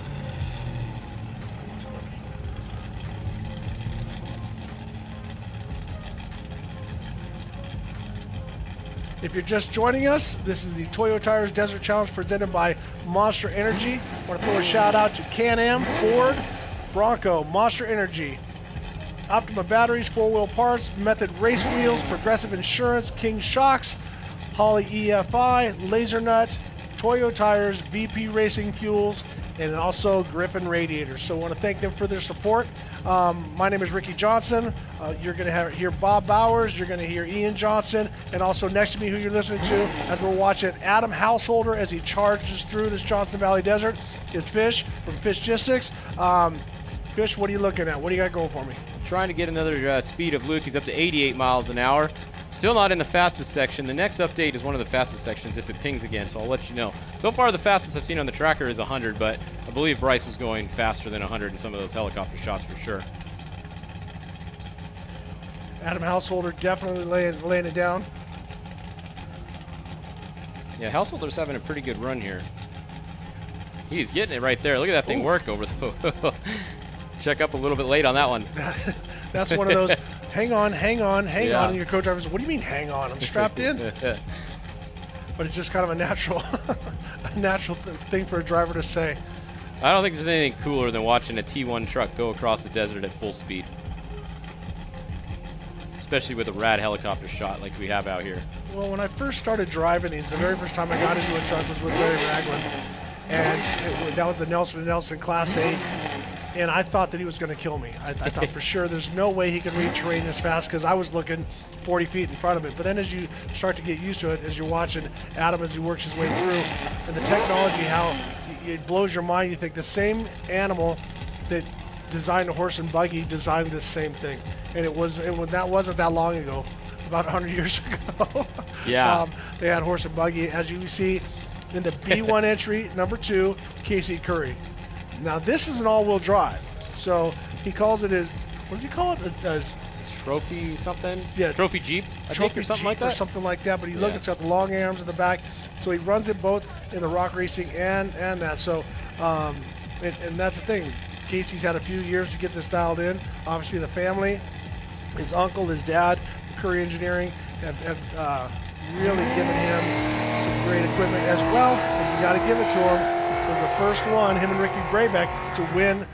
If you're just joining us, this is the Toyo Tires Desert Challenge presented by Monster Energy. I want to throw a shout out to Can-Am, Ford, Bronco, Monster Energy, Optima Batteries, 4-Wheel Parts, Method Race Wheels, Progressive Insurance, King Shocks, Holley EFI, Laser Nut, Toyo Tires, VP Racing Fuels, and also Griffin Radiators. So I want to thank them for their support. My name is Ricky Johnson. You're going to hear Bob Bowers. You're going to hear Ian Johnson. And also next to me, who you're listening to, as we're watching Adam Householder as he charges through this Johnson Valley Desert, is Fish from Fishgistics. Fish, what are you looking at? What do you got going for me? Trying to get another speed of Luke. He's up to 88 miles an hour. Still not in the fastest section. The next update is one of the fastest sections if it pings again, so I'll let you know. So far, the fastest I've seen on the tracker is 100, but I believe Bryce was going faster than 100 in some of those helicopter shots for sure. Adam Householder definitely laying it down. Yeah, Householder's having a pretty good run here. He's getting it right there. Look at that thing work over the... Check up a little bit late on that one. That's one of those, hang on, and your co-driver says, what do you mean hang on? I'm strapped in. But it's just kind of a natural thing for a driver to say. I don't think there's anything cooler than watching a T1 truck go across the desert at full speed. Especially with a rad helicopter shot like we have out here. Well, when I first started driving these, the very first time I got into a truck was with Larry Ragland. And that was the Nelson & Nelson Class 8. And I thought that he was going to kill me. I thought for sure there's no way he could read terrain this fast because I was looking 40 feet in front of it. But then as you start to get used to it, as you're watching Adam as he works his way through, and the technology, how it blows your mind. You think the same animal that designed a horse and buggy designed this same thing. And that wasn't that long ago, about 100 years ago. Yeah. They had horse and buggy. As you see in the B1 entry, number 2, Casey Curry. Now this is an all-wheel drive, so he calls it his, what does he call it? A trophy something? Yeah. Trophy Jeep, I think, or something like that? Or something like that, but he it's got the long arms in the back, so he runs it both in the rock racing and that. So, and that's the thing. Casey's had a few years to get this dialed in. Obviously the family, his uncle, his dad, Curry Engineering, have really given him some great equipment as well. And you got to give it to him. Was the first one, him and Ricky Braybeck, to win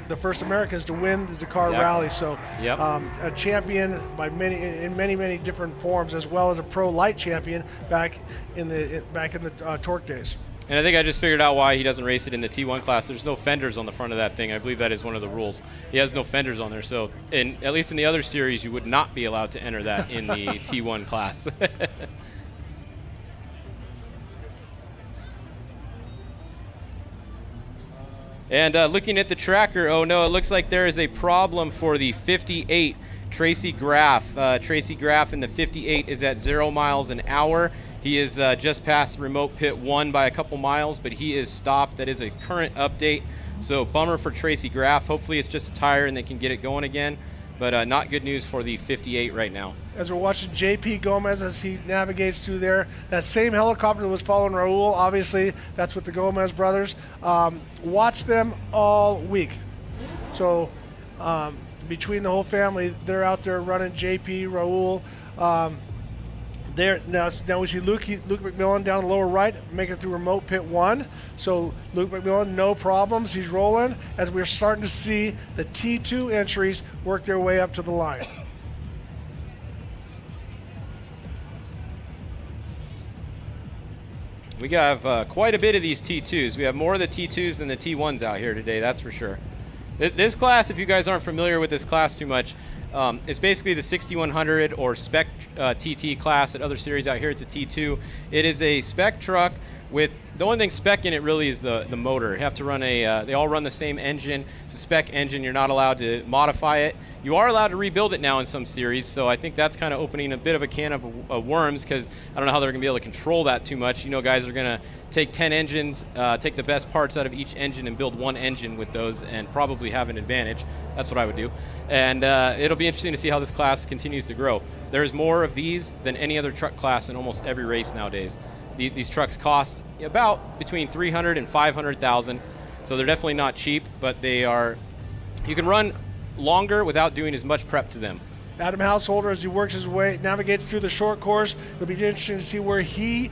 the first Americans to win the Dakar Rally. So a champion by many different forms, as well as a pro light champion back in the torque days. And I think I just figured out why he doesn't race it in the T1 class. There's no fenders on the front of that thing. I believe that is one of the rules. He has no fenders on there. So at least in the other series, you would not be allowed to enter that in the T1 class. And looking at the tracker, oh no, it looks like there is a problem for the 58 Tracy Graff. Tracy Graff in the 58 is at 0 miles an hour. He is just past remote pit 1 by a couple miles, but he is stopped. That is a current update. So bummer for Tracy Graff. Hopefully it's just a tire and they can get it going again. But not good news for the 58 right now. As we're watching JP Gomez as he navigates through there, that same helicopter was following Raul. Obviously, that's with the Gomez brothers. Watch them all week. So between the whole family, they're out there running JP, Raul. Now we see Luke McMillan down the lower right, making it through remote pit 1. So Luke McMillan, no problems. He's rolling as we're starting to see the T2 entries work their way up to the line. We have quite a bit of these T2s. We have more of the T2s than the T1s out here today, that's for sure. This class, if you guys aren't familiar with this class too much, it's basically the 6100 or spec TT class. At other series out here, it's a T2. It is a spec truck with the only thing spec in it really is the motor. You have to run they all run the same engine. It's a spec engine. You're not allowed to modify it. You are allowed to rebuild it now in some series, so I think that's kind of opening a bit of a can of worms, because I don't know how they're going to be able to control that too much. You know, guys are going to take 10 engines, take the best parts out of each engine and build one engine with those and probably have an advantage. That's what I would do. And it'll be interesting to see how this class continues to grow. There's more of these than any other truck class in almost every race nowadays. These trucks cost about between $300,000 and $500,000, so they're definitely not cheap, but they are, you can run longer without doing as much prep to them. Adam Householder, as he works his way, navigates through the short course. It'll be interesting to see where he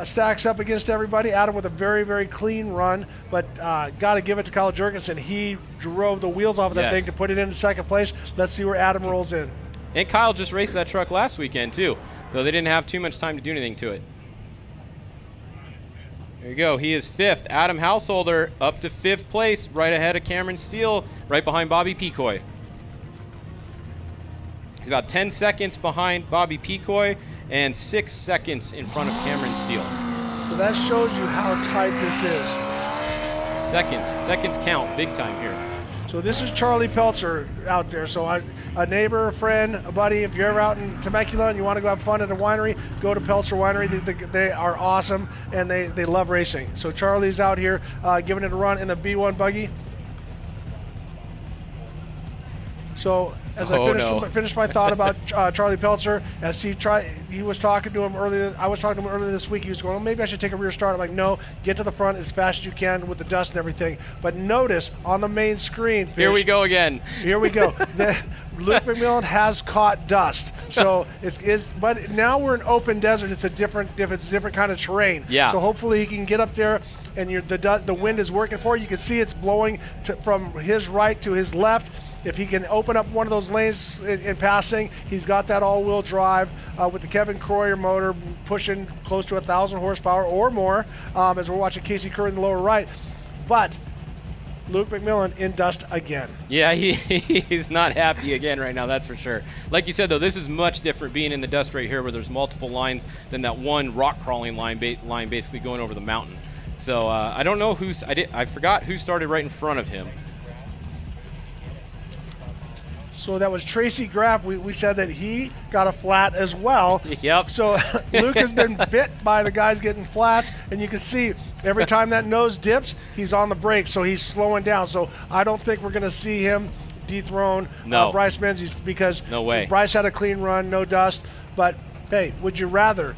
stacks up against everybody. Adam with a very, very clean run, but got to give it to Kyle Jurgensen. He drove the wheels off of that thing to put it into second place. Let's see where Adam rolls in. And Kyle just raced that truck last weekend too, so they didn't have too much time to do anything to it. There you go. He is 5th. Adam Householder up to 5th place, right ahead of Cameron Steele, right behind Bobby Picoy. He's about 10 seconds behind Bobby Picoy and 6 seconds in front of Cameron Steele. So that shows you how tight this is. Seconds count big time here. So this is Charlie Peltzer out there. So a neighbor, a friend, a buddy, if you're ever out in Temecula and you want to go have fun at a winery, go to Peltzer Winery. They are awesome, and they love racing. So Charlie's out here giving it a run in the B1 buggy. So as I finished my thought about Charlie Peltzer, as he was talking to him earlier. I was talking to him earlier this week. He was going, well, maybe I should take a rear start. I'm like, no, get to the front as fast as you can with the dust and everything. But notice on the main screen, here we go again. Here we go. Luke McMillan has caught dust. So but now we're in open desert. It's a different kind of terrain. Yeah. So hopefully he can get up there, and the wind is working for you. You can see it's blowing from his right to his left. If he can open up one of those lanes in passing, he's got that all-wheel drive with the Kevin Croyer motor pushing close to 1,000 horsepower or more, as we're watching Casey Kerr in the lower right. But Luke McMillan in dust again. Yeah, he's not happy again right now, that's for sure. Like you said, though, this is much different being in the dust right here where there's multiple lines than that one rock crawling line basically going over the mountain. So I don't know I forgot who started right in front of him. So that was Tracy Graff. We said that he got a flat as well. Yep. So Luke has been bit by the guys getting flats, and you can see every time that nose dips, he's on the brakes, so he's slowing down. So I don't think we're going to see him dethrone Bryce Menzies because no way. Bryce had a clean run, no dust. But, hey, would you rather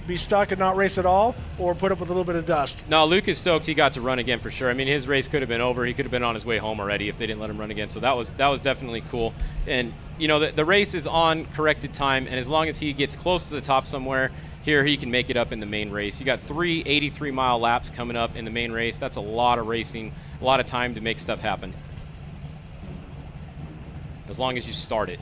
be stuck and not race at all or put up with a little bit of dust? No, Luke is stoked he got to run again for sure. I mean, his race could have been over. He could have been on his way home already if they didn't let him run again. So that was definitely cool. And, you know, the race is on corrected time, and as long as he gets close to the top somewhere, here he can make it up in the main race. You got 3 83-mile laps coming up in the main race. That's a lot of racing, a lot of time to make stuff happen. As long as you start it.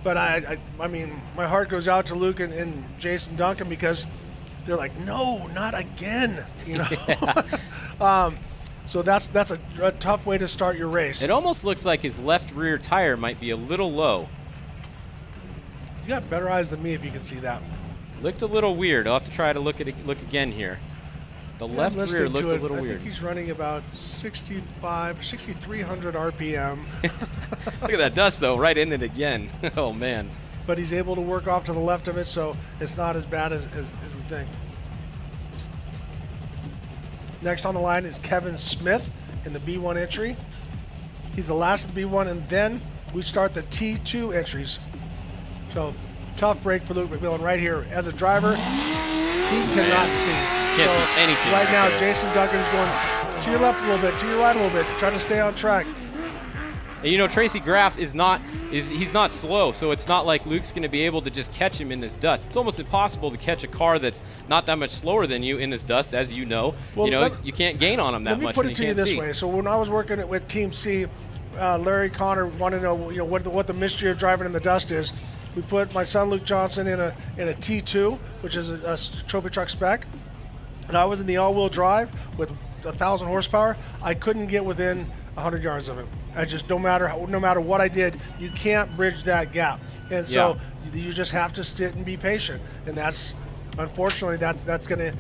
But I mean, my heart goes out to Luke and Jason Duncan because they're like, no, not again, you know. Yeah. So that's a tough way to start your race. It almost looks like his left rear tire might be a little low. You got better eyes than me if you can see that. Looked a little weird. I'll have to try to look again here. The left rear looked a little weird. I think he's running about 6,300 RPM. Look at that dust, though, right in it again. Oh, man. But he's able to work off to the left of it, so it's not as bad as we think. Next on the line is Kevin Smith in the B1 entry. He's the last of the B1, and then we start the T2 entries. So, tough break for Luke McMillan right here. As a driver, he cannot see. Can't see anything. Right now, Jason Duncan is going to your left a little bit, to your right a little bit, trying to stay on track. And you know, Tracy Graff he's not slow, so it's not like Luke's going to be able to just catch him in this dust. It's almost impossible to catch a car that's not that much slower than you in this dust, as you know. Well, you know, you can't gain on him that much. Let me put it to you this way. So when I was working with Team C, Larry Connor wanted to know, you know, what the mystery of driving in the dust is. We put my son Luke Johnson in a T2, which is a trophy truck spec. And I was in the all-wheel drive with 1,000 horsepower. I couldn't get within 100 yards of him. I just, no matter what I did, you can't bridge that gap. And so you just have to sit and be patient. And that's, unfortunately, that's gonna.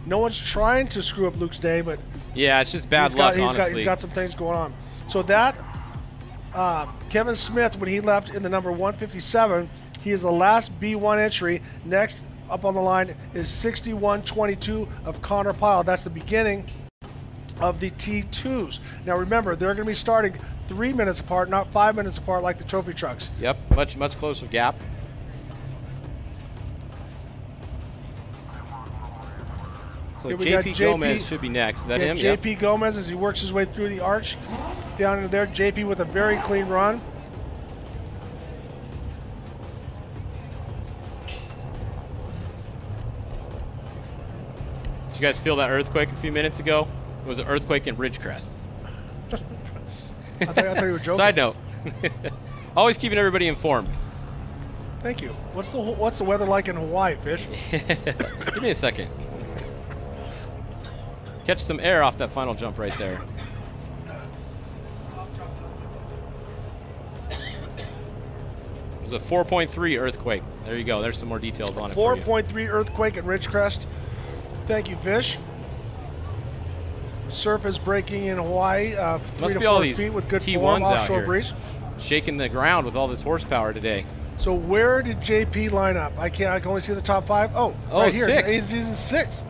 No one's trying to screw up Luke's day, but yeah, it's just bad luck. He's got some things going on. So that Kevin Smith, when he left in the number 157, he is the last B1 entry. Next up on the line is 6122 of Connor Pyle. That's the beginning of the T2s. Now remember, they're going to be starting 3 minutes apart, not 5 minutes apart like the trophy trucks. Yep, much closer gap. So JP Gomez should be next. Is that him? JP Gomez, as he works his way through the arch down into there. JP with a very clean run. Did you guys feel that earthquake a few minutes ago? It was an earthquake in Ridgecrest. I thought you were joking. Side note. Always keeping everybody informed. Thank you. What's the weather like in Hawaii, Fish? Give me a second. Catch some air off that final jump right there. It was a 4.3 earthquake. There you go. There's some more details on it. 4.3 earthquake at Ridgecrest. Thank you, Fish. Surf is breaking in Hawaii. 3 to 4 feet with good form, offshore breeze. Shaking the ground with all this horsepower today. So where did JP line up? I can only see the top 5. Oh, right here. Sixth. He's in 6th.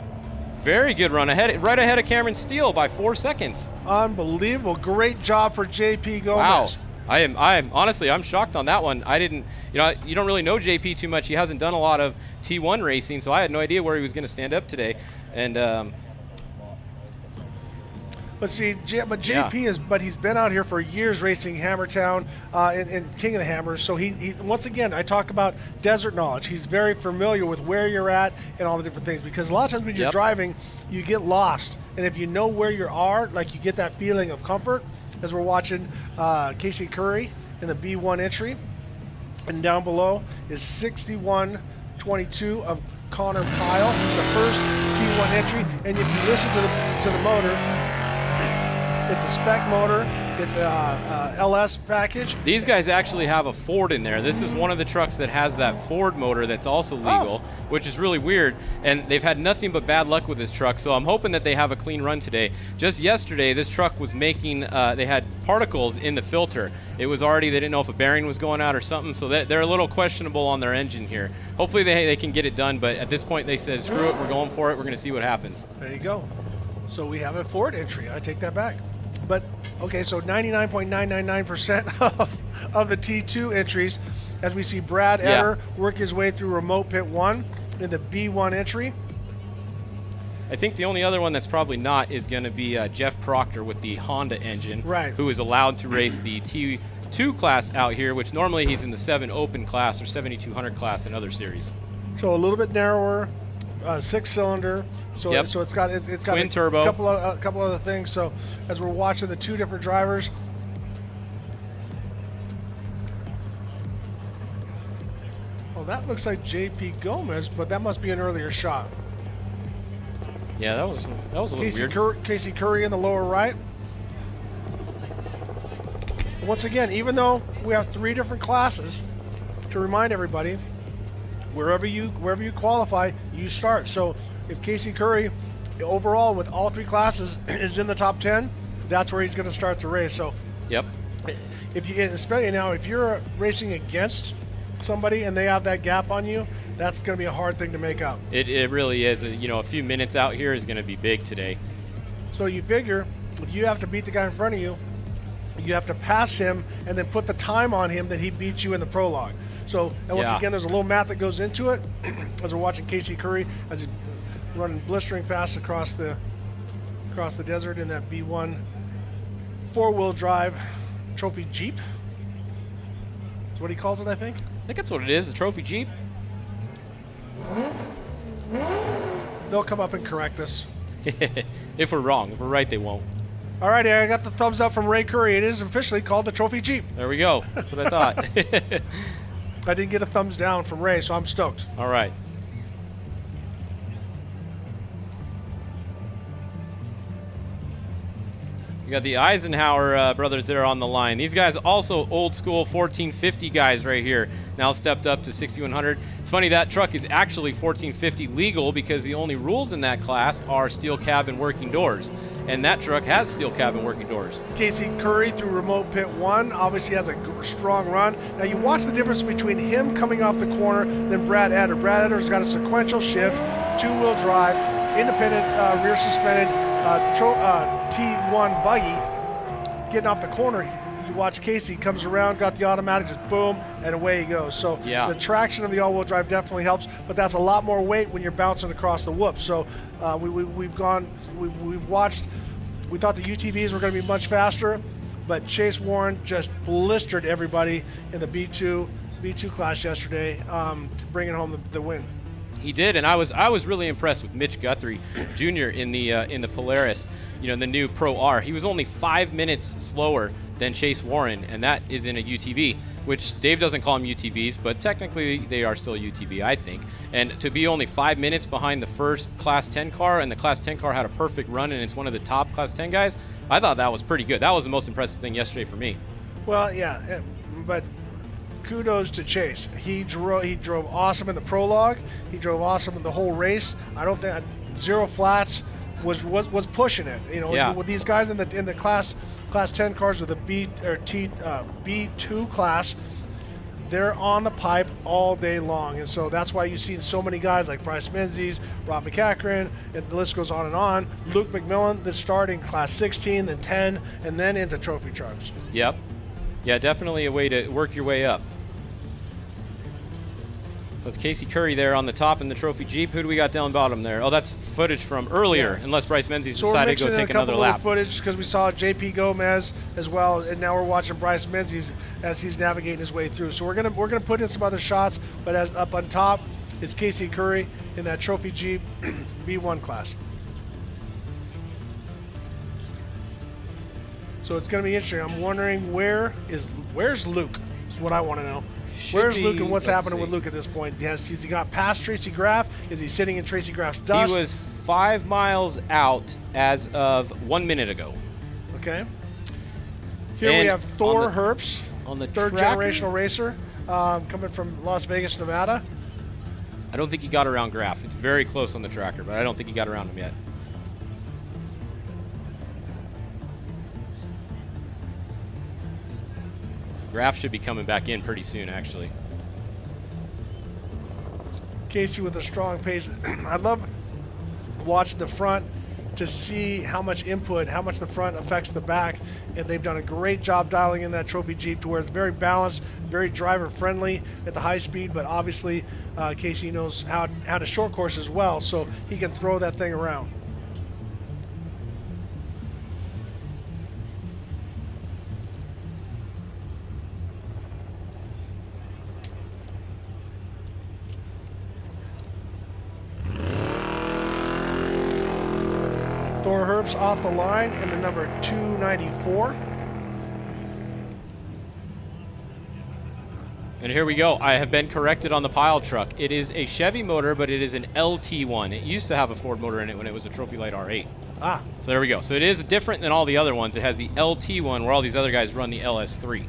Very good run ahead, right ahead of Cameron Steele by 4 seconds. Unbelievable! Great job for JP Gomez. Wow, I am honestly, I'm shocked on that one. I didn't, you don't really know JP too much. He hasn't done a lot of T1 racing, so I had no idea where he was going to stand up today. And but see, JP he's been out here for years racing Hammertown in King of the Hammers. So he once again, I talk about desert knowledge. He's very familiar with where you're at and all the different things, because a lot of times when you're driving, you get lost. And if you know where you are, like, you get that feeling of comfort. As we're watching Casey Curry in the B1 entry, and down below is 61.22 of Connor Pyle, the first T1 entry. And if you listen to the motor, it's a spec motor. It's a LS package. These guys actually have a Ford in there. This is one of the trucks that has that Ford motor that's also legal, which is really weird. And they've had nothing but bad luck with this truck, so I'm hoping that they have a clean run today. Just yesterday, this truck was making, they had particles in the filter. It was already, they didn't know if a bearing was going out or something, so they're a little questionable on their engine here. Hopefully they can get it done, but at this point they said, screw it, we're going for it, we're going to see what happens. There you go. So we have a Ford entry. I take that back. But, okay, so 99.999% of the T2 entries, as we see Brad Eder work his way through remote pit 1 in the B1 entry. I think the only other one that's probably not is going to be Jeff Proctor with the Honda engine, who is allowed to race the T2 class out here, which normally he's in the 7 open class or 7200 class in other series. So a little bit narrower. 6-cylinder, so it's got twin turbo, a couple other things. So as we're watching the two different drivers, well, that looks like JP Gomez, but that must be an earlier shot. Yeah, that was a little weird. Casey Curry in the lower right. Once again, even though we have 3 different classes, to remind everybody, wherever you qualify, you start. So if Casey Curry overall with all 3 classes is in the top 10, that's where he's going to start the race. So especially now, if you're racing against somebody and they have that gap on you, that's going to be a hard thing to make up. It really is. A few minutes out here is going to be big today. So you figure if you have to beat the guy in front of you, you have to pass him and then put the time on him that he beat you in the prologue. So, and once again, there's a little math that goes into it. As we're watching Casey Curry as he's running blistering fast across the desert in that B1 4-wheel drive trophy Jeep. That's what he calls it, I think. I think that's what it is, a trophy Jeep. They'll come up and correct us. If we're wrong. If we're right, they won't. All righty, I got the thumbs up from Ray Curry. It is officially called the trophy Jeep. There we go. That's what I thought. I didn't get a thumbs down from Ray, so I'm stoked. All right. You got the Eisenhower brothers there on the line. These guys also old school 1450 guys right here. Now stepped up to 6100. It's funny, that truck is actually 1450 legal because the only rules in that class are steel cab and working doors. And that truck has steel cab and working doors. Casey Curry through remote pit 1 obviously has a strong run. Now you watch the difference between him coming off the corner than Brad Eder. Brad Eder's got a sequential shift, 2-wheel drive, independent rear suspended T1 buggy. Getting off the corner, you watch Casey comes around, got the automatic, just boom, and away he goes. So the traction of the all-wheel drive definitely helps, but that's a lot more weight when you're bouncing across the whoops. So we've watched. We thought the UTVs were going to be much faster, but Chase Warren just blistered everybody in the B2 class yesterday, bringing home the win. He did, and I was really impressed with Mitch Guthrie Jr. in the Polaris, you know, the new Pro R. He was only 5 minutes slower than Chase Warren, and that is in a UTV, which Dave doesn't call them UTVs, but technically they are still UTV, I think. And to be only 5 minutes behind the first Class 10 car, and the Class 10 car had a perfect run, and it's one of the top Class 10 guys, I thought that was pretty good. That was the most impressive thing yesterday for me. Well, yeah, but kudos to Chase. He drove awesome in the prologue. He drove awesome in the whole race. I don't think zero flats was pushing it. You know, yeah. With these guys in the class 10 cars or the B2 class, they're on the pipe all day long, and so that's why you've seen so many guys like Bryce Menzies, Rob McCachran, and the list goes on and on. Luke McMillan, the starting class 16, then 10, and then into trophy trucks. Yep. Yeah, definitely a way to work your way up. So it's Casey Curry there on the top in the trophy Jeep. Who do we got down bottom there? Oh, that's footage from earlier, yeah. Unless Bryce Menzies decided to go take another lap. Footage because we saw JP Gomez as well, and now we're watching Bryce Menzies as he's navigating his way through. So we're gonna put in some other shots, but as up on top is Casey Curry in that trophy Jeep B1 class. So it's gonna be interesting. I'm wondering where's Luke? Is what I want to know. Where's Luke and what's happening with Luke at this point? Has he got past Tracy Graff? Is he sitting in Tracy Graff's dust? He was 5 miles out as of 1 minute ago. Okay. Here we have Thor Herbst, on the third generational racer, coming from Las Vegas, Nevada. I don't think he got around Graff. It's very close on the tracker, but I don't think he got around him yet. Graff should be coming back in pretty soon, actually. Casey with a strong pace. I love watching the front to see how much input, how much the front affects the back, and they've done a great job dialing in that trophy Jeep to where it's very balanced, very driver friendly at the high speed, but obviously Casey knows how to short course as well, so he can throw that thing around. Thor Herbst off the line in the number 294. And here we go. I have been corrected on the pile truck. It is a Chevy motor, but it is an LT1. It used to have a Ford motor in it when it was a Trophy Light R8. Ah. So there we go. So it is different than all the other ones. It has the LT1 where all these other guys run the LS3.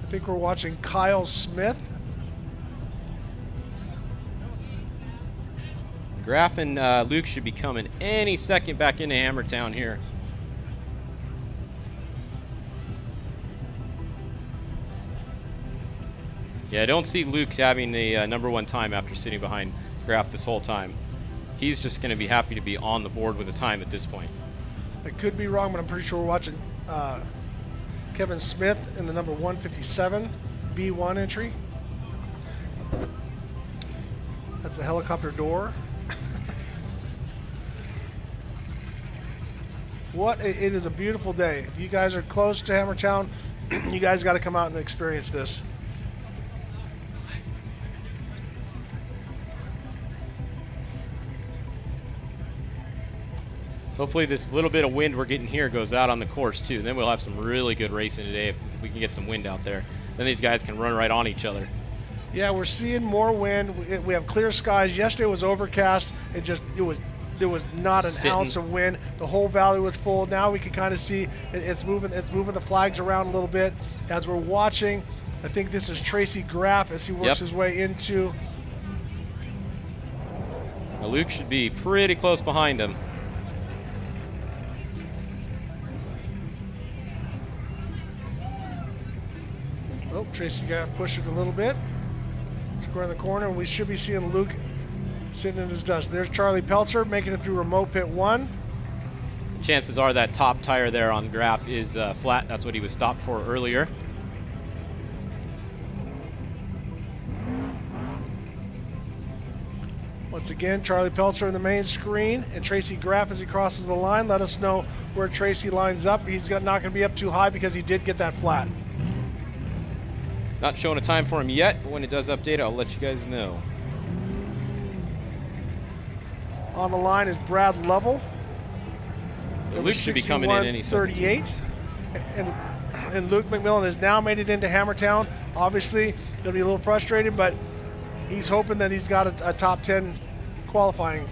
I think we're watching Kyle Smith. Graff and Luke should be coming any second back into Hammertown here. Yeah, I don't see Luke having the #1 time after sitting behind Graff this whole time. He's just going to be happy to be on the board with a time at this point. I could be wrong, but I'm pretty sure we're watching Kevin Smith in the number 157 B1 entry. That's the helicopter door. It is a beautiful day. If you guys are close to Hammertown, you guys got to come out and experience this. Hopefully this little bit of wind we're getting here goes out on the course too. Then we'll have some really good racing today if we can get some wind out there. Then these guys can run right on each other. Yeah, we're seeing more wind. We have clear skies. Yesterday was overcast. There was not an ounce of wind. The whole valley was full. Now we can kind of see it's moving the flags around a little bit as we're watching. I think this is Tracy Graff as he works his way into. Now Luke should be pretty close behind him. Oh, Tracy got pushed it a little bit. Square in the corner, and we should be seeing Luke sitting in his dust. There's Charlie Peltzer making it through remote pit 1. Chances are that top tire there on Graff is flat. That's what he was stopped for earlier. Once again, Charlie Peltzer in the main screen, and Tracy Graff as he crosses the line. Let us know where Tracy lines up. He's not going to be up too high because he did get that flat. Not showing a time for him yet, but when it does update, I'll let you guys know. On the line is Brad Lovell. Luke should be coming in any second. 38. And Luke McMillan has now made it into Hammertown. Obviously, he'll be a little frustrated, but he's hoping that he's got a top 10 qualifying.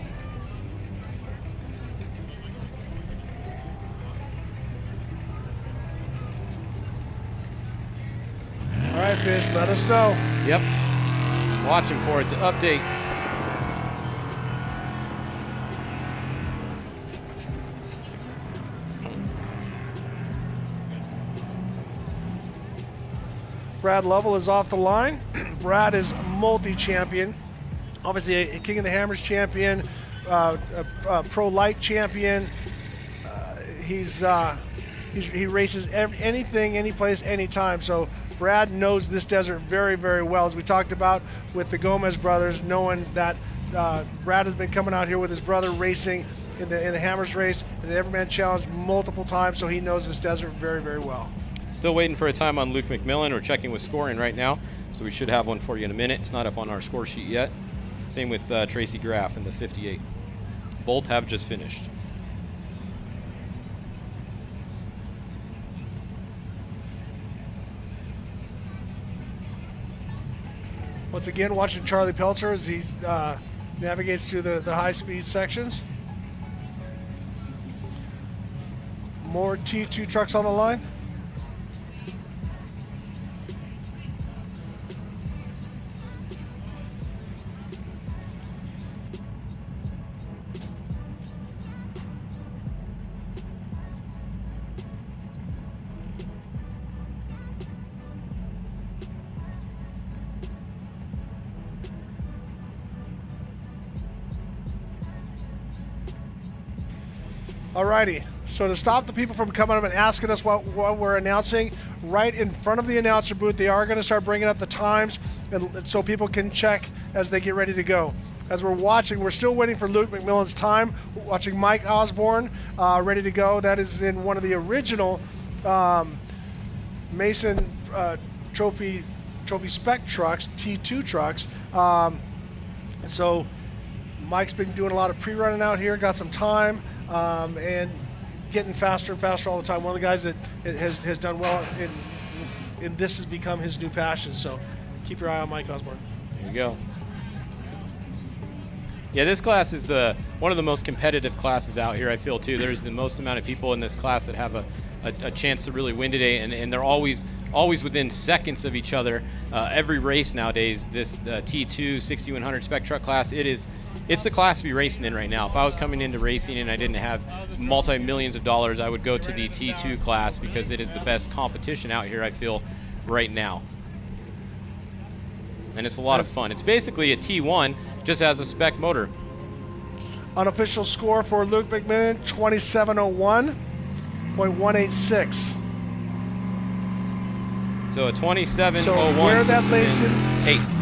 All right, Fish, let us know. Yep. Watching for it to update. Brad Lovell is off the line. Brad is multi-champion. Obviously a King of the Hammers champion, Pro Light champion. He races anything, any place, anytime. So Brad knows this desert very, very well. As we talked about with the Gomez brothers, knowing that Brad has been coming out here with his brother racing in the Hammers race, in the Everyman Challenge multiple times, so he knows this desert very, very well. Still waiting for a time on Luke McMillan. We're checking with scoring right now, so we should have one for you in a minute. It's not up on our score sheet yet. Same with Tracy Graff in the 58. Both have just finished. Once again, watching Charlie Peltzer as he navigates through the high-speed sections. More T2 trucks on the line. Alrighty, so to stop the people from coming up and asking us what we're announcing, right in front of the announcer booth, they are going to start bringing up the times, and so people can check as they get ready to go. As we're watching, we're still waiting for Luke McMillan's time. We're watching Mike Osborne ready to go. That is in one of the original Mason Trophy Spec trucks, T2 trucks. So Mike's been doing a lot of pre-running out here, got some time. And getting faster and faster all the time. One of the guys that has done well and this has become his new passion. So keep your eye on Mike Osborne. There you go. Yeah, this class is one of the most competitive classes out here, I feel, too. There's the most amount of people in this class that have a chance to really win today, and they're always within seconds of each other. Every race nowadays, this T2 6100 spec truck class, it's the class to be racing in right now. If I was coming into racing and I didn't have multi-millions of dollars, I would go to the T2 class because it is the best competition out here, I feel, right now. And it's a lot of fun. It's basically a T1, just has a spec motor. Unofficial score for Luke McMillan, 27:01.186. So a 27:01. So where that lays him, 8th.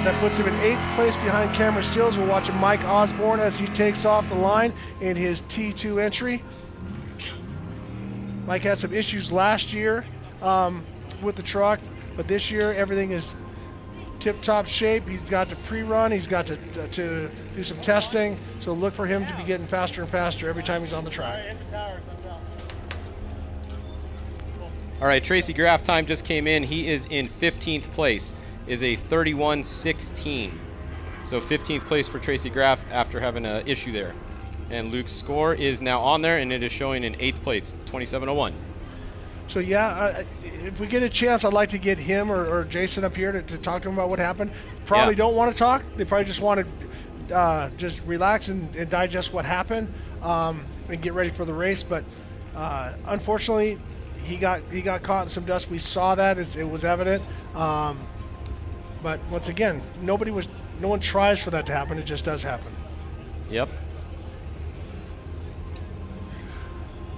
That puts him in 8th place behind Cameron Stills. We're watching Mike Osborne as he takes off the line in his T2 entry. Mike had some issues last year with the truck, but this year everything is tip-top shape. He's got to pre-run. He's got to do some testing. So look for him to be getting faster and faster every time he's on the track. All right, Tracy Graff time just came in. He is in 15th place. Is a 31:16. So 15th place for Tracy Graff after having an issue there. And Luke's score is now on there, and it is showing in 8th place, 27:01. So yeah, if we get a chance, I'd like to get him or Jason up here to talk to him about what happened. Probably don't want to talk. They probably just want to just relax and digest what happened and get ready for the race. But unfortunately, he got caught in some dust. We saw that; it was evident. But once again, no one tries for that to happen. It just does happen. Yep.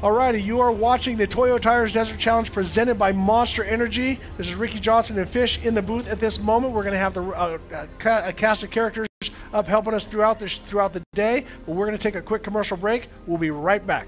Alrighty, you are watching the Toyo Tires Desert Challenge presented by Monster Energy. This is Ricky Johnson and Fish in the booth at this moment. We're going to have a cast of characters up helping us throughout the day. But we're going to take a quick commercial break. We'll be right back.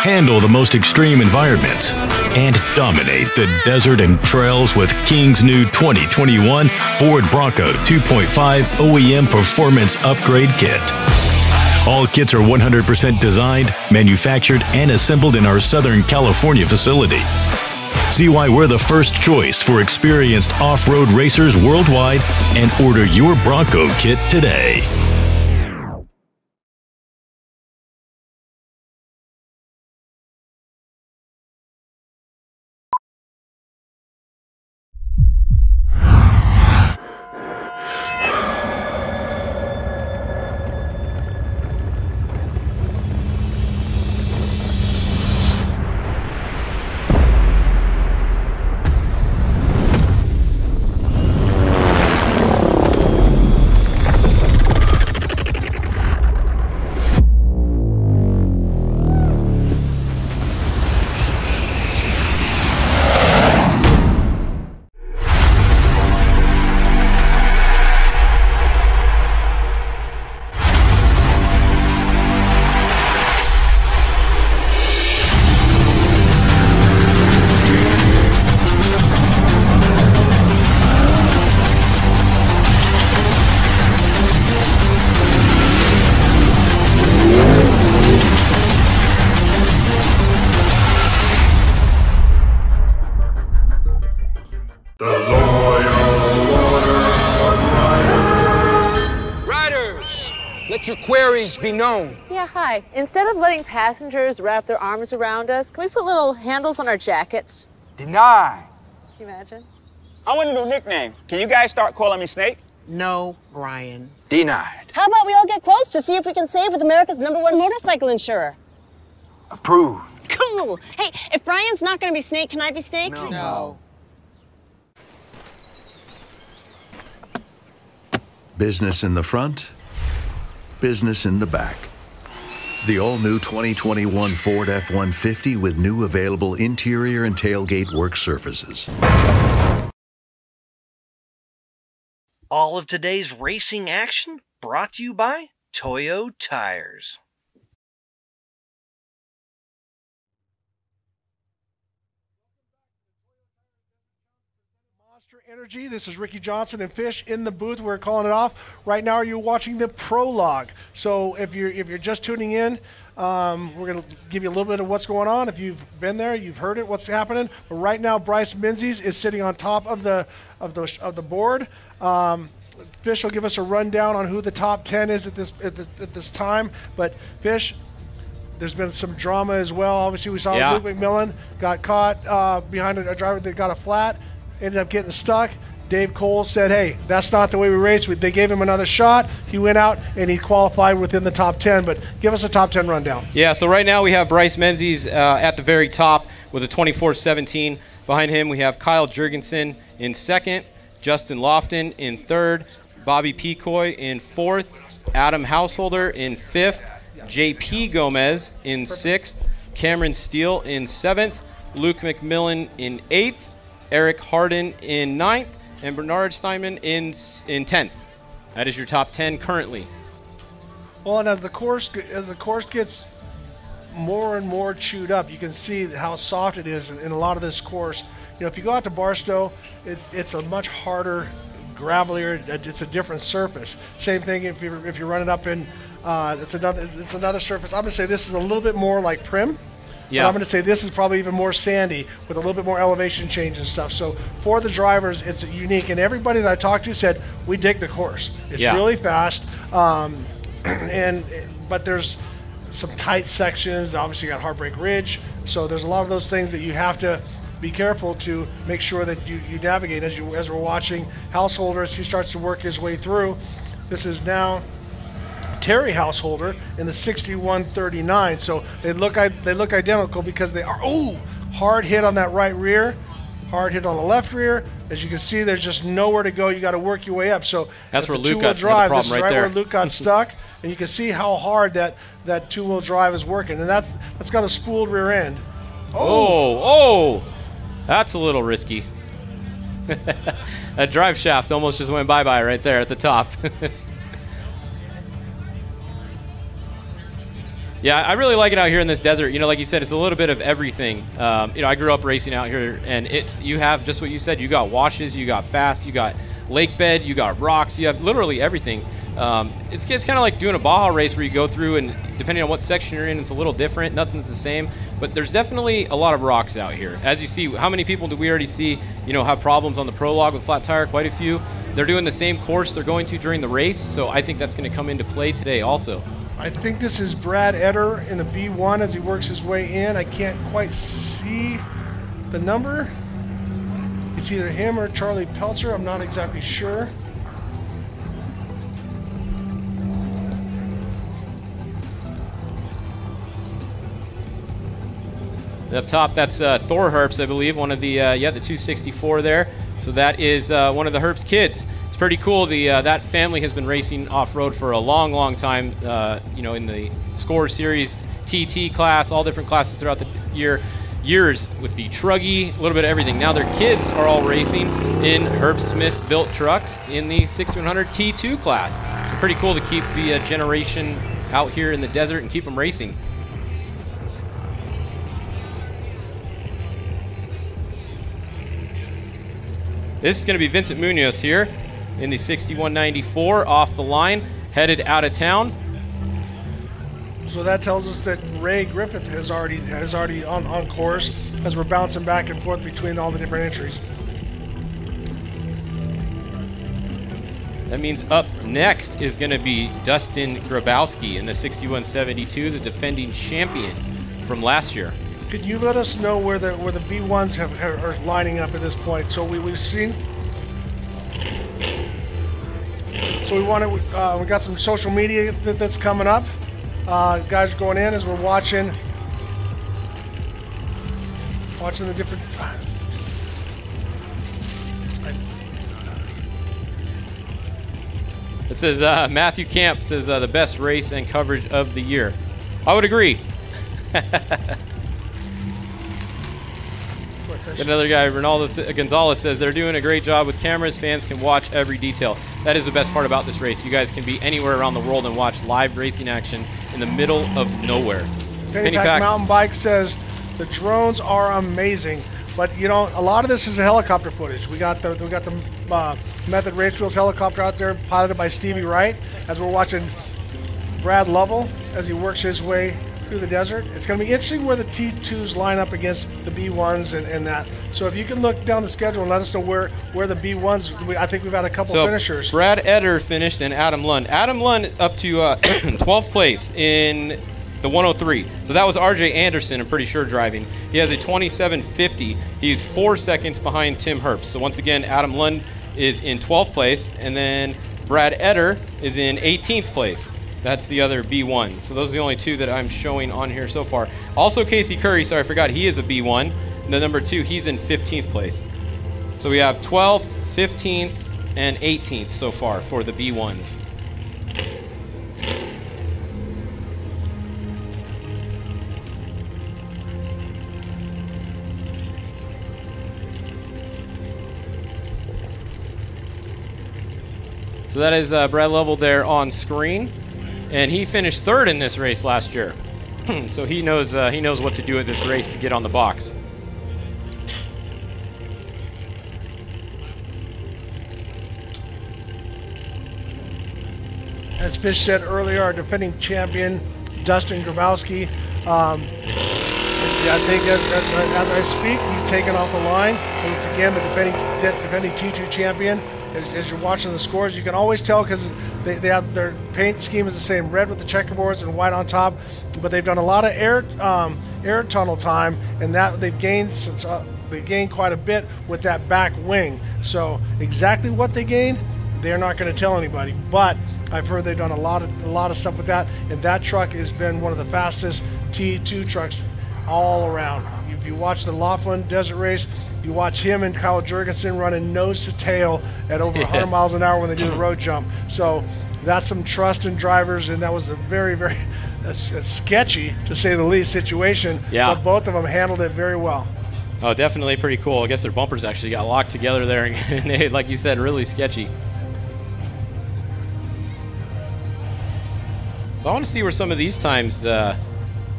handle the most extreme environments, and dominate the desert and trails with King's new 2021 Ford Bronco 2.5 OEM Performance Upgrade Kit. All kits are 100% designed, manufactured, and assembled in our Southern California facility. See why we're the first choice for experienced off-road racers worldwide and order your Bronco kit today. Let your queries be known. Yeah, hi. Instead of letting passengers wrap their arms around us, can we put little handles on our jackets? Deny. Can you imagine? I want a new nickname. Can you guys start calling me Snake? No, Brian. Denied. How about we all get quotes to see if we can save with America's #1 motorcycle insurer? Approved. Cool. Hey, if Brian's not going to be Snake, can I be Snake? No. Business in the front, business in the back. The all-new 2021 Ford F-150 with new available interior and tailgate work surfaces. All of today's racing action brought to you by Toyo Tires. Energy. This is Ricky Johnson and Fish in the booth. We're calling it off right now. You're watching the Prologue. So if you're just tuning in, we're going to give you a little bit of what's going on. If you've been there, you've heard it, what's happening. But right now, Bryce Menzies is sitting on top of the board. Fish will give us a rundown on who the top 10 is at this time. But Fish, there's been some drama as well. Obviously, we saw Luke McMillan got caught behind a driver that got a flat. Ended up getting stuck. Dave Cole said, hey, that's not the way we race. They gave him another shot. He went out and he qualified within the top 10. But give us a top 10 rundown. Yeah, so right now we have Bryce Menzies at the very top with a 24-17. Behind him we have Kyle Jurgensen in second, Justin Lofton in third, Bobby Pecoy in fourth, Adam Householder in fifth, JP Gomez in sixth, Cameron Steele in seventh, Luke McMillan in eighth, Eric Harden in 9th, and Bernard Steinman in 10th. That is your top 10 currently. Well, and as the course gets more and more chewed up, you can see how soft it is in a lot of this course. You know, if you go out to Barstow, it's a much harder, gravelier. It's a different surface. Same thing if you're running up in it's another surface. I'm gonna say this is a little bit more like Prim. Yeah. But I'm going to say this is probably even more sandy with a little bit more elevation change and stuff. So for the drivers, it's unique. And everybody that I talked to said, we dig the course. It's really fast. But there's some tight sections. Obviously, you got Heartbreak Ridge. So there's a lot of those things that you have to be careful to make sure that you navigate. As we're watching Householder, as he starts to work his way through, this is now Terry Householder in the 6139. So they look identical because they are hard hit on that right rear, hard hit on the left rear. As you can see, there's just nowhere to go. You got to work your way up. So that's where Luke got the problem this is right there. Where Luke got stuck, and you can see how hard that two-wheel drive is working, and that's got a spooled rear end. That's a little risky. That drive shaft almost just went bye-bye right there at the top. Yeah, I really like it out here in this desert. You know, like you said, it's a little bit of everything. You know, I grew up racing out here, and you have just what you said. You got washes, you got fast, you got lake bed, you got rocks, you have literally everything. It's kind of like doing a Baja race where you go through, and depending on what section you're in, it's a little different. Nothing's the same, but there's definitely a lot of rocks out here. As you see, how many people do we already see, you know, have problems on the Prologue with flat tire? Quite a few. They're doing the same course they're going to during the race, so I think that's going to come into play today also. I think this is Brad Eder in the B1 as he works his way in. I can't quite see the number. It's either him or Charlie Peltzer. I'm not exactly sure. Up top, that's Thor Herbst, I believe, one of the, the 264 there. So that is one of the Herbst kids. It's pretty cool. That family has been racing off-road for a long, long time, you know, in the Score Series, TT class, all different classes throughout the years with the Truggy, a little bit of everything. Now their kids are all racing in Herbst Smith-built trucks in the 6100 T2 class. So pretty cool to keep the generation out here in the desert and keep them racing. This is going to be Vincent Munoz here in the 6194 off the line, headed out of town. So that tells us that Ray Griffith is already on course as we're bouncing back and forth between all the different entries. That means up next is going to be Dustin Grabowski in the 6172, the defending champion from last year. Could you let us know where the B1s are lining up at this point? So we've seen. So we got some social media that's coming up. Guys are going in as we're watching the different. It says Matthew Camp says the best race and coverage of the year. I would agree. Another guy, Ronaldo Gonzalez, says they're doing a great job with cameras. Fans can watch every detail. That is the best part about this race. You guys can be anywhere around the world and watch live racing action in the middle of nowhere. Penny Pack Mountain Bike says the drones are amazing, but you know a lot of this is helicopter footage. We got the Method Race Wheels helicopter out there, piloted by Stevie Wright, as we're watching Brad Lovell as he works his way through the desert. It's going to be interesting where the T2s line up against the B1s and that. So if you can look down the schedule and let us know where the B1s, I think we've had a couple finishers. Brad Eder finished and Adam Lund. Adam Lund up to 12th place in the 103. So that was RJ Anderson, I'm pretty sure, driving. He has a 27.50. He's 4 seconds behind Tim Herbst. So once again, Adam Lund is in 12th place, and then Brad Eder is in 18th place. That's the other B1. So those are the only two that I'm showing on here so far. Also Casey Curry, sorry, I forgot, he is a B1. And the number 2, he's in 15th place. So we have 12th, 15th, and 18th so far for the B1s. So that is Brad Lovell there on screen. And he finished 3rd in this race last year. So he knows what to do at this race to get on the box. As Fish said earlier, our defending champion, Dustin Grabowski, I think as I speak, he's taken off the line. Once again, the defending T2 champion. As you're watching the scores, you can always tell because they have their paint scheme is the same, red with the checkerboards and white on top. But they've done a lot of air tunnel time, and that they've gained quite a bit with that back wing. So exactly what they gained, they're not going to tell anybody. But I've heard they've done a lot of stuff with that, and that truck has been one of the fastest T2 trucks all around. If you watch the Laughlin Desert Race, you watch him and Kyle Jurgensen running nose to tail at over 100 miles an hour when they do the road jump. So that's some trust in drivers, and that was a very, very sketchy, to say the least, situation. Yeah. But both of them handled it very well. Oh, definitely pretty cool. I guess their bumpers actually got locked together there, and they, like you said, really sketchy. So I want to see where some of these times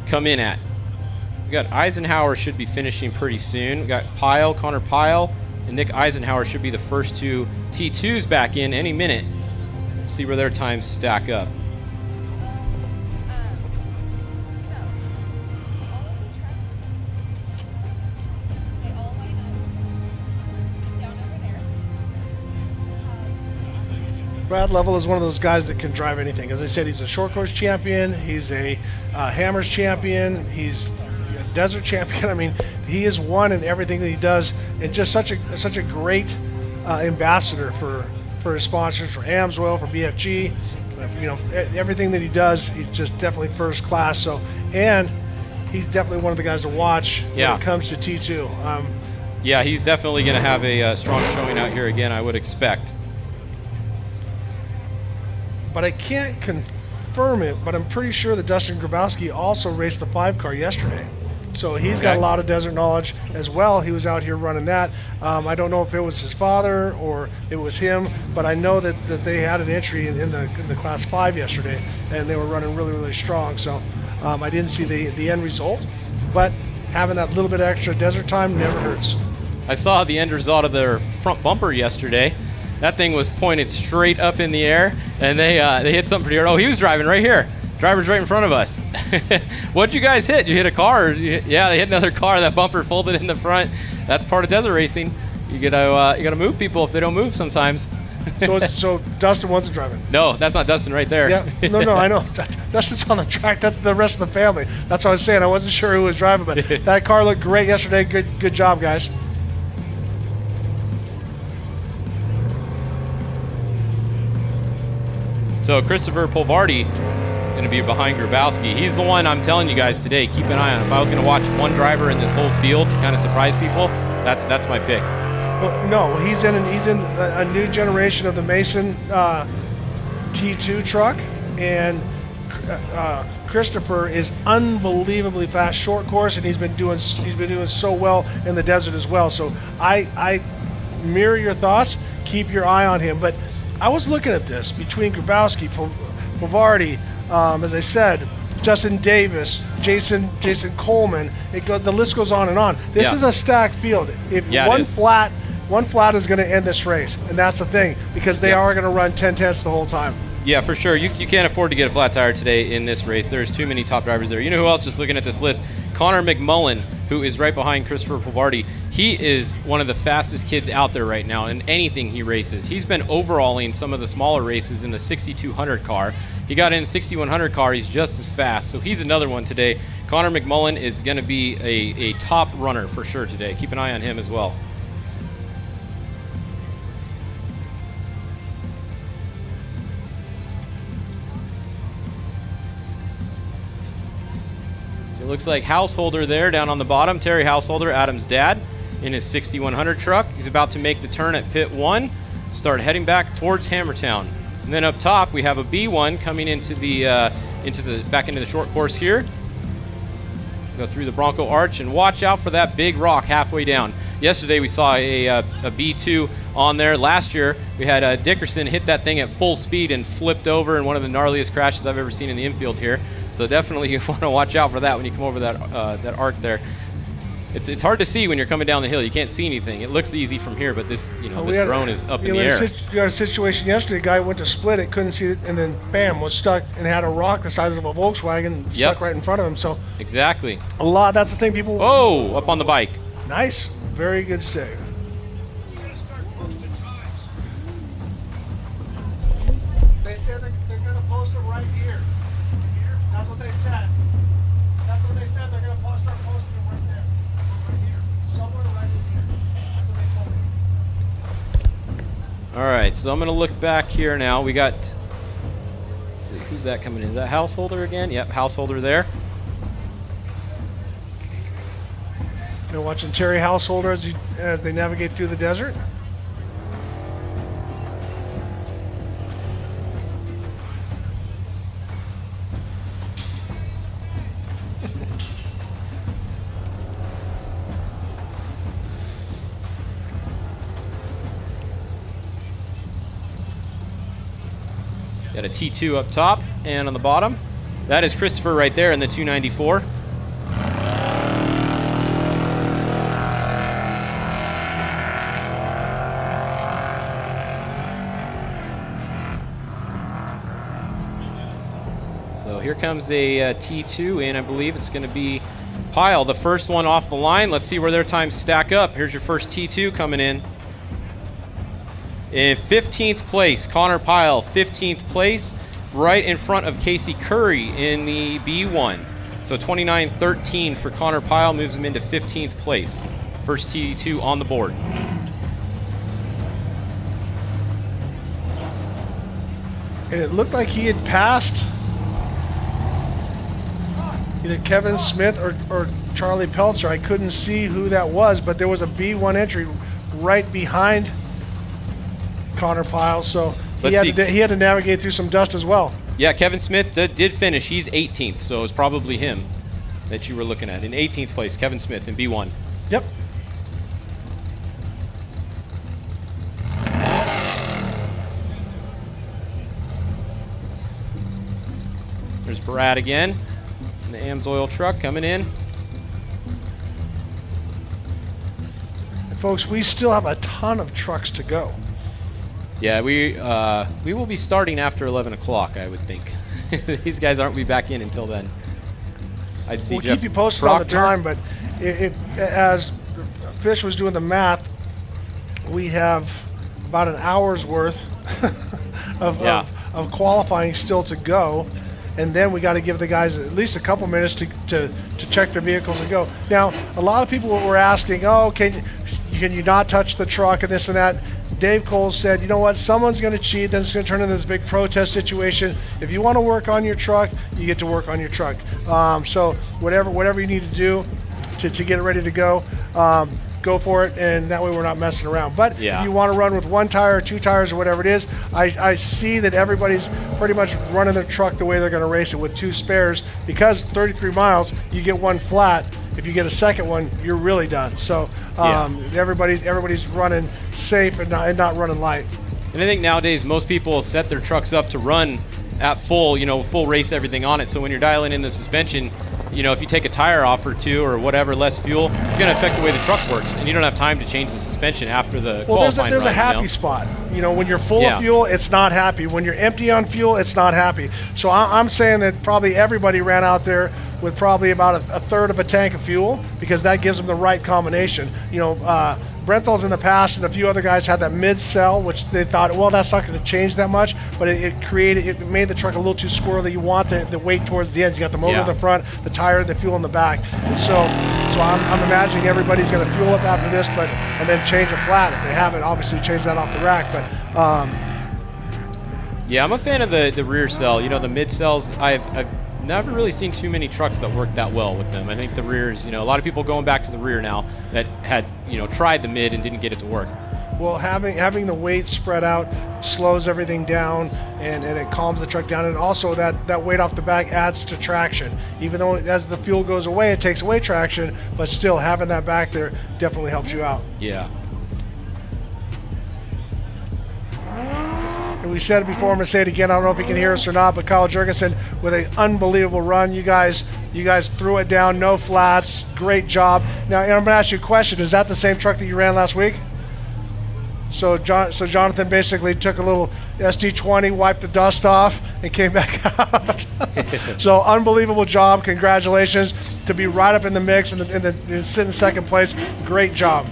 come in at. We got Eisenhower should be finishing pretty soon. We got Connor Pyle, and Nick Eisenhower should be the first two T2s back in any minute. See where their times stack up. Brad Level is one of those guys that can drive anything. As I said, he's a short course champion. He's a Hammers champion. He's a desert champion. I mean, he is one in everything that he does, and just such a great ambassador for his sponsors, for Amsoil, for BFG. You know, everything that he does, he's just definitely first class. So, and he's definitely one of the guys to watch when it comes to T2. Yeah, he's definitely going to have a strong showing out here again, I would expect. But I can't confirm it, but I'm pretty sure that Dustin Grabowski also raced the 5 car yesterday. So he's got a lot of desert knowledge as well. He was out here running that. I don't know if it was his father or it was him, but I know that they had an entry in the Class 5 yesterday, and they were running really, really strong. So I didn't see the end result, but having that little bit of extra desert time never hurts. I saw the end result of their front bumper yesterday. That thing was pointed straight up in the air, and they hit something pretty hard. Oh, he was driving right here. Driver's right in front of us. What'd you guys hit? You hit a car? Yeah, they hit another car. That bumper folded in the front. That's part of desert racing. You gotta move people if they don't move sometimes. So Dustin wasn't driving? No, that's not Dustin right there. Yeah, no, I know. Dustin's on the track. That's the rest of the family. That's what I was saying. I wasn't sure who was driving, but that car looked great yesterday. Good job, guys. So Christopher Polvardi going to be behind Grabowski. He's the one I'm telling you guys today, keep an eye on. If I was going to watch one driver in this whole field to kind of surprise people, that's my pick. Well, no, he's in a new generation of the Mason T2 truck, and Christopher is unbelievably fast short course, and he's been doing so well in the desert as well. So I mirror your thoughts. Keep your eye on him, but I was looking at this between Grabowski, Polvardi, as I said, Justin Davis, Jason Coleman. The list goes on and on. This is a stacked field. If one flat is going to end this race, and that's the thing, because they are going to run 10/10ths the whole time. Yeah, for sure. You can't afford to get a flat tire today in this race. There's too many top drivers there. You know who else, just looking at this list? Connor McMullen, who is right behind Christopher Polvardi. He is one of the fastest kids out there right now in anything he races. He's been overalling some of the smaller races in the 6200 car. He got in the 6100 car. He's just as fast. So he's another one today. Connor McMullen is going to be a top runner for sure today. Keep an eye on him as well. It looks like Householder there down on the bottom. Terry Householder, Adam's dad, in his 6100 truck. He's about to make the turn at pit 1, start heading back towards Hammertown. And then up top we have a B1 coming into the back into the short course here. Go through the Bronco Arch and watch out for that big rock halfway down. Yesterday we saw a B2 on there. Last year we had Dickerson hit that thing at full speed and flipped over in one of the gnarliest crashes I've ever seen in the infield here. So definitely you want to watch out for that when you come over that arc there. It's hard to see when you're coming down the hill. You can't see anything. It looks easy from here, but this this drone is up in the air. We had a situation yesterday. A guy went to split it, couldn't see it, and then bam, was stuck and had a rock the size of a Volkswagen stuck right in front of him. So exactly. That's the thing people. Oh, up on the bike. Nice, very good save. They said they're going to post them right here. That's what they said. That's what they said. They're going to start posting them right there. Right here. Somewhere right in here. That's what they told me. All right, so I'm going to look back here now. We got, let's see, who's that coming in? Is that Householder again? Yep, Householder there. You're watching Terry Householder as they navigate through the desert. Got a T2 up top and on the bottom. That is Christopher right there in the 294. here comes a T2 in. I believe it's going to be Pyle, the first one off the line. Let's see where their times stack up. Here's your first T2 coming in. In 15th place, Connor Pyle, 15th place, right in front of Casey Curry in the B1. So 29.13 for Connor Pyle moves him into 15th place. First T2 on the board. And it looked like he had passed either Kevin Smith or Charlie Peltzer. I couldn't see who that was, but there was a B1 entry right behind Connor Pyle, so he had to navigate through some dust as well. Yeah, Kevin Smith did finish. He's 18th, so it was probably him that you were looking at. In 18th place, Kevin Smith in B1. Yep. There's Brad again. The AMSOIL truck coming in. And folks, we still have a ton of trucks to go. Yeah, we will be starting after 11 o'clock, I would think. These guys aren't be back in until then. I see. We'll Jeff keep you posted Proctor. on the time, but as Fish was doing the math, we have about an hour's worth of qualifying still to go. And then we got to give the guys at least a couple minutes to check their vehicles and go. Now, a lot of people were asking, oh, can you not touch the truck and this and that? Dave Cole said, you know what, someone's going to cheat, then it's going to turn into this big protest situation. If you want to work on your truck, you get to work on your truck. So whatever you need to do to get it ready to go, go for it, and that way we're not messing around. But if you want to run with 1 tire or 2 tires or whatever it is, I see that everybody's pretty much running their truck the way they're going to race it with 2 spares, because 33 miles, you get 1 flat. If you get a second one, you're really done. So everybody's running safe and not running light. And I think nowadays most people set their trucks up to run at full race everything on it. So when you're dialing in the suspension, if you take a tire off or 2 or whatever, less fuel, it's going to affect the way the truck works, and you don't have time to change the suspension after the qualifying there's run, a happy spot. When you're full of fuel, it's not happy. When you're empty on fuel, it's not happy. So I'm saying that probably everybody ran out there with probably about a third of a tank of fuel, because that gives them the right combination. Brenthal's in the past and a few other guys had that mid-cell, which they thought, well, that's not going to change that much, but it made the truck a little too squirrely. You want the weight towards the end. You got the motor in the front, the tire, the fuel in the back. And so I'm imagining everybody's going to fuel up after this, and then change a flat. If they haven't, obviously change that off the rack. But yeah, I'm a fan of the rear cell. The mid cells, I've never really seen too many trucks that work that well with them. I think the rears, a lot of people going back to the rear now that had, tried the mid and didn't get it to work. Well, having the weight spread out slows everything down, and it calms the truck down. And also that weight off the back adds to traction. Even though as the fuel goes away, it takes away traction, but still having that back there definitely helps you out. Yeah. And we said it before, I'm going to say it again. I don't know if you can hear us or not, but Kyle Jurgensen with an unbelievable run. You guys threw it down, no flats, great job. Now, I'm going to ask you a question. Is that the same truck that you ran last week? So Jonathan basically took a little ST20, wiped the dust off, and came back out. So unbelievable job. Congratulations to be right up in the mix and sit in second place. Great job.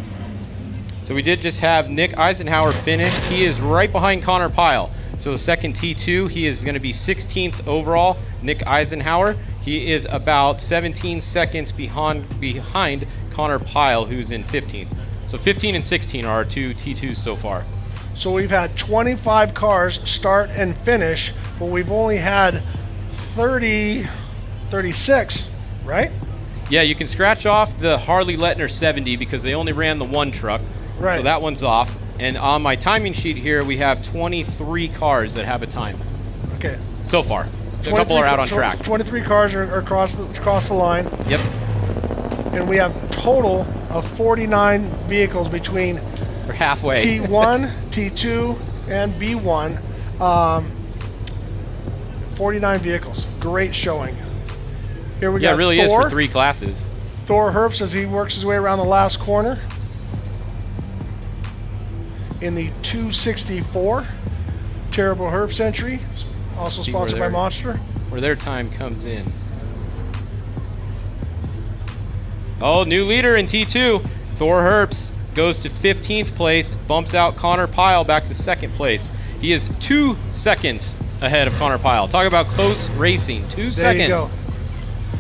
So we did just have Nick Eisenhower finished. He is right behind Connor Pyle. So the second T2, he is going to be 16th overall. Nick Eisenhower, he is about 17 seconds behind Connor Pyle, who's in 15th. So 15 and 16 are our 2 T2s so far. So we've had 25 cars start and finish, but we've only had 36, right? Yeah, you can scratch off the Harley Lettner 70 because they only ran the 1 truck. Right. So that one's off. And on my timing sheet here, we have 23 cars that have a time. Okay. So far. A couple are out on track. 23 cars are across the line. Yep. And we have a total of 49 vehicles between We're halfway. T1, T2, and B1. 49 vehicles. Great showing. Here we got it really Thor. is for 3 classes. Thor Herbst as he works his way around the last corner in the 264 Terrible Herbst entry, also sponsored by Monster. where their time comes in. Oh, new leader in T2. Thor Herbst goes to 15th place, bumps out Connor Pyle back to 2nd place. He is 2 seconds ahead of Connor Pyle. Talk about close racing, 2 seconds. There you go.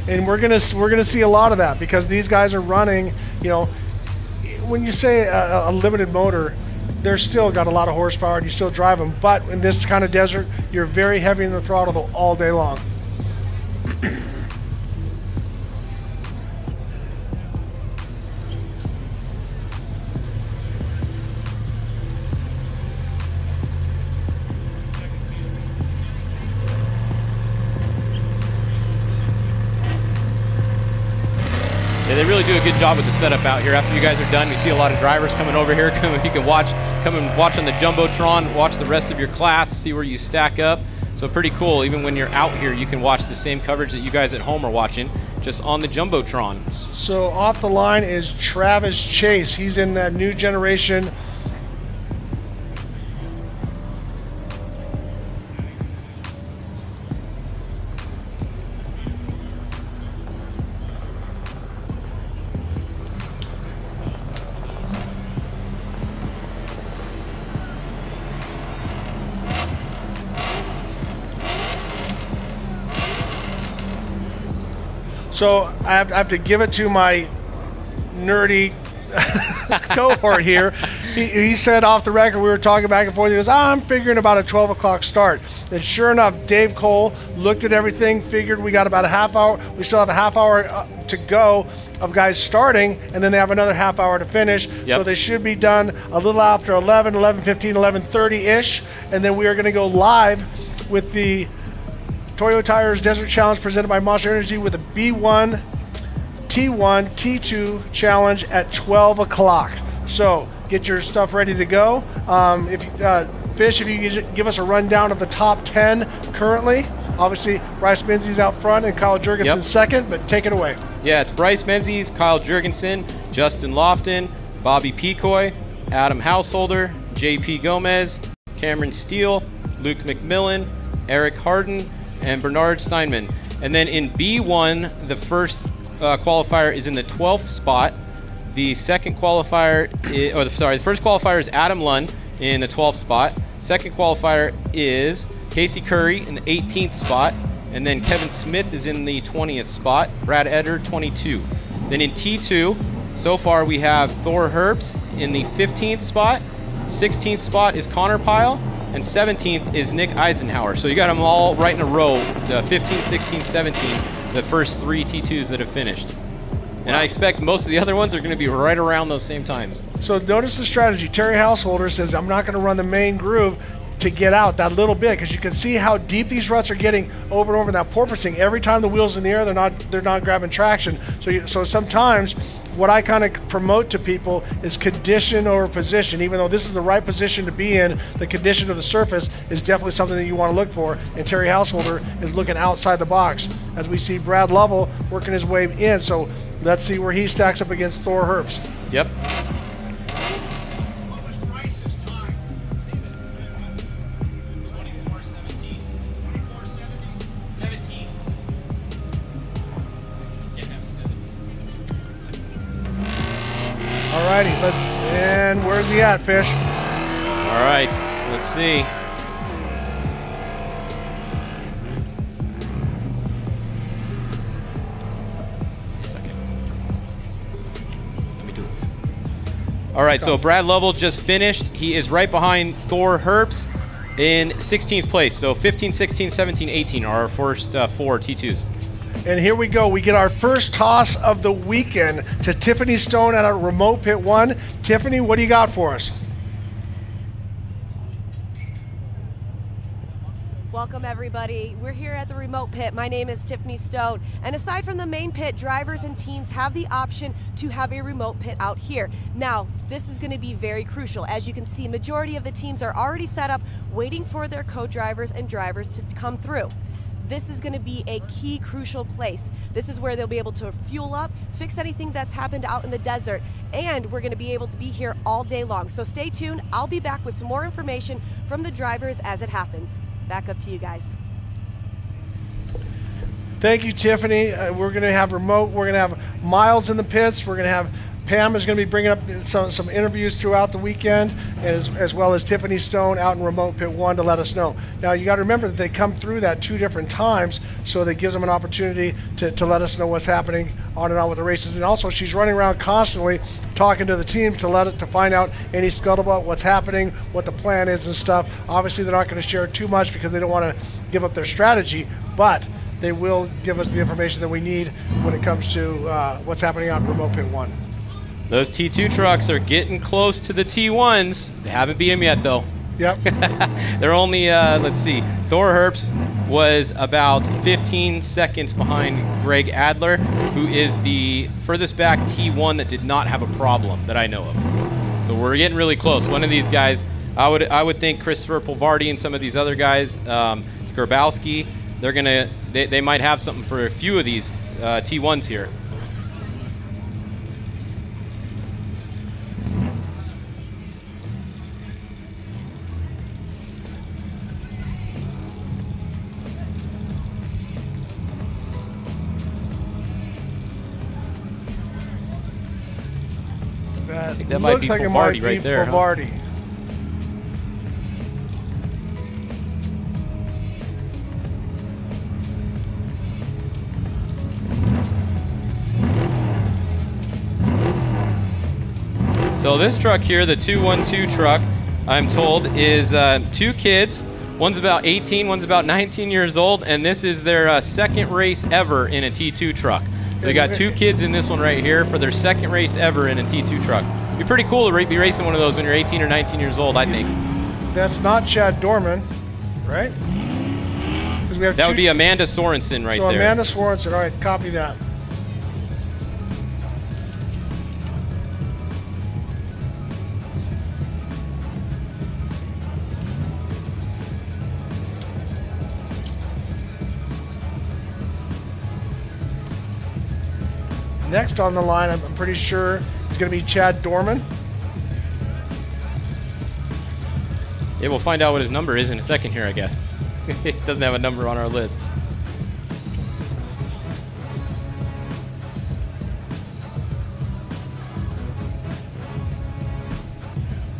And we're gonna see a lot of that because these guys are running. You know, when you say a limited motor, they're still got a lot of horsepower and you still drive them. But in this kind of desert, you're very heavy in the throttle all day long. Yeah, they really do a good job with the setup out here. After you guys are done, you see a lot of drivers coming over here. You can come and watch on the Jumbotron, watch the rest of your class, see where you stack up. So pretty cool. Even when you're out here, you can watch the same coverage that you guys at home are watching, just on the Jumbotron. So off the line is Travis Chase. He's in that new generation. So I have to give it to my nerdy cohort here. He said off the record, we were talking back and forth, he goes, I'm figuring about a 12 o'clock start. And sure enough, Dave Cole looked at everything, figured we got about a half hour. We still have a half hour to go of guys starting, and then they have another half hour to finish. Yep. So they should be done a little after 11, 11:15, 11:30-ish. And then we are going to go live with the Toyo Tires Desert Challenge presented by Monster Energy with a B1, T1, T2 challenge at 12 o'clock. So get your stuff ready to go. Fish, if you could give us a rundown of the top 10 currently. Obviously, Bryce Menzies out front and Kyle Jurgensen second, but take it away. Yeah, it's Bryce Menzies, Kyle Jurgensen, Justin Lofton, Bobby Pecoy, Adam Householder, JP Gomez, Cameron Steele, Luke McMillan, Eric Harden, and Bernard Steinman. And then in B1, the first qualifier is in the 12th spot. The second qualifier, the first qualifier is Adam Lunn in the 12th spot. Second qualifier is Casey Curry in the 18th spot. And then Kevin Smith is in the 20th spot. Brad Eder, 22. Then in T2, so far we have Thor Herbst in the 15th spot. 16th spot is Connor Pyle. And 17th is Nick Eisenhower. So you got them all right in a row, the 15, 16, 17, the first 3 T2s that have finished. And I expect most of the other ones are going to be right around those same times. So notice the strategy. Terry Householder says, I'm not going to run the main groove to get out that little bit, because you can see how deep these ruts are getting over and over. That porpoising, every time the wheel's in the air, they're not grabbing traction. So sometimes what I kind of promote to people is condition over position. Even though this is the right position to be in, the condition of the surface is definitely something that you want to look for. And Terry Householder is looking outside the box, as we see Brad Lovell working his way in. So let's see where he stacks up against Thor Herbst. Yep. Alrighty, and where's he at, Fish? All right, let's see. All right, so Brad Lovell just finished. He is right behind Thor Herbst in 16th place. So 15, 16, 17, 18 are our first 4 T2s. And here we go. We get our first toss of the weekend to Tiffany Stone at our remote pit 1. Tiffany, what do you got for us? Welcome everybody. We're here at the remote pit. My name is Tiffany Stone. And aside from the main pit, drivers and teams have the option to have a remote pit out here. Now, this is going to be very crucial. As you can see, majority of the teams are already set up waiting for their co-drivers and drivers to come through. This is going to be a key crucial place. This is where they'll be able to fuel up, fix anything that's happened out in the desert, and we're going to be able to be here all day long. So stay tuned. I'll be back with some more information from the drivers as it happens. Back up to you guys. Thank you, Tiffany. We're going to have remote. We're going to have Miles in the pits. We're going to have Pam is going to be bringing up some interviews throughout the weekend, and as well as Tiffany Stone out in remote pit 1 to let us know. Now, you got to remember that they come through that 2 different times, so that gives them an opportunity to let us know what's happening on and on with the races. And also, she's running around constantly talking to the team to find out any scuttlebutt, what's happening, what the plan is and stuff. Obviously, they're not going to share too much because they don't want to give up their strategy, but they will give us the information that we need when it comes to what's happening out in remote pit 1. Those T2 trucks are getting close to the T1s. They haven't beat them yet, though. Yep. They're only, let's see, Thor Herbst was about 15 seconds behind Greg Adler, who is the furthest back T1 that did not have a problem that I know of. So we're getting really close. One of these guys, I would think Christopher Polvardi and some of these other guys, Grabowski, they might have something for a few of these T1s here. I think that might be Polvardi right there. Polvardi. So this truck here, the 212 truck, I'm told, is 2 kids. One's about 18, one's about 19 years old, and this is their second race ever in a T2 truck. So they got 2 kids in this one right here for their second race ever in a T2 truck. It'd be pretty cool to be racing one of those when you're 18 or 19 years old, I think. That's not Chad Dorman, right? We have that would be Amanda Sorensen right there. So Amanda Sorensen, all right, copy that. Next on the line, I'm pretty sure, is going to be Chad Dorman. Yeah, we'll find out what his number is in a second here, I guess. It doesn't have a number on our list.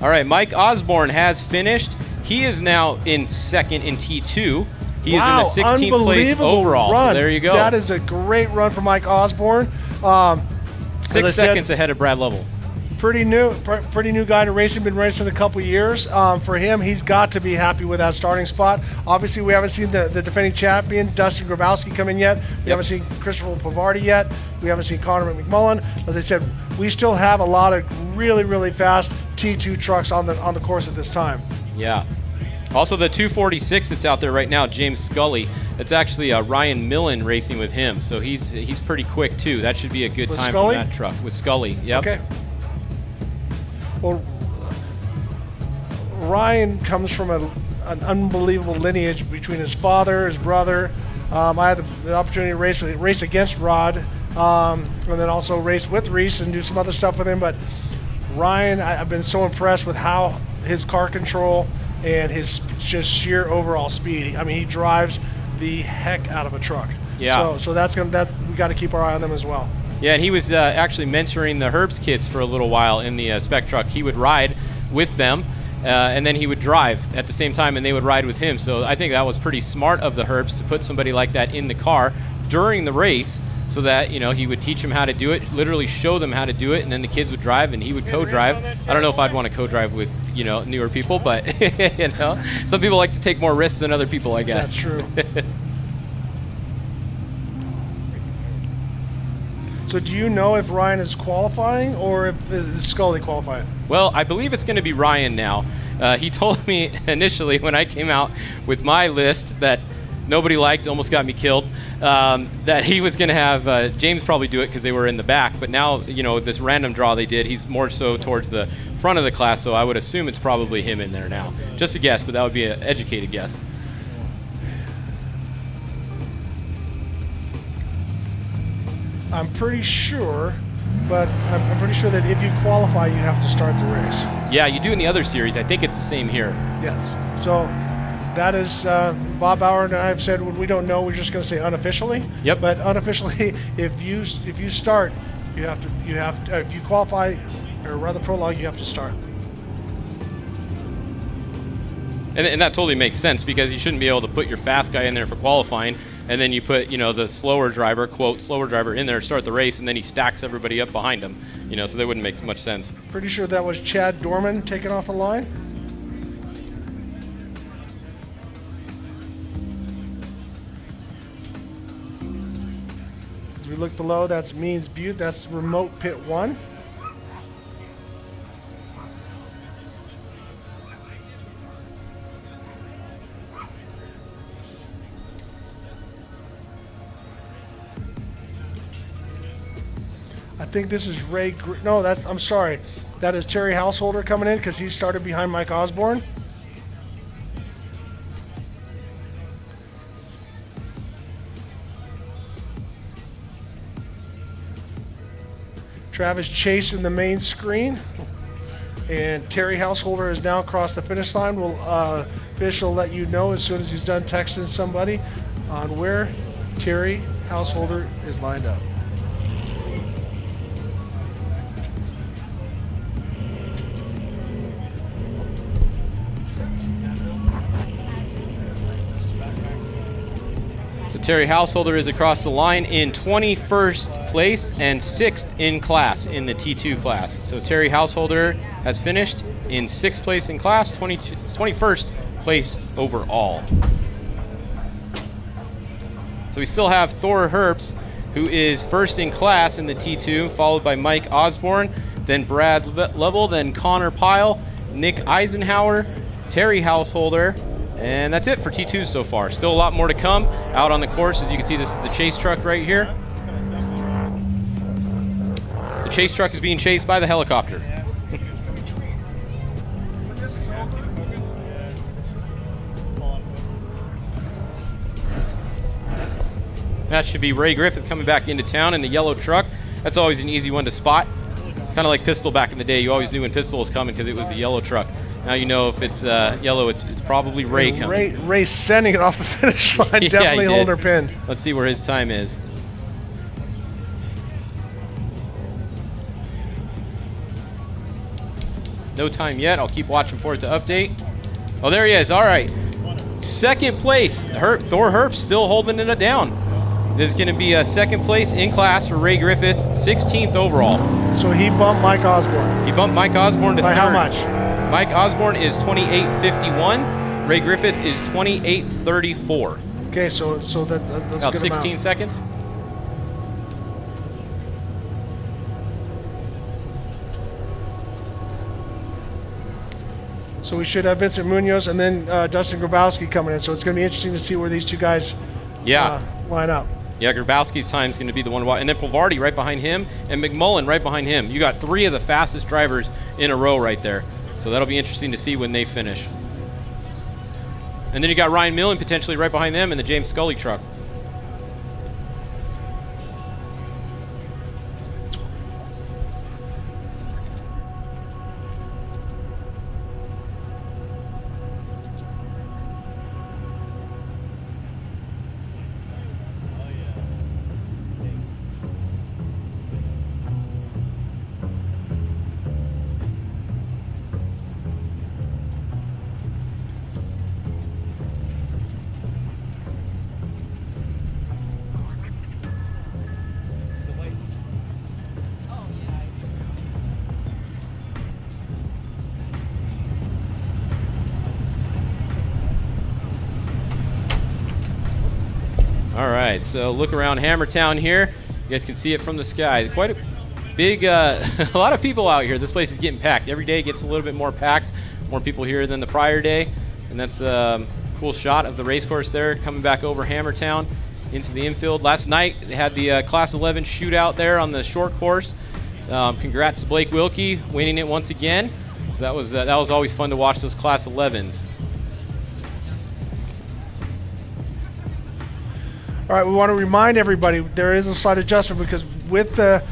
All right, Mike Osborne has finished. He is now in second in T2. He is in the 16th place overall. Run. So there you go. That is a great run for Mike Osborne. 6 seconds ahead of Brad Lovell. Pretty new guy to racing. Been racing a couple years. For him, he's got to be happy with that starting spot. Obviously, we haven't seen the defending champion Dustin Grabowski come in yet. We haven't seen Christopher Polvardi yet. We haven't seen Connor McMullen. As I said, we still have a lot of really fast T2 trucks on the course at this time. Yeah. Also, the 246 that's out there right now, James Scully. It's actually Ryan Millen racing with him, so he's pretty quick too. That should be a good time for that truck with Scully. Yep. Okay. Well, Ryan comes from an unbelievable lineage between his father, his brother. I had the opportunity to race against Rod, and then also race with Reese and do some other stuff with him. But Ryan, I've been so impressed with how his car control and his just sheer overall speed. I mean, he drives the heck out of a truck. Yeah. So we got to keep our eye on them as well. Yeah, and he was actually mentoring the Herbst kids for a little while in the spec truck. He would ride with them, and then he would drive at the same time, and they would ride with him. So I think that was pretty smart of the Herbst to put somebody like that in the car during the race, so that he would teach them how to do it, literally show them how to do it, and then the kids would drive and he would co-drive. I don't know if I'd want to co-drive with newer people, but some people like to take more risks than other people, I guess. That's true. So do you know if Ryan is qualifying or if is Scully qualifying? Well, I believe it's going to be Ryan now. He told me initially when I came out with my list that nobody liked, almost got me killed, that he was going to have James probably do it because they were in the back. But now, this random draw they did, he's more so towards the front of the class, so I would assume it's probably him in there now. Just a guess, but that would be an educated guess. I'm pretty sure, but I'm pretty sure that if you qualify, you have to start the race. Yeah, you do in the other series. I think it's the same here. Yes. So That is, Bob Bauer and I have said when we don't know, we're just going to say unofficially. Yep. But unofficially, if you start, if you qualify, or rather prologue, you have to start. And that totally makes sense, because you shouldn't be able to put your fast guy in there for qualifying, and then you put, you know, the slower driver, quote, slower driver in there to start the race, and then he stacks everybody up behind him. You know, so that wouldn't make much sense. Pretty sure that was Chad Dorman taking off the line. As we look below, that's Means Butte. That's remote pit 1. I think this is Ray. No, I'm sorry. That is Terry Householder coming in because he started behind Mike Osborne. Travis Chase in the main screen. And Terry Householder has now crossed the finish line. Fish will let you know as soon as he's done texting somebody on where Terry Householder is lined up. Terry Householder is across the line in 21st place and 6th in class in the T2 class. So Terry Householder has finished in 6th place in class, 21st place overall. So we still have Thor Herbst, who is 1st in class in the T2, followed by Mike Osborne, then Brad Lovell, then Connor Pyle, Nick Eisenhower, Terry Householder, and that's it for T2 so far. Still a lot more to come out on the course. As you can see, this is the chase truck right here. The chase truck is being chased by the helicopter. That should be Ray Griffith coming back into town in the yellow truck. That's always an easy one to spot. Kind of like Pistol back in the day. You always knew when Pistol was coming because it was the yellow truck. Now you know if it's yellow, it's probably Ray coming. Ray sending it off the finish line, definitely holding her pin. Let's see where his time is. No time yet. I'll keep watching for it to update. Oh, there he is. All right. 2nd place. Thor Herbst still holding it down. This is going to be a 2nd place in class for Ray Griffith, 16th overall. So he bumped Mike Osborne. He bumped Mike Osborne to 3rd. By how much? Mike Osborne is 28.51. Ray Griffith is 28.34. Okay, so that's about 16 seconds. So we should have Vincent Munoz and then Dustin Grabowski coming in. So it's going to be interesting to see where these two guys line up. Yeah, Grabowski's time is going to be the one. And then Pavardi right behind him and McMullen right behind him. You got 3 of the fastest drivers in a row right there. So that'll be interesting to see when they finish. And then you got Ryan Millen potentially right behind them in the James Scully truck. All right, so look around Hammertown here. You guys can see it from the sky. Quite a big, a lot of people out here. This place is getting packed. Every day it gets a little bit more packed. More people here than the prior day. And that's a cool shot of the race course there coming back over Hammertown into the infield. Last night they had the Class 11 shootout there on the short course. Congrats to Blake Wilkie winning it once again. So that was always fun to watch those Class 11s. All right, we want to remind everybody there is a slight adjustment because with the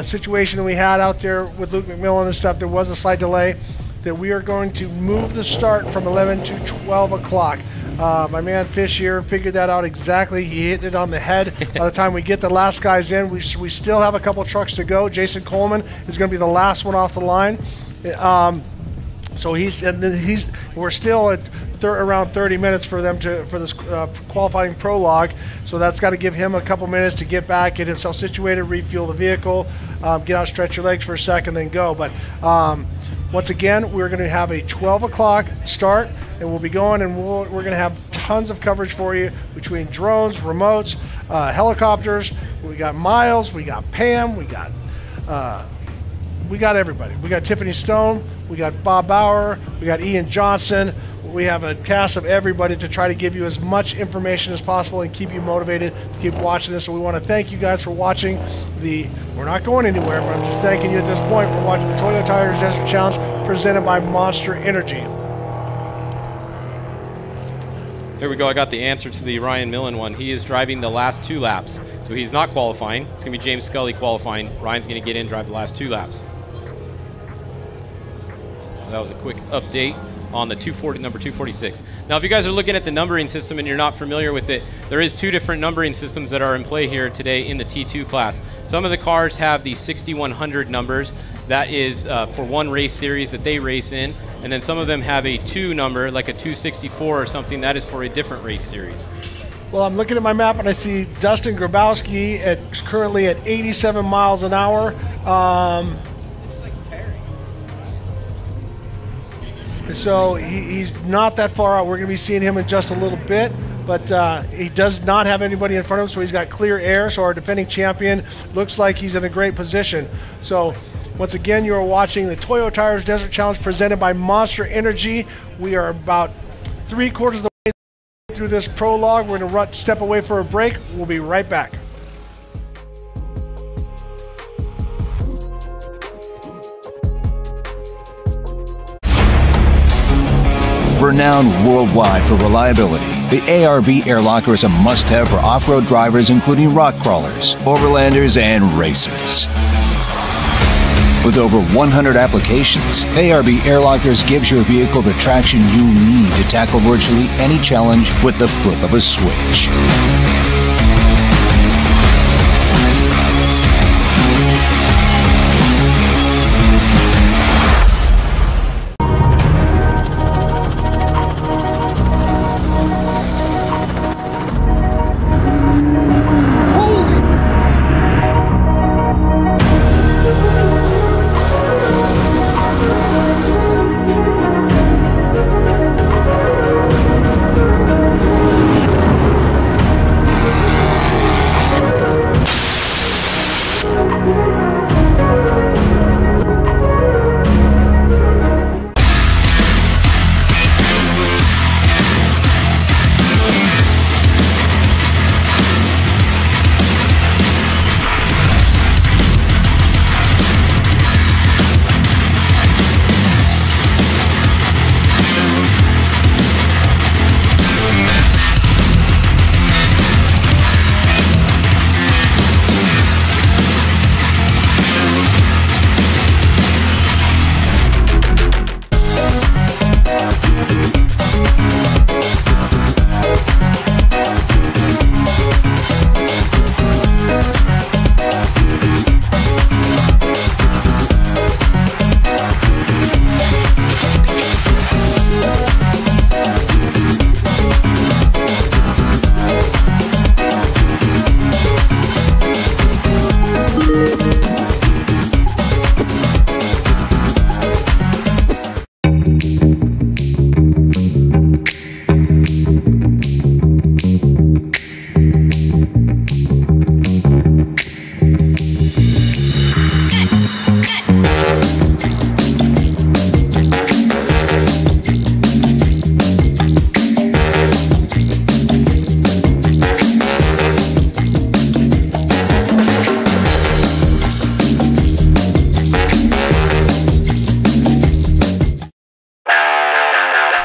situation that we had out there with Luke McMillan and stuff, there was a slight delay. that we are going to move the start from 11 to 12 o'clock. My man Fish here figured that out exactly. He hit it on the head. By the time we get the last guys in, we still have a couple trucks to go. Jason Coleman is going to be the last one off the line. So we're still at around 30 minutes for this qualifying prologue. So that's got to give him a couple minutes to get back, get himself situated, refuel the vehicle, get out, stretch your legs for a second, then go. But once again, we're going to have a 12 o'clock start, and we'll be going, and we're going to have tons of coverage for you between drones, remotes, helicopters. We got Miles, we got Pam, we got everybody. We got Tiffany Stone, we got Bob Bauer, we got Ian Johnson. We have a cast of everybody to try to give you as much information as possible and keep you motivated to keep watching this. So we want to thank you guys for watching we're not going anywhere, but I'm just thanking you at this point for watching the Toyo Tires Desert Challenge presented by Monster Energy. Here we go. I got the answer to the Ryan Millen one. He is driving the last 2 laps. So he's not qualifying. It's going to be James Scully qualifying. Ryan's going to get in and drive the last 2 laps. That was a quick update on the number 246. Now, if you guys are looking at the numbering system and you're not familiar with it, there is 2 different numbering systems that are in play here today in the T2 class. Some of the cars have the 6100 numbers. That is for one race series that they race in, and then some of them have a 2 number, like a 264 or something, that is for a different race series. Well, I'm looking at my map and I see Dustin Grabowski currently at 87 miles an hour. So he's not that far out. We're going to be seeing him in just a little bit, but he does not have anybody in front of him, so he's got clear air. So our defending champion looks like he's in a great position. So once again, you are watching the Toyo Tires Desert Challenge presented by Monster Energy. We are about 3/4 of the way through this prologue. We're going to step away for a break. We'll be right back. Renowned worldwide for reliability, the ARB air locker is a must-have for off-road drivers including rock crawlers, overlanders, and racers. With over 100 applications, ARB air lockers gives your vehicle the traction you need to tackle virtually any challenge with the flip of a switch.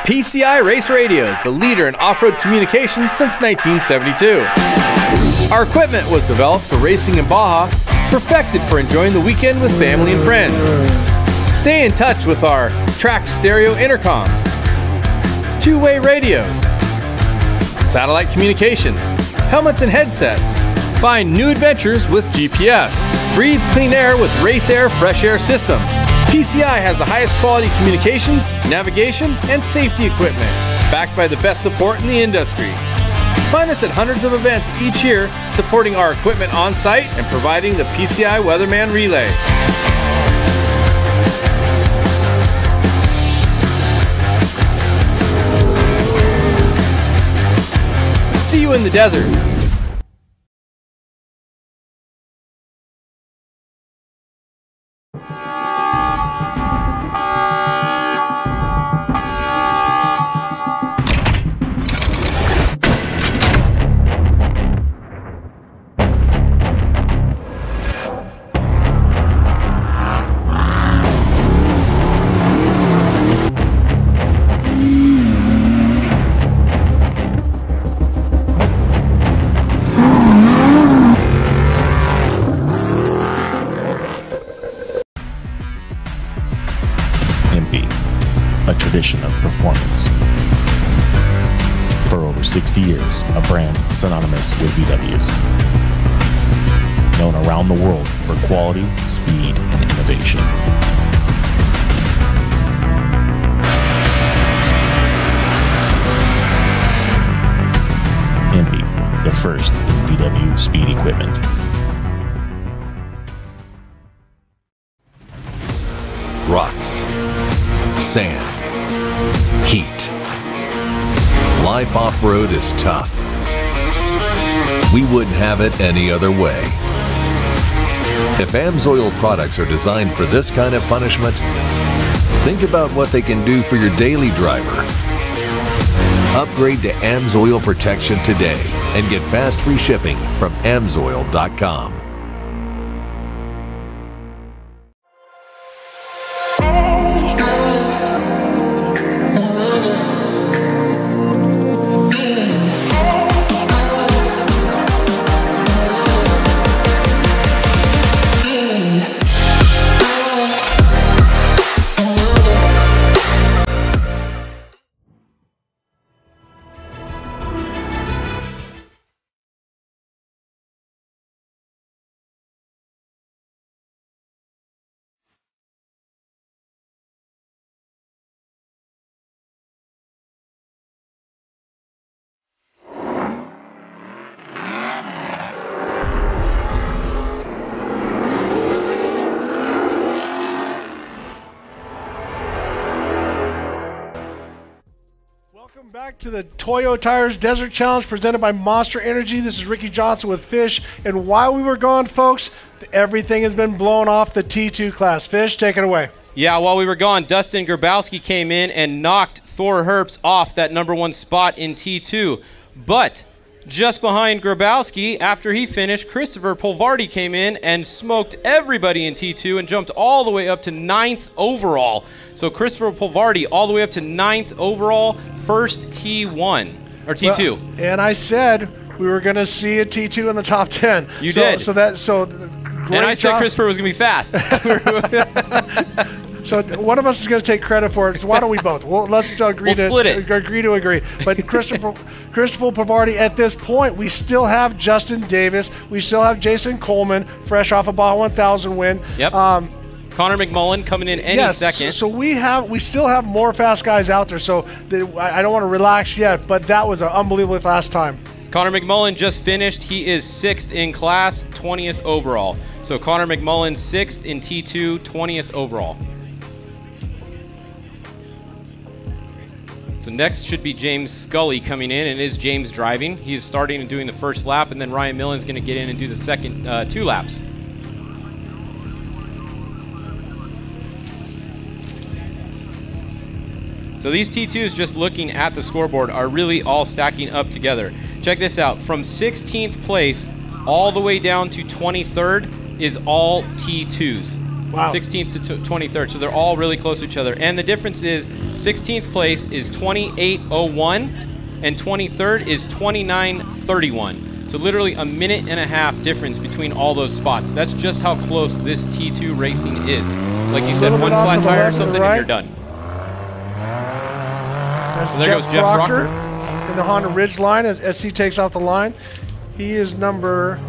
PCI Race Radios, the leader in off-road communications since 1972. Our equipment was developed for racing in Baja, perfected for enjoying the weekend with family and friends. Stay in touch with our track stereo intercoms, two-way radios, satellite communications, helmets and headsets. Find new adventures with GPS. Breathe clean air with Race Air Fresh Air System. PCI has the highest quality communications, navigation, and safety equipment, backed by the best support in the industry. Find us at hundreds of events each year, supporting our equipment on site and providing the PCI Weatherman Relay. See you in the desert. A tradition of performance. For over 60 years, a brand synonymous with VWs. Known around the world for quality, speed, and innovation. Impy, the first in VW speed equipment. Rocks, sand, heat. Life off-road is tough. We wouldn't have it any other way. If AMSOIL products are designed for this kind of punishment, think about what they can do for your daily driver. Upgrade to AMSOIL protection today and get fast free shipping from AMSOIL.com. Welcome back to the Toyo Tires Desert Challenge presented by Monster Energy. This is Ricky Johnson with Fish. And while we were gone, folks, everything has been blown off the T2 class. Fish, take it away. Yeah, while we were gone, Dustin Grabowski came in and knocked Thor Herbst off that #1 spot in T2. But just behind Grabowski, after he finished, Christopher Polvardi came in and smoked everybody in T2 and jumped all the way up to 9th overall. So Christopher Polvardi all the way up to 9th overall, first T1, or T2. Well, and I said we were going to see a T2 in the top 10. You did. So and I said Christopher was going to be fast. So one of us is going to take credit for it. So why don't we both? Well, let's agree to agree. But Christopher Polvardi, at this point, we still have Justin Davis. We still have Jason Coleman, fresh off a Baja 1000 win. Yep. Connor McMullen coming in any second. So we still have more fast guys out there. So I don't want to relax yet, but that was an unbelievably fast time. Connor McMullen just finished. He is 6th in class, 20th overall. So Connor McMullen 6th in T2, 20th overall. So next should be James Scully coming in, and it is James driving. He is starting and doing the first lap, and then Ryan Millen's going to get in and do the second 2 laps. So these T2s, just looking at the scoreboard, are really all stacking up together. Check this out. From 16th place all the way down to 23rd is all T2s. Wow. 16th to 23rd, so they're all really close to each other. And the difference is 16th place is 28:01 and 23rd is 29:31. So literally a minute and a half difference between all those spots. That's just how close this T2 racing is. Like you said, one flat tire or something, and you're done. So there goes Jeff Proctor in the Honda Ridge line as he takes off the line. He is number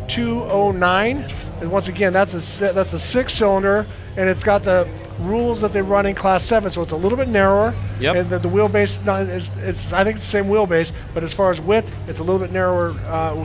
209, and once again, that's a 6-cylinder, and it's got the rules that they run in Class 7, so it's a little bit narrower. Yep. And the wheelbase, it's I think it's the same wheelbase, but as far as width, it's a little bit narrower,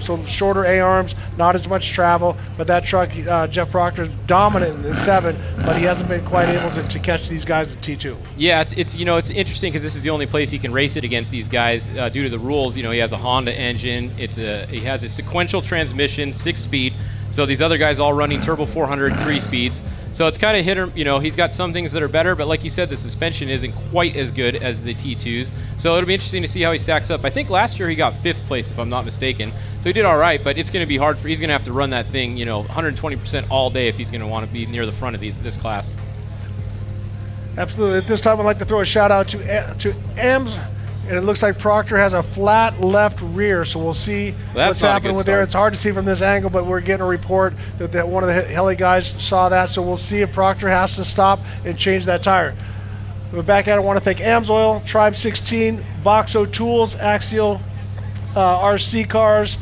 so shorter A-arms, not as much travel. But that truck, Jeff Proctor, is dominant in the 7, but he hasn't been quite able to catch these guys at T2. Yeah, it's interesting because this is the only place he can race it against these guys due to the rules. He has a Honda engine. He has a sequential transmission, 6-speed. So these other guys all running turbo 400, 3 speeds. So it's kind of hit or, he's got some things that are better, but like you said, the suspension isn't quite as good as the T2s. So it'll be interesting to see how he stacks up. I think last year he got 5th place, if I'm not mistaken. So he did all right, but it's going to be hard he's going to have to run that thing, 120% all day if he's going to want to be near the front of this class. Absolutely. At this time, I'd like to throw a shout out to AMS. And it looks like Proctor has a flat left rear, so we'll see what's happening with there. It's hard to see from this angle, but we're getting a report that one of the heli guys saw that, so we'll see if Proctor has to stop and change that tire. We're back at it. I want to thank AMS Oil, Tribe 16, Boxo Tools, Axial RC Cars,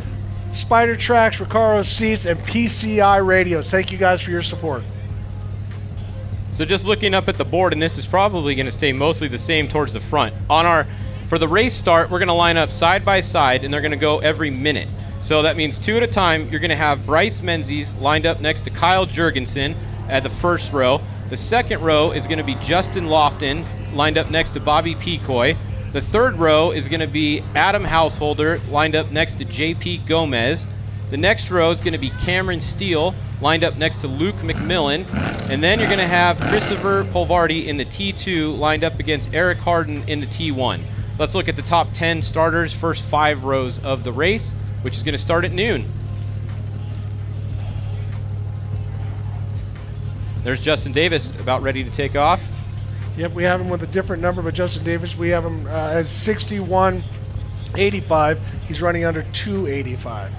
Spider Tracks, Recaro Seats, and PCI Radios. Thank you guys for your support. So just looking up at the board, and this is probably going to stay mostly the same towards the front. For the race start, we're going to line up side by side, and they're going to go every minute. So that means 2 at a time. You're going to have Bryce Menzies lined up next to Kyle Jurgensen at the first row. The second row is going to be Justin Lofton lined up next to Bobby Picoy. The third row is going to be Adam Householder lined up next to JP Gomez. The next row is going to be Cameron Steele lined up next to Luke McMillan. And then you're going to have Christopher Polvardi in the T2 lined up against Eric Harden in the T1. Let's look at the top 10 starters, first 5 rows of the race, which is going to start at noon. There's Justin Davis about ready to take off. Yep, we have him with a different number, but Justin Davis, we have him as 61.85. He's running under 285.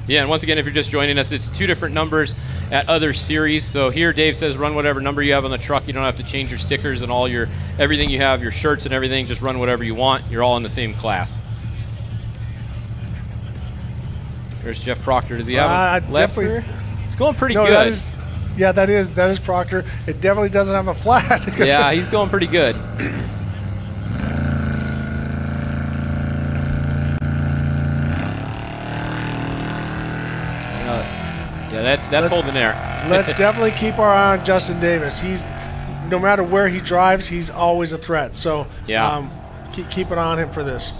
Yeah, and once again, if you're just joining us, it's 2 different numbers at other series. So here Dave says run whatever number you have on the truck. You don't have to change your stickers and everything you have, your shirts and everything. Just run whatever you want. You're all in the same class. There's Jeff Proctor. Does he have a left rear? It's going pretty good. That is Proctor. It definitely doesn't have a flat. Yeah, he's going pretty good. Yeah, that's holding there. Let's definitely keep our eye on Justin Davis. No matter where he drives, he's always a threat. So yeah, keep an eye on him for this.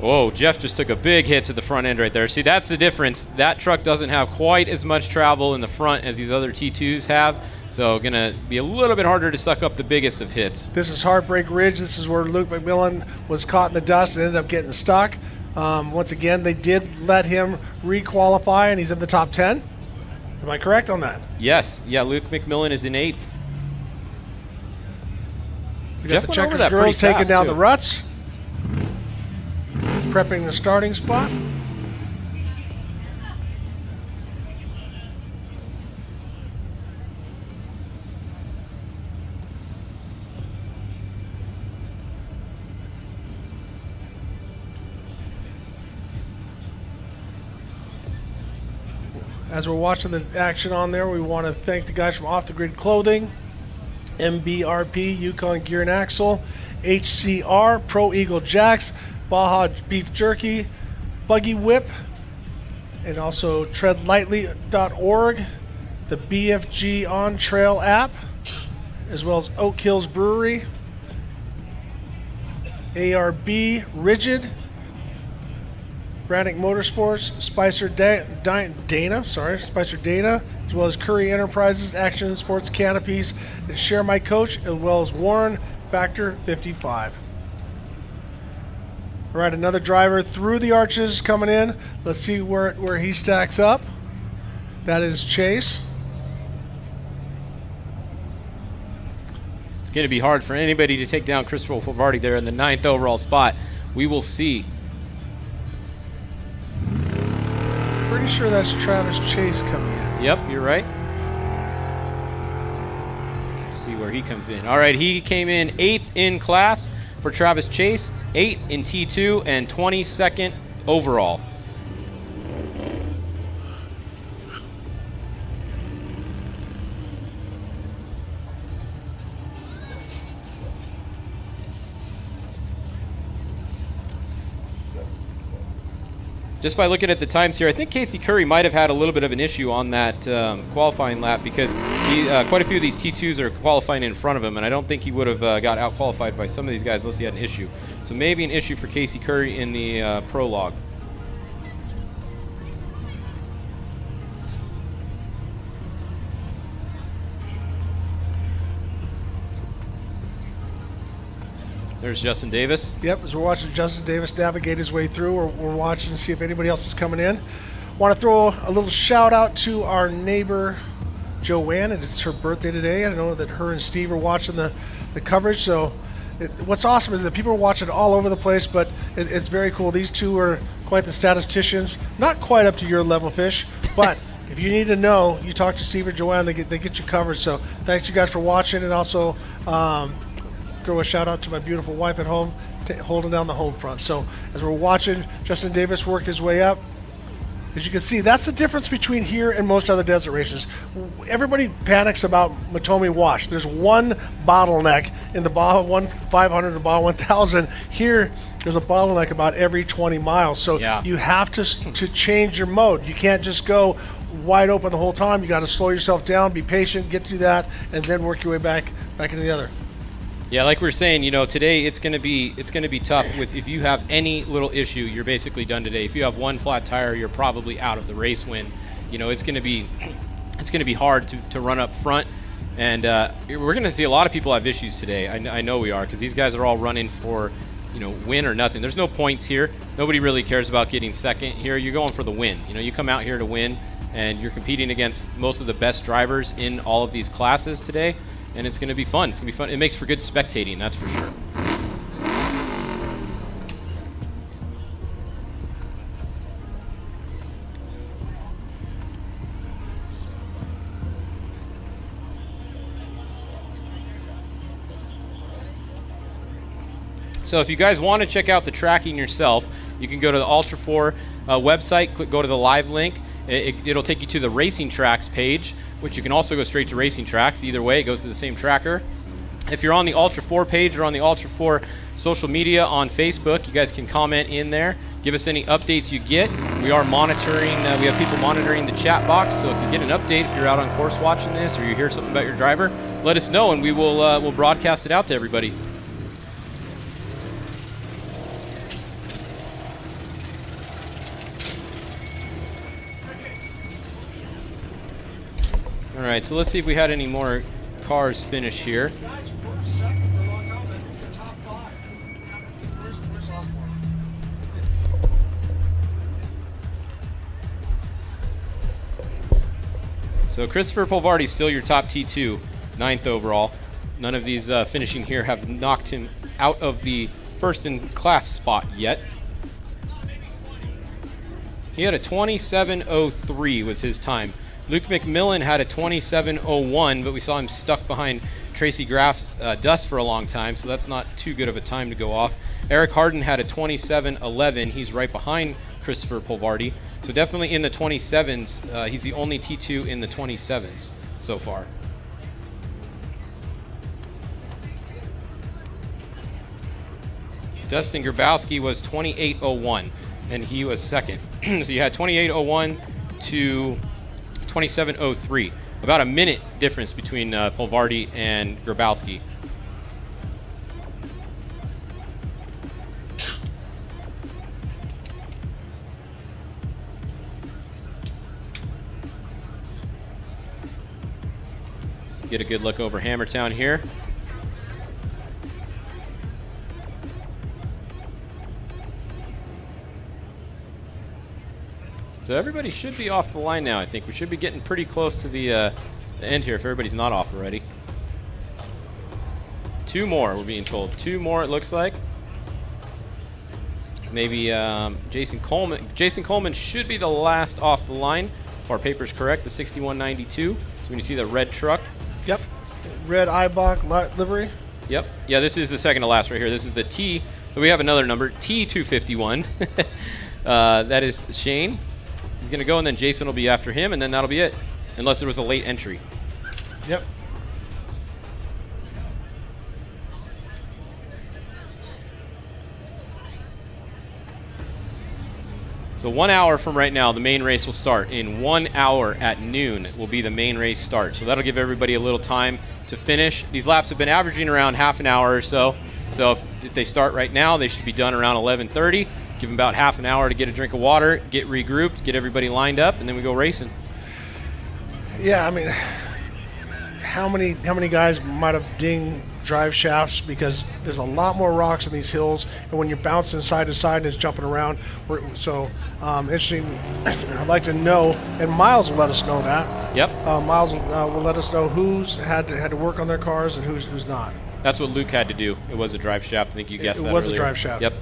Whoa, Jeff just took a big hit to the front end right there. See, that's the difference. That truck doesn't have quite as much travel in the front as these other T2s have. So going to be a little bit harder to suck up the biggest of hits. This is Heartbreak Ridge. This is where Luke McMillan was caught in the dust and ended up getting stuck. Once again, they did let him re-qualify, and he's in the top 10. Am I correct on that? Yes. Yeah, Luke McMillan is in 8th. We got the Checkers girls taking down the ruts. Prepping the starting spot. As we're watching the action on there, we want to thank the guys from Off the Grid Clothing, MBRP, Yukon Gear and Axle, HCR, Pro Eagle Jacks, Baja Beef Jerky, Buggy Whip, and also treadlightly.org, the BFG On Trail app, as well as Oak Hills Brewery, ARB Rigid, Brannick Motorsports, Spicer Dana, as well as Curry Enterprises, Action Sports Canopies, and Share My Coach, as well as Warren Factor 55. All right, another driver through the arches coming in. Let's see where he stacks up. That is Chase. It's going to be hard for anybody to take down Christopher Polvardi there in the 9th overall spot. We will see. pretty sure that's Travis Chase coming in. Yep, you're right. Let's see where he comes in. All right, he came in 8th in class for Travis Chase, 8th in T2, and 22nd overall. Just by looking at the times here, I think Casey Curry might have had a little bit of an issue on that qualifying lap because quite a few of these T2s are qualifying in front of him, and I don't think he would have got out-qualified by some of these guys unless he had an issue. So maybe an issue for Casey Curry in the Prologue. There's Justin Davis. Yep, as we're watching Justin Davis navigate his way through, we're watching to see if anybody else is coming in. Want to throw a little shout out to our neighbor Joanne, and it's her birthday today. I know that her and Steve are watching the coverage, so what's awesome is that people are watching all over the place, but it's very cool. These two are quite the statisticians, not quite up to your level, Fish, but if you need to know, you talk to Steve or Joanne, they get you covered. So thanks you guys for watching, and also throw a shout out to my beautiful wife at home holding down the home front. So as we're watching Justin Davis work his way up, as you can see, that's the difference between here and most other desert races. Everybody panics about Matomi Wash. There's one bottleneck in the Baja 500 to Baja 1000. Here, there's a bottleneck about every 20 miles. So you have to change your mode. You can't just go wide open the whole time. You got to slow yourself down, be patient, get through that, and then work your way back into the other. Yeah, like we were saying, you know, today it's gonna be tough. If you have any little issue, you're basically done today. If you have one flat tire, you're probably out of the race win. You know, it's gonna be hard to run up front, and we're gonna see a lot of people have issues today. I know we are, because these guys are all running for, you know, win or nothing. There's no points here. Nobody really cares about getting second here. You're going for the win. You know, you come out here to win, and you're competing against most of the best drivers in all of these classes today. And it's going to be fun. It's going to be fun. It makes for good spectating, that's for sure. So if you guys want to check out the tracking yourself, you can go to the Ultra 4 website, go to the live link. It'll take you to the Racing Tracks page, which you can also go straight to Racing Tracks. Either way, it goes to the same tracker. If you're on the Ultra 4 page or on the Ultra 4 social media on Facebook, you guys can comment in there. Give us any updates you get. We are monitoring, we have people monitoring the chat box, so if you get an update, if you're out on course watching this or you hear something about your driver, let us know and we will we'll broadcast it out to everybody. All right, so let's see if we had any more cars finish here. So Christopher Polvardi's still your top T2, 9th overall. None of these finishing here have knocked him out of the first in class spot yet. He had a 27:03 was his time. Luke McMillan had a 27:01, but we saw him stuck behind Tracy Graff's dust for a long time, so that's not too good of a time to go off. Eric Harden had a 27:11. He's right behind Christopher Polvardi. So definitely in the 27s. He's the only T2 in the 27s so far. Dustin Grabowski was 28:01, and he was second. So you had 28:01 to 27:03. About a minute difference between Polvardi and Grabowski. Get a good look over Hammertown here. So everybody should be off the line now, I think. We should be getting pretty close to the end here if everybody's not off already. 2 more, we're being told. 2 more, it looks like. maybe Jason Coleman. Jason Coleman should be the last off the line, if our paper's correct, the 6192. So when you see the red truck. Yep. Red Eibach livery. Yep. Yeah, this is the second to last right here. This is the T. So we have another number, T251. That is Shane. He's going to go, and then Jason will be after him, and then that'll be it, unless there was a late entry. Yep. So 1 hour from right now, the main race will start. In 1 hour at noon will be the main race start. So that'll give everybody a little time to finish. These laps have been averaging around half an hour or so. So if they start right now, they should be done around 11:30. Give them about half an hour to get a drink of water, get regrouped, get everybody lined up, and then we go racing. Yeah, I mean, how many guys might have dinged drive shafts because there's a lot more rocks in these hills, and when you're bouncing side to side and it's jumping around. So interesting. I'd like to know, and Miles will let us know that. Yep. Miles will let us know who's had to work on their cars and who's not. That's what Luke had to do. It was a drive shaft. I think you guessed that. It was earlier. a drive shaft. Yep.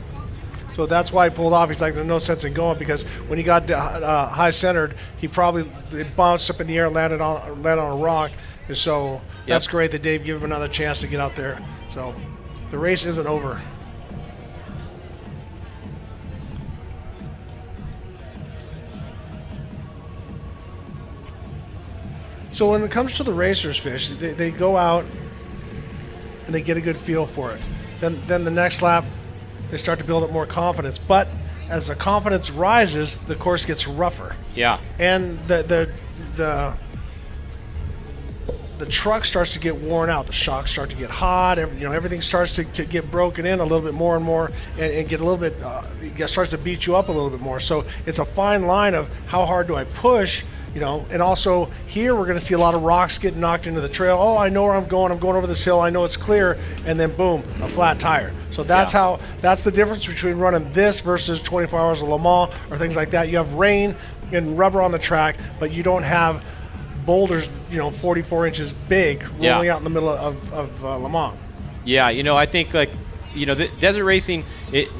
So that's why he pulled off. He's like, there's no sense in going, because when he got high centered, he probably bounced up in the air and landed on a rock. And so that's great that Dave gave him another chance to get out there. So the race isn't over. So when it comes to the racers, Fish, they go out and they get a good feel for it. Then the next lap, they start to build up more confidence. But as the confidence rises, the course gets rougher. Yeah. And the truck starts to get worn out. The shocks start to get hot. Everything starts to get broken in a little bit more and more, and get a little bit. It starts to beat you up a little bit more. So it's a fine line of how hard do I push. And also here we're going to see a lot of rocks getting knocked into the trail. Oh, I know where I'm going. I'm going over this hill. I know it's clear, and then boom, a flat tire. So that's that's the difference between running this versus 24 Hours of Le Mans or things like that. You have rain and rubber on the track, but you don't have boulders, 44 inches big rolling out in the middle of Le Mans. Yeah, I think the desert racing,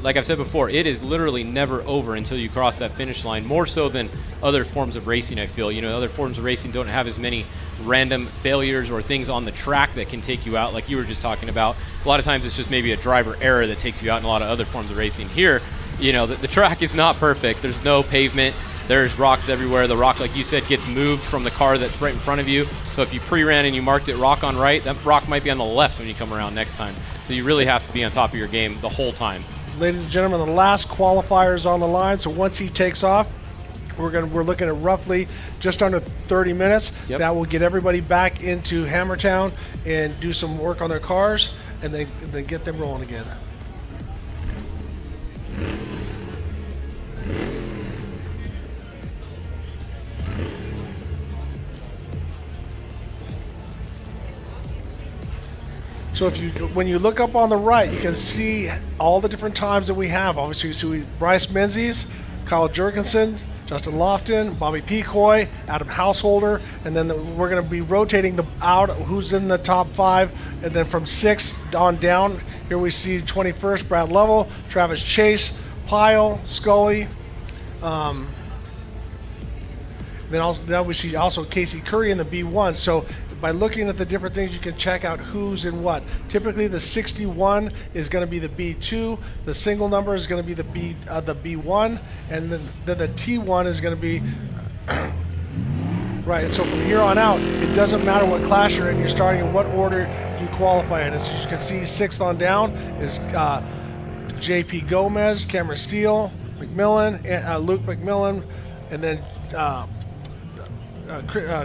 like I've said before, it is literally never over until you cross that finish line, more so than other forms of racing, I feel. Other forms of racing don't have as many random failures or things on the track that can take you out, like you were just talking about. A lot of times it's just maybe a driver error that takes you out in a lot of other forms of racing. Here, the track is not perfect. There's no pavement. There's rocks everywhere. The rock, like you said, gets moved from the car that's right in front of you. So if you pre-ran and you marked it rock on right, that rock might be on the left when you come around next time. So you really have to be on top of your game the whole time. Ladies and gentlemen, the last qualifier is on the line. So once he takes off, we're looking at roughly just under 30 minutes. Yep. That will get everybody back into Hammertown and do some work on their cars, and then get them rolling again. So when you look up on the right, you can see all the different times that we have. Obviously, you see Bryce Menzies, Kyle Jurgensen, Justin Lofton, Bobby Pecoy, Adam Householder, and then we're going to be rotating out who's in the top 5, and then from 6 on down, here we see 21st, Brad Lovell, Travis Chase, Pyle, Scully. Then we see also Casey Curry in the B1. So by looking at the different things, you can check out who's in what. Typically, the 61 is going to be the B2. The single number is going to be the B1, and then the T1 is going to be right. So from here on out, it doesn't matter what class you're in. You're starting in what order you qualify in. As you can see, 6th on down is J.P. Gomez, Cameron Steele, McMillan, Luke McMillan, and then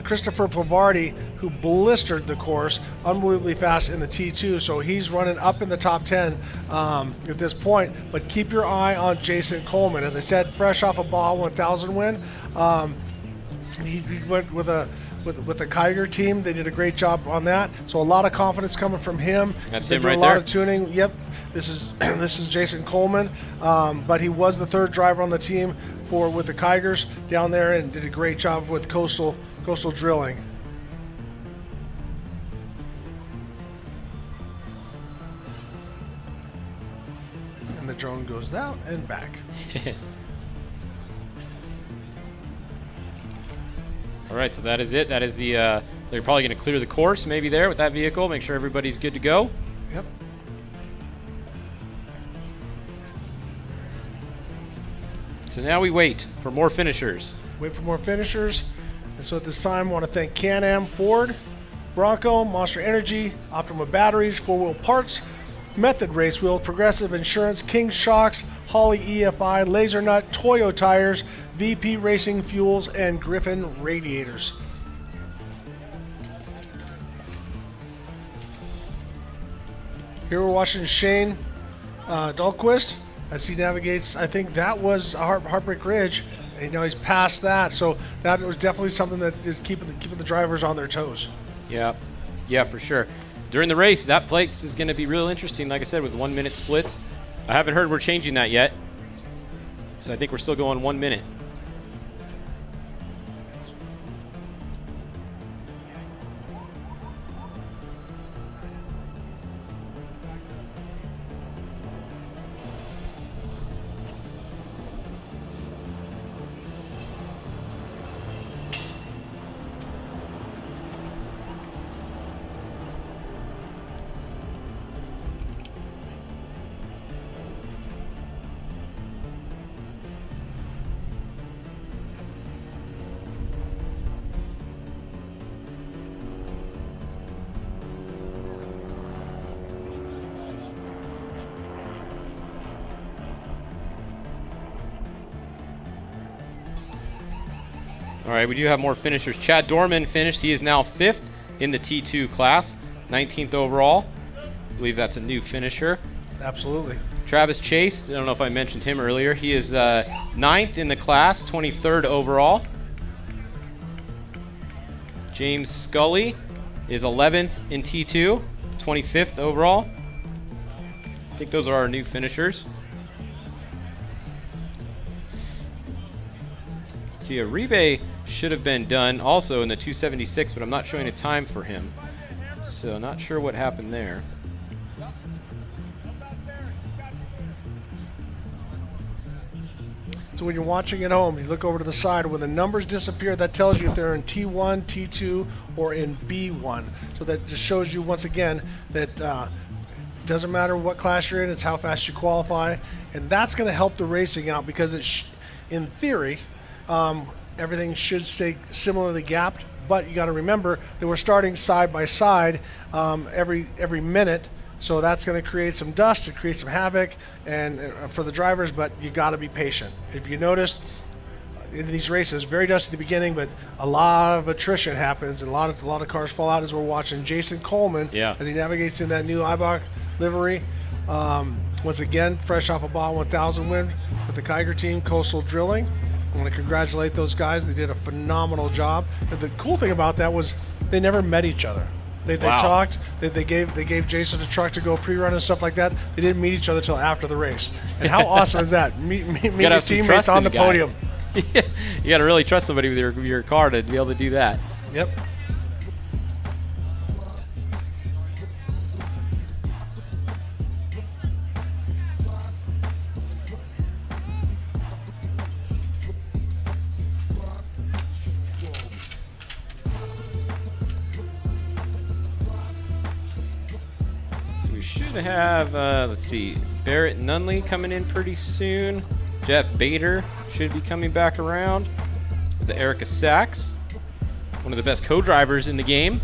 Christopher Plavardi, who blistered the course unbelievably fast in the T2, so he's running up in the top 10 at this point. But keep your eye on Jason Coleman. As I said, fresh off a Baja 1000 win. He went with the Kiger team. They did a great job on that. So a lot of confidence coming from him. That's him right there. A lot of tuning. Yep, this is Jason Coleman. But he was the 3rd driver on the team with the Kigers down there, and did a great job with Coastal Drilling. And drone goes down and back. All right, so that is it. That is the, they're probably going to clear the course maybe there with that vehicle, make sure everybody's good to go. Yep. So now we wait for more finishers. Wait for more finishers. And so at this time, I want to thank Can-Am, Ford, Bronco, Monster Energy, Optima Batteries, 4-Wheel Parts, Method Race Wheel, Progressive Insurance, King Shocks, Holley EFI, Laser Nut, Toyo Tires, VP Racing Fuels, and Griffin Radiators. Here we're watching Shane Dahlquist as he navigates. I think that was Heartbreak Ridge. And, he's past that, so that was definitely something that is keeping the drivers on their toes. Yeah, for sure. During the race, that place is going to be real interesting, like I said, with 1 minute splits. I haven't heard we're changing that yet, so I think we're still going 1 minute. All right, we do have more finishers. Chad Dorman finished. He is now 5th in the T2 class, 19th overall. I believe that's a new finisher. Absolutely. Travis Chase, I don't know if I mentioned him earlier. He is 9th in the class, 23rd overall. James Scully is 11th in T2, 25th overall. I think those are our new finishers. See, Uribe should have been done also in the 276, but I'm not showing a time for him. So not sure what happened there. So when you're watching at home, you look over to the side. When the numbers disappear, that tells you if they're in T1, T2, or in B1. So that just shows you once again that doesn't matter what class you're in, it's how fast you qualify. And that's going to help the racing out because in theory, everything should stay similarly gapped, but you got to remember that we're starting side by side every minute, so that's going to create some dust, it creates some havoc, and for the drivers. But you got to be patient. If you noticed in these races, very dusty at the beginning, but a lot of attrition happens, and a lot of cars fall out as we're watching Jason Coleman as he navigates in that new Eibach livery. Once again, fresh off a Baja 1000 win with the Kiger team, Coastal Drilling. I want to congratulate those guys. They did a phenomenal job. And the cool thing about that was they never met each other. They talked. They gave Jason a truck to go pre-run and stuff like that. They didn't meet each other until after the race. And how awesome is that? Meet your teammates on the podium. You got to really trust somebody with your car to be able to do that. Yep. Have let's see, Barrett Nunley coming in pretty soon. Jeff Bader should be coming back around. The Erica Sachs, one of the best co-drivers in the game,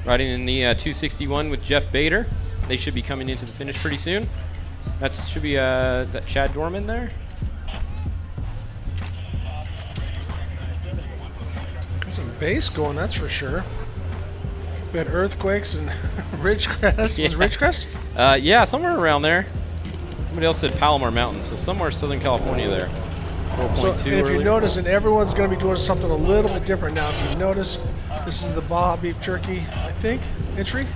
riding in the 261 with Jeff Bader. They should be coming into the finish pretty soon. That should be is that Chad Dorman there? Got some bass going, that's for sure. We had earthquakes and Ridgecrest. Was it Ridgecrest? Yeah, somewhere around there. Somebody else said Palomar Mountains, so somewhere Southern California there. 4.2. So, and if you notice, and everyone's going to be doing something a little bit different now. If you notice, this is the Baja Beef Jerky, I think, entry.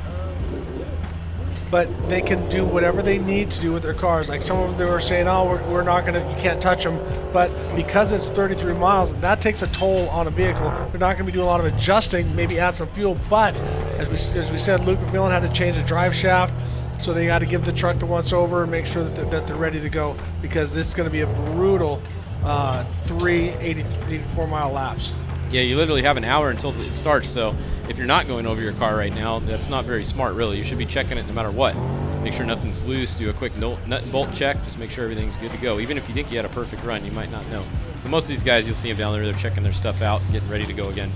But they can do whatever they need to do with their cars. Like some of them were saying, oh, we're not going to, you can't touch them. But because it's 33 miles, that takes a toll on a vehicle. They're not going to be doing a lot of adjusting, maybe add some fuel. But as we said, Luke McMillan had to change the drive shaft. So they got to give the truck the once over and make sure that they're ready to go, because this is going to be a brutal 84-mile laps. Yeah, you literally have an hour until it starts, so if you're not going over your car right now, that's not very smart, really. You should be checking it no matter what. Make sure nothing's loose, do a quick nut and bolt check, just make sure everything's good to go. Even if you think you had a perfect run, you might not know. So most of these guys, you'll see them down there, they're checking their stuff out, getting ready to go again.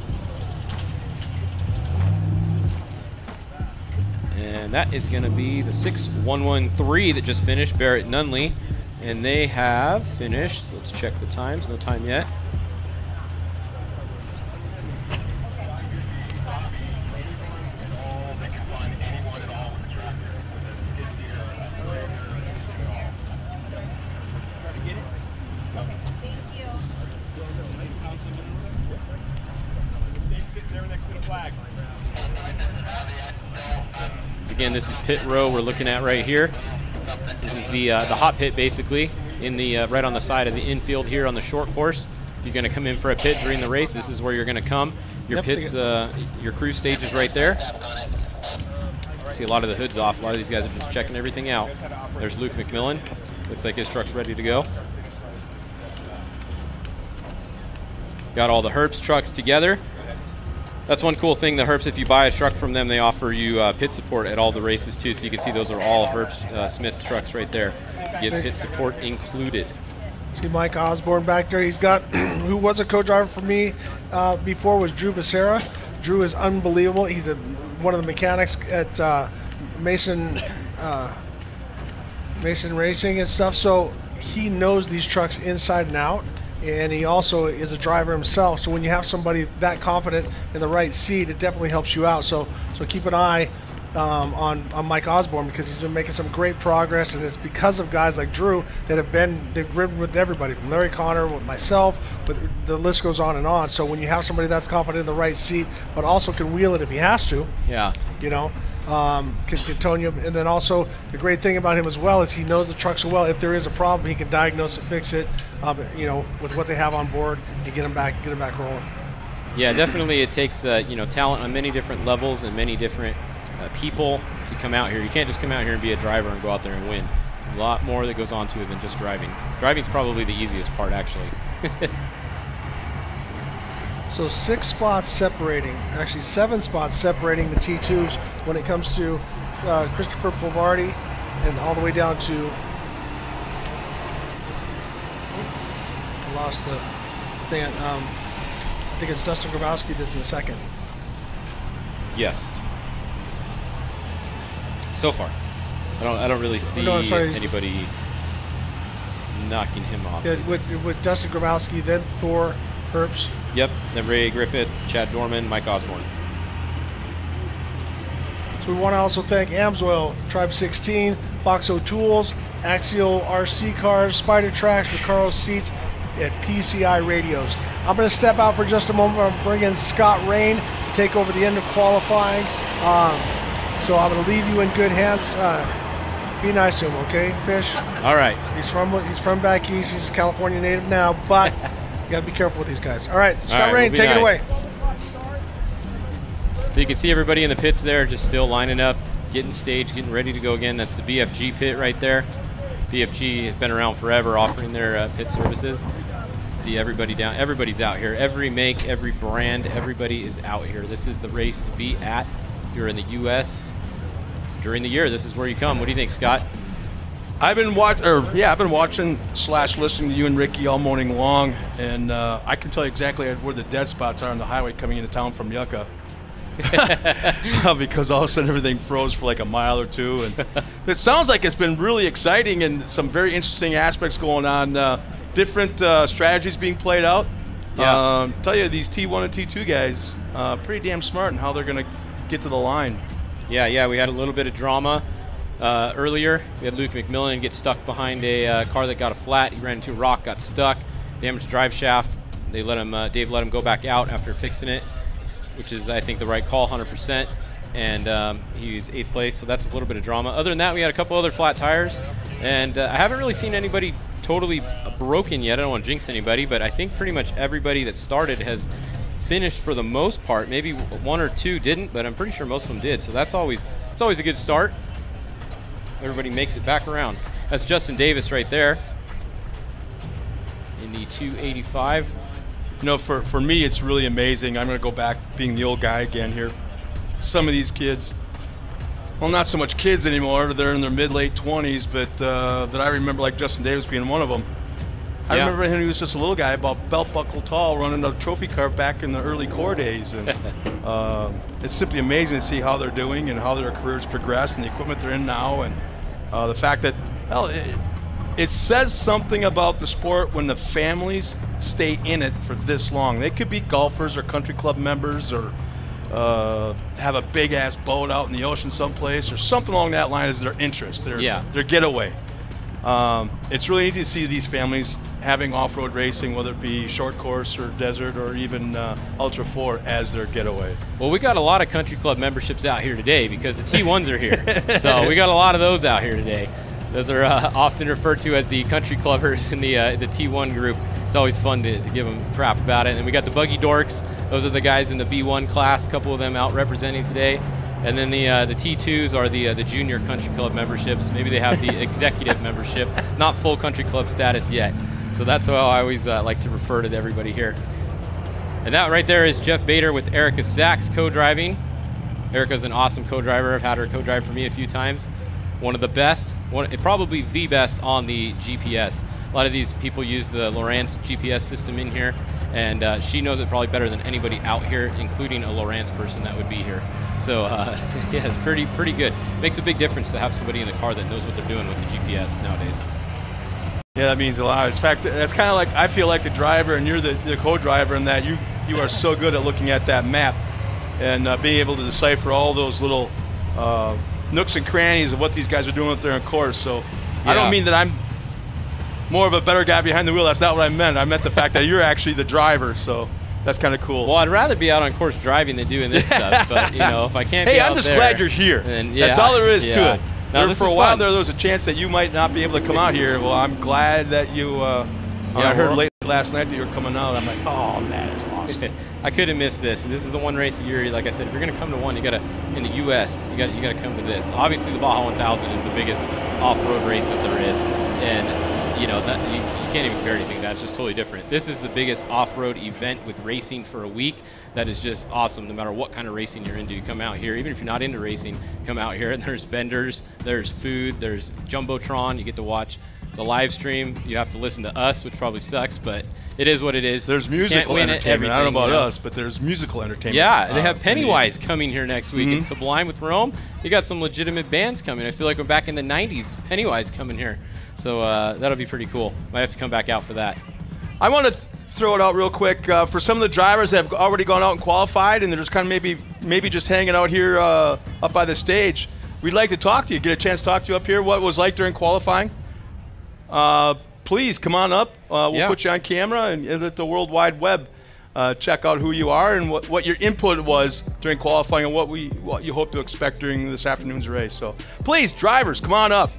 And that is going to be the 6113 that just finished, Barrett Nunley. And they have finished, let's check the times, no time yet. Again, this is pit row we're looking at right here. This is the hot pit, basically, in the right on the side of the infield here on the short course. If you're going to come in for a pit during the race, this is where you're going to come. Your pits, your crew stage is right there. See a lot of the hoods off. A lot of these guys are just checking everything out. There's Luke McMillan. Looks like his truck's ready to go. Got all the Herbst trucks together. That's one cool thing, the Herbst, if you buy a truck from them, they offer you pit support at all the races too. So you can see those are all Herbst Smith trucks right there. So you get pit support included. See Mike Osborne back there. He's got, who was a co-driver for me before, was Drew Becerra. Drew is unbelievable. He's one of the mechanics at Mason Racing and stuff. So he knows these trucks inside and out. And he also is a driver himself. So when you have somebody that confident in the right seat, it definitely helps you out. So keep an eye on Mike Osborne, because he's been making some great progress, and it's because of guys like Drew that they've ridden with everybody, from Larry Connor, with myself, but the list goes on and on. So when you have somebody that's confident in the right seat, but also can wheel it if he has to, yeah, you know, can tone you. And then also the great thing about him as well is he knows the truck so well. If there is a problem, he can diagnose it, fix it, you know, with what they have on board, and get them back rolling. Yeah, definitely it takes you know, talent on many different levels and many different people to come out here. You can't just come out here and be a driver and go out there and win. A lot more that goes on to it than just driving. Driving's probably the easiest part, actually. So 6 spots separating, actually 7 spots separating the T2s when it comes to Christopher Povardi, and all the way down to, I lost the thing, I think it's Dustin Grabowski that's in second. Yes. So far, I don't really see anybody knocking him off. Yeah, with Dustin Grabowski, then Thor Herbst. Yep, then Ray Griffith, Chad Dorman, Mike Osborne. So we want to also thank Amsoil, Tribe 16, Boxo Tools, Axial RC Cars, Spider Tracks, Recaro Seats, and PCI Radios. I'm going to step out for just a moment. I'll bring in Scott Rain to take over the end of qualifying. So I'm going to leave you in good hands. Be nice to him, okay, Fish? All right. He's from back east. He's a California native now, but you got to be careful with these guys. All right, Scott Rain, take it away. So you can see everybody in the pits there, just still lining up, getting staged, getting ready to go again. That's the BFG pit right there. BFG has been around forever, offering their pit services. See everybody down. Everybody's out here. Every make, every brand, everybody is out here. This is the race to be at. If you're in the U.S. during the year, this is where you come. What do you think, Scott? I've been watching / listening to you and Ricky all morning long, and I can tell you exactly where the dead spots are on the highway coming into town from Yucca. Because all of a sudden everything froze for like a mile or two, and it sounds like it's been really exciting and some very interesting aspects going on. Different strategies being played out. Yeah. Tell you, these T1 and T2 guys, pretty damn smart in how they're going to get to the line. Yeah, we had a little bit of drama earlier. We had Luke McMillan get stuck behind a car that got a flat. He ran into a rock, got stuck, damaged drive shaft. They let him, Dave let him go back out after fixing it, which is, I think, the right call, 100%. And he's 8th place, so that's a little bit of drama. Other than that, we had a couple other flat tires, and I haven't really seen anybody totally broken yet. I don't want to jinx anybody, but I think pretty much everybody that started has finished for the most part. Maybe one or two didn't, but I'm pretty sure most of them did. So it's always a good start. everybody makes it back around. That's Justin Davis right there in the 285. You know, for me, it's really amazing. I'm going to go back being the old guy again here. Some of these kids, well, not so much kids anymore. They're in their mid-late 20s, but that I remember, like Justin Davis being one of them. I remember him, he was just a little guy, about belt buckle tall, running a trophy car back in the early core days. And it's simply amazing to see how they're doing and how their careers progress and the equipment they're in now. And the fact that, well, it says something about the sport when the families stay in it for this long. They could be golfers or country club members or have a big-ass boat out in the ocean someplace or something along that line is their interest, their getaway. It's really neat to see these families having off-road racing, whether it be short course or desert or even Ultra 4 as their getaway. Well, we got a lot of country club memberships out here today because the T1s are here. So we got a lot of those out here today. Those are often referred to as the country clubbers in the T1 group. It's always fun to give them crap about it. And we got the buggy dorks. Those are the guys in the B1 class, a couple of them out representing today. And then the T2s are the junior country club memberships. Maybe they have the executive membership, not full country club status yet. So that's how I always like to refer to everybody here. And that right there is Jeff Bader with Erica Sachs co-driving. Erica's an awesome co-driver. I've had her co-drive for me a few times. One of the best, probably the best on the GPS. A lot of these people use the Lowrance GPS system in here, and she knows it probably better than anybody out here, including a Lowrance person that would be here. So yeah, it's pretty good. Makes a big difference to have somebody in the car that knows what they're doing with the GPS nowadays. Yeah, that means a lot. In fact, that's kind of like, I feel like the driver and you're the co-driver in that you are so good at looking at that map and being able to decipher all those little nooks and crannies of what these guys are doing with their course. So I don't mean that I'm more of a better guy behind the wheel. That's not what I meant. I meant the fact that you're actually the driver. So that's kind of cool. Well, I'd rather be out on course driving than doing this stuff. But you know, if I can't be out there, I'm just glad you're here. Then, that's all there is to it. Now, for a while there was a chance that you might not be able to come out here. Well, I'm glad that you. I heard late last night that you were coming out. I'm like, oh, that is awesome. I couldn't miss this. This is the one race a year. Like I said, if you're going to come to one, you got to in the U.S. You got to come to this. Obviously, the Baja 1000 is the biggest off-road race that there is, and you know that you can't even compare anything. That's just totally different. This is the biggest off-road event with racing for a week. That is just awesome. No matter what kind of racing you're into, you come out here. Even if you're not into racing, come out here. And there's vendors, there's food, there's Jumbotron. You get to watch the live stream. You have to listen to us, which probably sucks, but it is what it is. There's musical entertainment. I don't know about us, but there's musical entertainment. Yeah, they have Pennywise coming here next week in Sublime with Rome. You got some legitimate bands coming. I feel like we're back in the 90s. Pennywise coming here. So that'll be pretty cool. Might have to come back out for that. I want to throw it out real quick for some of the drivers that have already gone out and qualified, and they're just kind of maybe just hanging out here up by the stage. We'd like to talk to you, get a chance to talk to you up here. What it was like during qualifying? Please come on up. We'll put you on camera and let the World Wide Web check out who you are and what your input was during qualifying and what you hope to expect during this afternoon's race. So please, drivers, come on up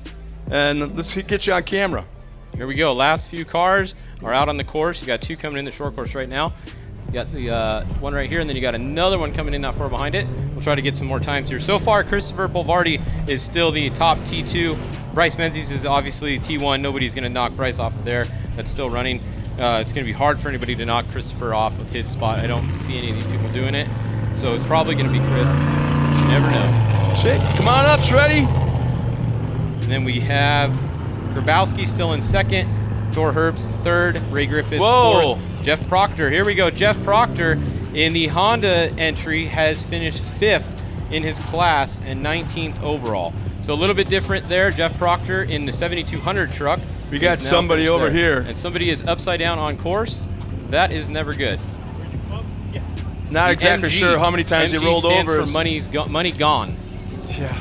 and let's get you on camera. Here we go. Last few cars are out on the course. You got two coming in the short course right now. You got the one right here, and then you got another one coming in not far behind it. We'll try to get some more times here. So far, Christopher Polvardi is still the top T2. Bryce Menzies is obviously T1. Nobody's going to knock Bryce off of there. That's still running. It's going to be hard for anybody to knock Christopher off of his spot. I don't see any of these people doing it. So it's probably going to be Chris. You never know. Shit, come on up, Shreddy. And then we have Grabowski still in second. Thor Herbst third. Ray Griffith fourth. Jeff Proctor. Here we go. Jeff Proctor in the Honda entry has finished 5th in his class and 19th overall. So a little bit different there. Jeff Proctor in the 7200 truck. We got somebody over here. And somebody is upside down on course. That is never good. Not exactly sure how many times he rolled over. For money gone. Yeah.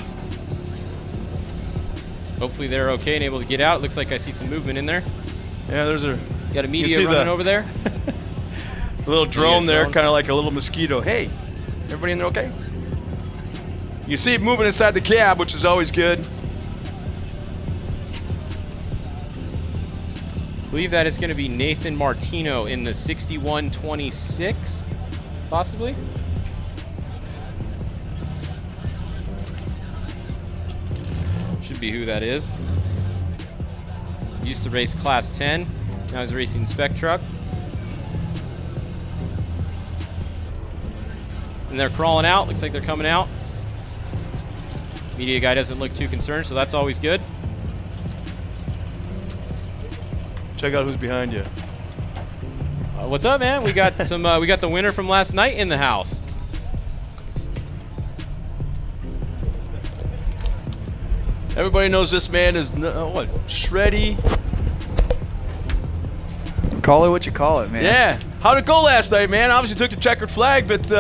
Hopefully they're okay and able to get out. It looks like I see some movement in there. Yeah, there's a... Got a media running over there. A little drone there, kind of like a little mosquito. Hey, everybody in there okay? You see it moving inside the cab, which is always good. I believe that is going to be Nathan Martino in the 6126, possibly. Should should be who that is. Used to race Class 10. Now he's racing Spec Truck. And they're crawling out. Looks like they're coming out. Media guy doesn't look too concerned, so that's always good. Check out who's behind you. What's up, man? We got some. We got the winner from last night in the house. Everybody knows this man is what? Shreddy. Call it what you call it, man. Yeah. How'd it go last night, man? Obviously took the checkered flag, but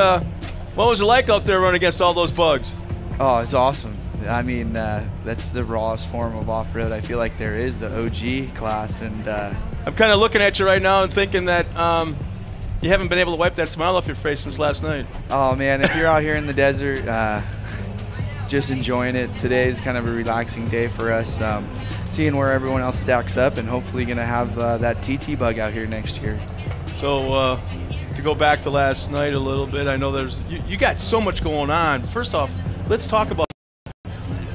what was it like out there running against all those bugs? Oh, it's awesome. I mean, that's the rawest form of off-road. I feel like there is the OG class, and I'm kind of looking at you right now and thinking that you haven't been able to wipe that smile off your face since last night. Oh man, if you're out here in the desert, just enjoying it. Today is kind of a relaxing day for us, seeing where everyone else stacks up, and hopefully gonna have that TT bug out here next year. So to go back to last night a little bit, I know there's you got so much going on. First off, let's talk about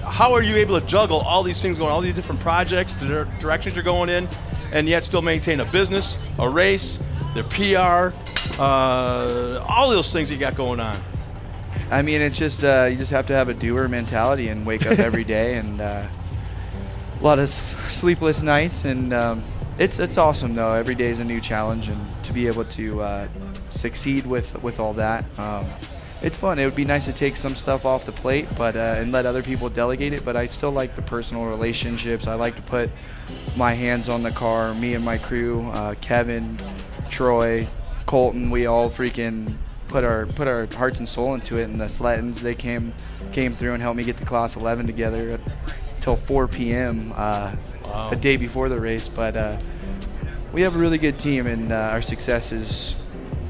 how are you able to juggle all these things going, all these different projects, the directions you're going in, and yet still maintain a business, a race, the PR, all those things you got going on. I mean, it's just you just have to have a doer mentality and wake up every day, and a lot of sleepless nights, and it's awesome though. Every day is a new challenge, and to be able to succeed with all that, it's fun. It would be nice to take some stuff off the plate, but and let other people delegate it. But I still like the personal relationships. I like to put my hands on the car. Me and my crew, Kevin, Troy, Colton, we all freaking put our hearts and soul into it. And the Slettons, they came through and helped me get the Class 11 together till 4 p.m. Wow. A day before the race. But we have a really good team, and our success is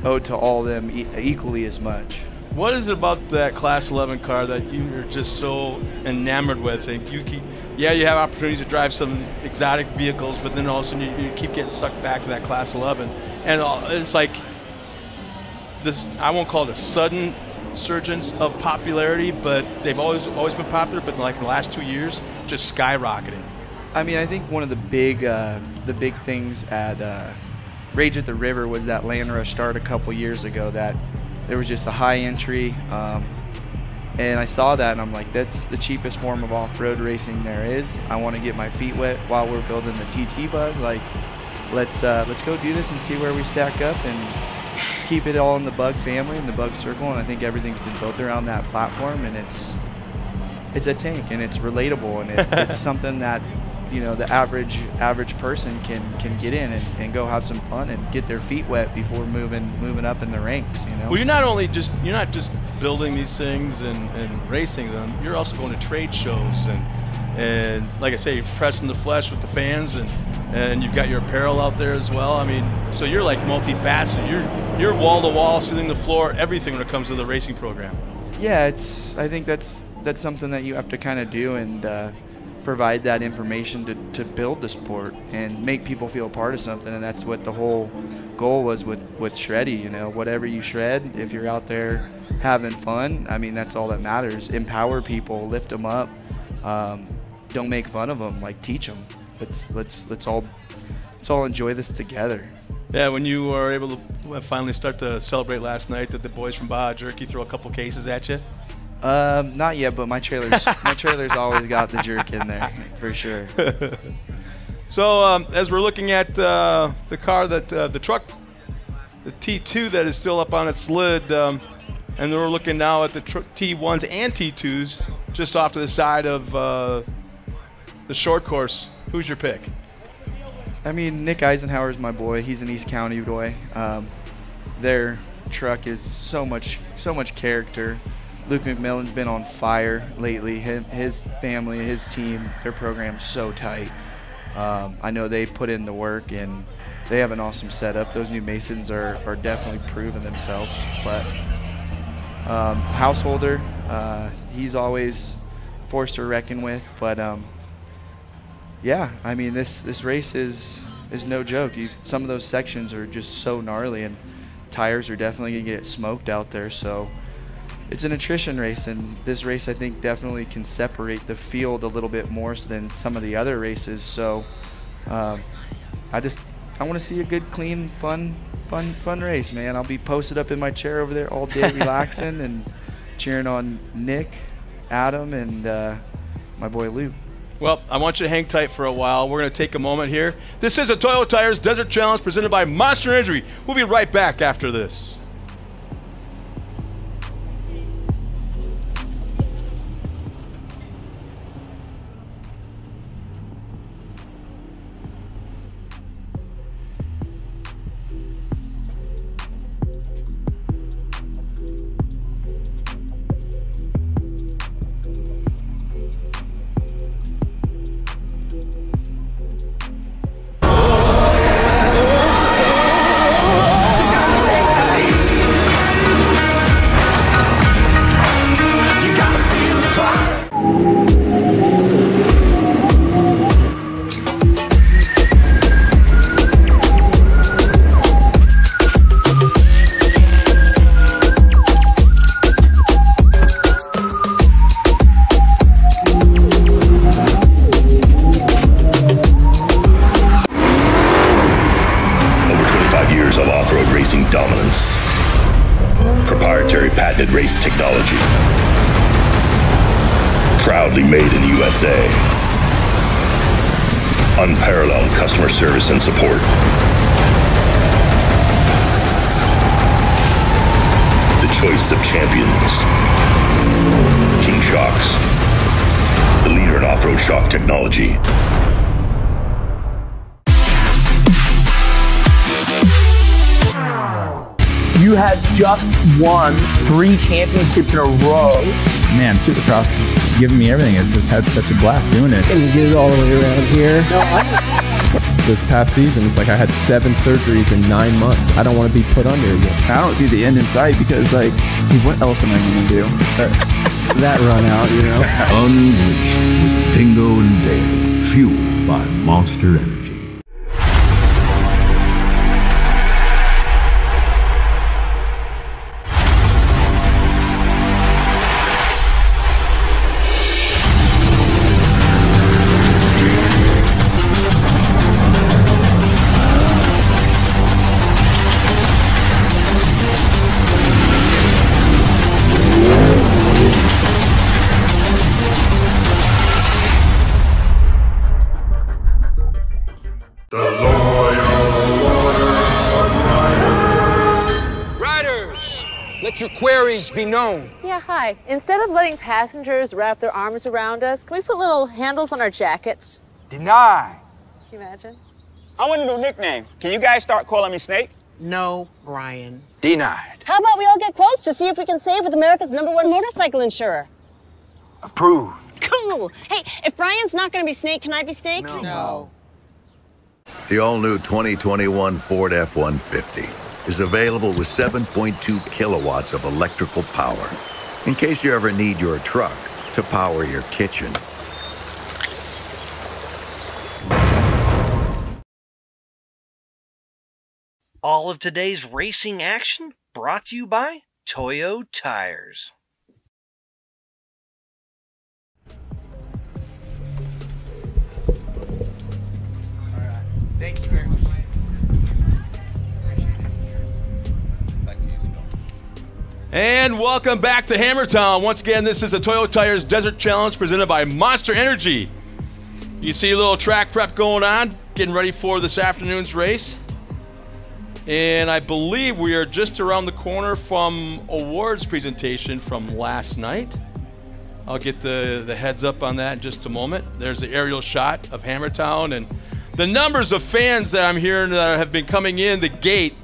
owed to all of them equally as much. What is it about that Class 11 car that you're just so enamored with? And you have opportunities to drive some exotic vehicles, but then all of a sudden you keep getting sucked back to that Class 11. And it's like this, I won't call it a sudden surgence of popularity, but they've always been popular, but like in the last 2 years, just skyrocketing. I mean, I think one of the big things at Rage at the River was that Land Rush start a couple years ago, that there was just a high entry, and I saw that and I'm like, that's the cheapest form of off-road racing there is. I want to get my feet wet while we're building the TT bug. Like, let's go do this and see where we stack up, and keep it all in the bug family and the bug circle. And I think everything's been built around that platform, and it's a tank, and it's relatable, and it's something that, you know, the average person can get in and go have some fun and get their feet wet before moving up in the ranks, you know. Well, you're not just building these things and racing them. You're also going to trade shows and like I say, you're pressing the flesh with the fans, and you've got your apparel out there as well. I mean, so you're like multifaceted. You're wall to wall, sitting the floor, everything when it comes to the racing program. Yeah, I think that's something that you have to kind of do, and provide that information to build the sport and make people feel a part of something. And that's what the whole goal was with Shreddy. You know, whatever you shred, if you're out there having fun, I mean, that's all that matters. Empower people, lift them up, don't make fun of them, like, teach them. Let's all enjoy this together. Yeah, when you were able to finally start to celebrate last night, did the boys from Baja Jerky throw a couple cases at you? Not yet, but my trailer's always got the jerk in there for sure. So as we're looking at the car that the truck, the T2 that is still up on its lid, and we're looking now at the T1s and T2s just off to the side of the short course. Who's your pick? I mean, Nick Eisenhower's my boy. He's an East County boy. Their truck is so much character. Luke McMillan's been on fire lately. His family, his team, their program's so tight. I know they put in the work, and they have an awesome setup. Those new Masons are definitely proving themselves. But Householder, he's always forced to reckon with. But yeah, I mean, this race is no joke. Some of those sections are just so gnarly, and tires are definitely gonna get smoked out there. So it's an attrition race, and this race I think definitely can separate the field a little bit more than some of the other races. So I want to see a good, clean, fun race, man. I'll be posted up in my chair over there all day relaxing and cheering on Nick, Adam, and my boy Lou. Well, I want you to hang tight for a while. We're going to take a moment here. This is a Toyo Tires Desert Challenge presented by Monster Energy. We'll be right back after this. Dominance, proprietary patented race technology, proudly made in the USA, unparalleled customer service and support. The choice of champions, King Shocks, the leader in off-road shock technology. You have just won 3 championships in a row. Man, Supercross is giving me everything. It's just had such a blast doing it. And you get it all the way around here. This past season, it's like I had 7 surgeries in 9 months. I don't want to be put under again. I don't see the end in sight because, like, what else am I going to do? That run out, you know? Unleashed with Pingo and Dale, fueled by Monster Energy. Let your queries be known. Yeah, hi. Instead of letting passengers wrap their arms around us, can we put little handles on our jackets? Denied. Can you imagine? I want a new nickname. Can you guys start calling me Snake? No, Brian. Denied. How about we all get quotes to see if we can save with America's #1 motorcycle insurer? Approved. Cool. Hey, if Brian's not going to be Snake, can I be Snake? No. The all-new 2021 Ford F-150 is available with 7.2 kilowatts of electrical power, in case you ever need your truck to power your kitchen. All of today's racing action brought to you by Toyo Tires. Thank you very much. And welcome back to Hammertown. Once again, this is the Toyo Tires Desert Challenge presented by Monster Energy. You see a little track prep going on, getting ready for this afternoon's race. And I believe we are just around the corner from awards presentation from last night. I'll get the heads up on that in just a moment. There's the aerial shot of Hammertown, and the numbers of fans that I'm hearing that have been coming in the gate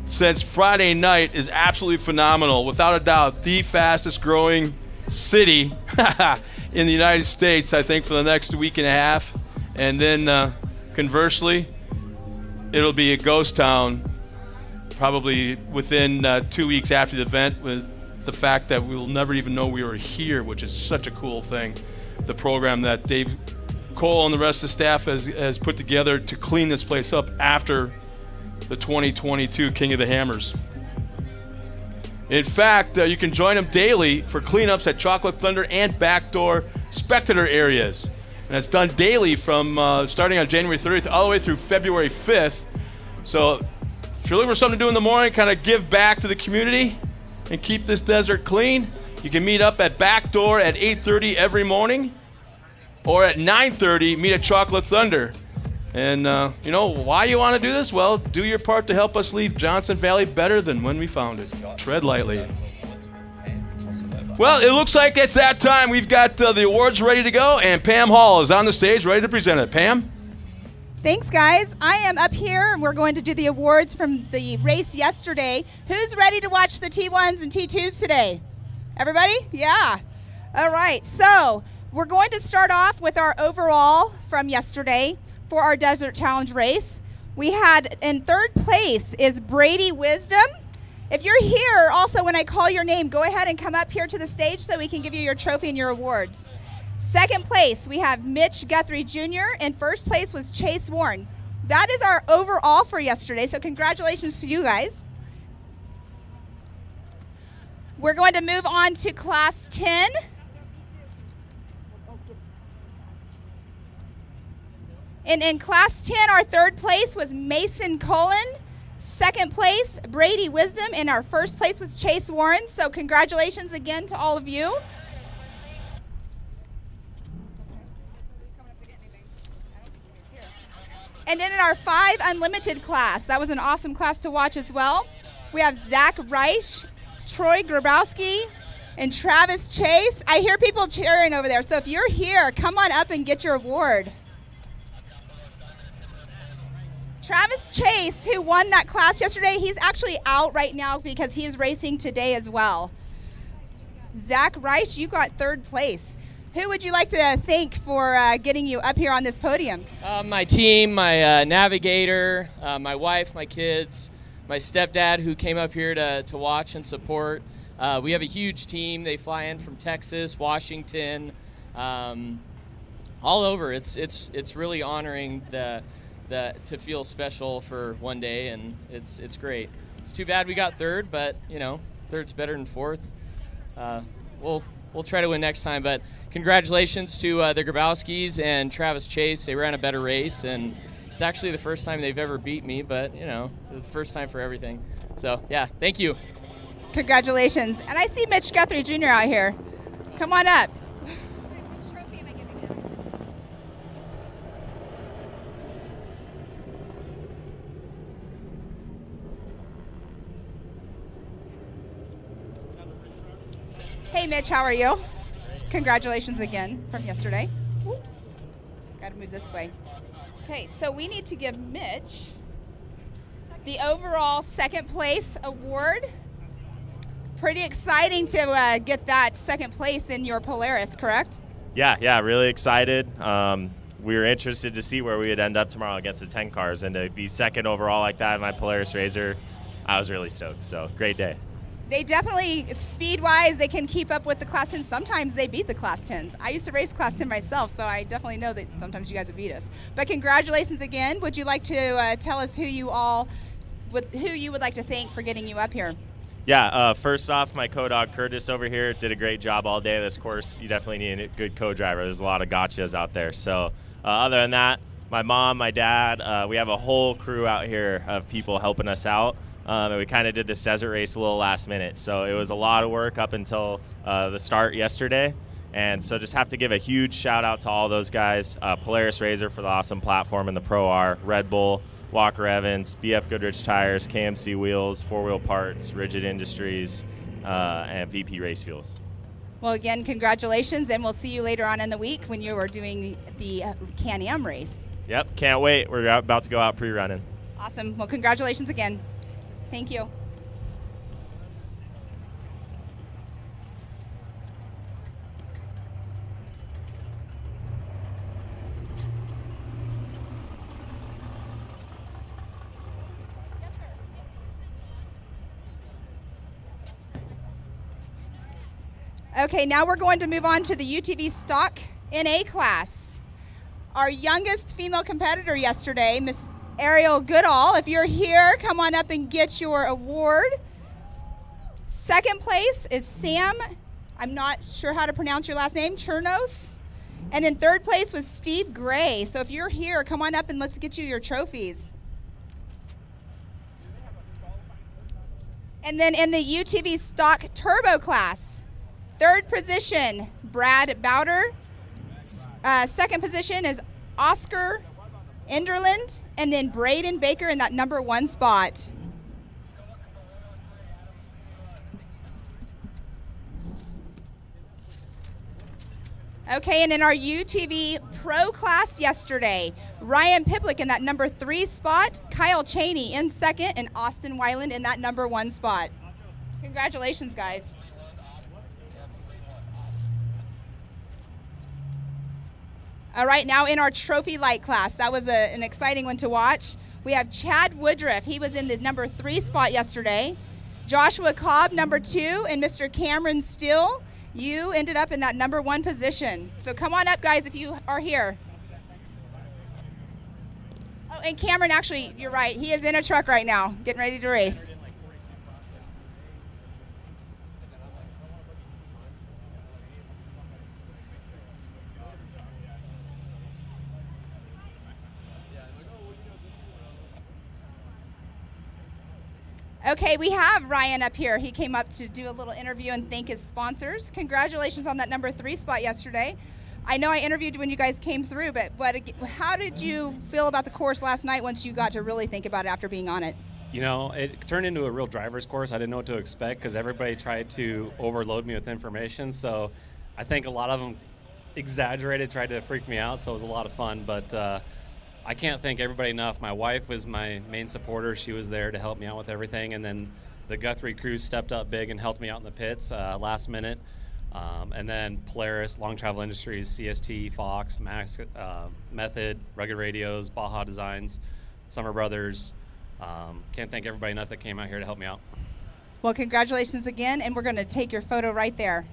since Friday night is absolutely phenomenal. Without a doubt, the fastest growing city in the United States, I think, for the next week and a half. And then conversely, it'll be a ghost town probably within 2 weeks after the event, with the fact that we'll never even know we were here, which is such a cool thing. The program that Dave Cole and the rest of the staff has put together to clean this place up after the 2022 King of the Hammers. In fact, you can join them daily for cleanups at Chocolate Thunder and Backdoor spectator areas. And it's done daily from starting on January 30th all the way through February 5th. So if you're looking for something to do in the morning, kind of give back to the community and keep this desert clean, you can meet up at Backdoor at 8:30 every morning, or at 9:30, meet at Chocolate Thunder. And you know why you want to do this? Well, do your part to help us leave Johnson Valley better than when we found it. Tread lightly. Well, it looks like it's that time. We've got the awards ready to go, and Pam Hall is on the stage ready to present it. Pam? Thanks, guys. I am up here, and we're going to do the awards from the race yesterday. Who's ready to watch the T1s and T2s today? Everybody? Yeah. All right. So we're going to start off with our overall from yesterday for our Desert Challenge race. We had in third place is Brady Wisdom. If you're here, also when I call your name, go ahead and come up here to the stage so we can give you your trophy and your awards. Second place, we have Mitch Guthrie Jr. And first place was Chase Warren. That is our overall for yesterday, so congratulations to you guys. We're going to move on to Class 10. And in Class 10, our third place was Mason Cullen. Second place, Brady Wisdom. And our first place was Chase Warren. So congratulations again to all of you. And then in our 5 Unlimited class, that was an awesome class to watch as well. We have Zach Reich, Troy Grabowski, and Travis Chase. I hear people cheering over there. So if you're here, come on up and get your award. Travis Chase, who won that class yesterday, he's actually out right now because he is racing today as well. Zach Reich, you got third place. Who would you like to thank for getting you up here on this podium? My team, my navigator, my wife, my kids, my stepdad who came up here to watch and support. We have a huge team. They fly in from Texas, Washington, all over. It's really honoring to feel special for one day, and it's great. It's too bad we got third, but you know, third's better than fourth. We'll try to win next time, but congratulations to the Grabowskis and Travis Chase. They ran a better race, and it's actually the first time they've ever beat me, but you know, the first time for everything. So yeah, thank you. Congratulations. And I see Mitch Guthrie Jr. out here. Come on up. Hey Mitch, how are you? Congratulations again from yesterday. Got to move this way. Okay, so we need to give Mitch the overall second place award. Pretty exciting to get that second place in your Polaris, correct? Yeah, really excited. We were interested to see where we would end up tomorrow against the 10 cars, and to be second overall like that in my Polaris RZR, I was really stoked. So great day. They definitely, speed-wise, they can keep up with the Class 10s. Sometimes they beat the Class 10s. I used to race Class 10 myself, so I definitely know that sometimes you guys would beat us. But congratulations again. Would you like to tell us who you would like to thank for getting you up here? Yeah, first off, my co-dog Curtis over here did a great job all day. This course, you definitely need a good co-driver. There's a lot of gotchas out there. So other than that, my mom, my dad, we have a whole crew out here of people helping us out. And we kind of did this desert race a little last minute. So it was a lot of work up until the start yesterday. And so just have to give a huge shout out to all those guys. Polaris RZR for the awesome platform and the Pro R, Red Bull, Walker Evans, BF Goodrich Tires, KMC Wheels, 4-Wheel Parts, Rigid Industries, and VP Race Fuels. Well, again, congratulations, and we'll see you later on in the week when you are doing the Can-Am race. Yep, can't wait. We're about to go out pre-running. Awesome. Well, congratulations again. Thank you. Okay, now we're going to move on to the UTV Stock NA class. Our youngest female competitor yesterday, Miss Ariel Goodall. If you're here, come on up and get your award. Second place is Sam, I'm not sure how to pronounce your last name, Chernos. And then third place was Steve Gray. So if you're here, come on up and let's get you your trophies. And then in the UTV Stock Turbo class, third position, Brad Bowder. Second position is Oscar Enderland. And then Braden Baker in that number 1 spot. Okay, and in our UTV Pro class yesterday, Ryan Piplick in that number 3 spot, Kyle Cheney in second, and Austin Weiland in that number 1 spot. Congratulations, guys. All right, now in our Trophy Light class, that was an exciting one to watch. We have Chad Woodruff. He was in the number 3 spot yesterday. Joshua Cobb, number 2, and Mr. Cameron Steele. You ended up in that number 1 position. So come on up, guys, if you are here. Oh, and Cameron, actually, you're right. He is in a truck right now, getting ready to race. Okay, we have Ryan up here. He came up to do a little interview and thank his sponsors. Congratulations on that number 3 spot yesterday. I know I interviewed when you guys came through, but how did you feel about the course last night once you got to really think about it after being on it? You know, it turned into a real driver's course. I didn't know what to expect because everybody tried to overload me with information. So I think a lot of them exaggerated, tried to freak me out. So it was a lot of fun, but I can't thank everybody enough. My wife was my main supporter. She was there to help me out with everything. And then the Guthrie crew stepped up big and helped me out in the pits last minute. And then Polaris, Long Travel Industries, CST, Fox, Max, Method, Rugged Radios, Baja Designs, Summer Brothers. Can't thank everybody enough that came out here to help me out. Well, congratulations again, and we're going to take your photo right there.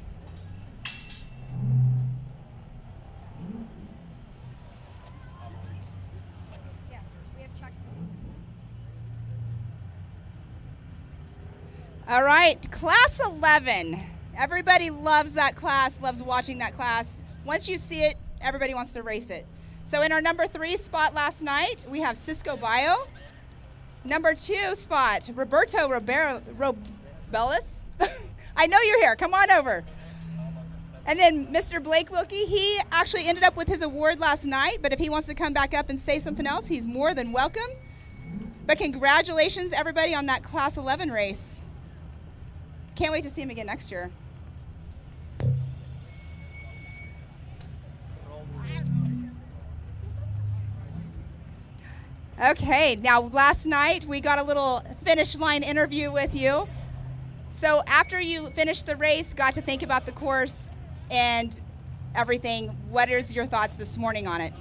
All right, class 11. Everybody loves that class, loves watching that class. Once you see it, everybody wants to race it. So in our number 3 spot last night, we have Cisco Bio. Number 2 spot, Roberto Robellis. I know you're here, come on over. And then Mr. Blake Wilkie, he actually ended up with his award last night, but if he wants to come back up and say something else, he's more than welcome. But congratulations, everybody, on that class 11 race. Can't wait to see him again next year. Okay, now last night we got a little finish line interview with you. So after you finished the race, got to think about the course and everything, what is your thoughts this morning on it?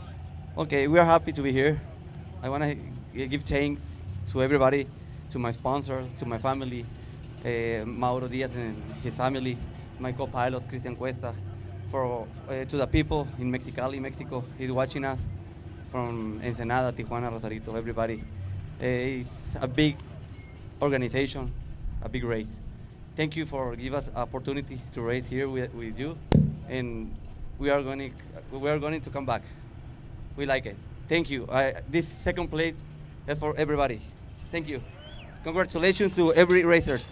Okay, we are happy to be here. I want to give thanks to everybody, to my sponsor, to my family, Mauro Diaz and his family, my co-pilot Christian Cuesta, to the people in Mexicali, Mexico. He's watching us from Ensenada, Tijuana, Rosarito, everybody. It's a big organization, a big race. Thank you for giving us opportunity to race here with you, and we are going to come back. We like it. Thank you. This second place is for everybody. Thank you. Congratulations to every racers.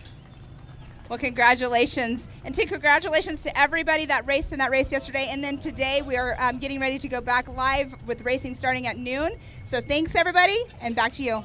Well, congratulations. And congratulations to everybody that raced in that race yesterday. And then today we are getting ready to go back live with racing starting at noon. So thanks, everybody, and back to you.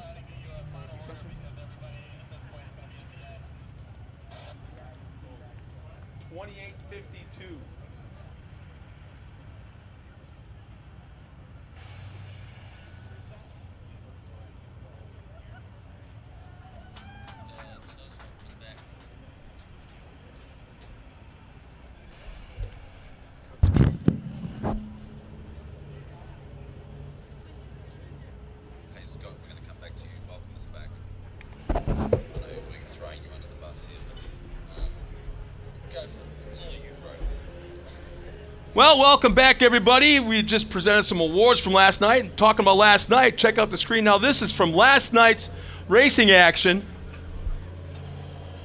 Well, welcome back, everybody. We just presented some awards from last night. Talking about last night, check out the screen now. This is from last night's racing action.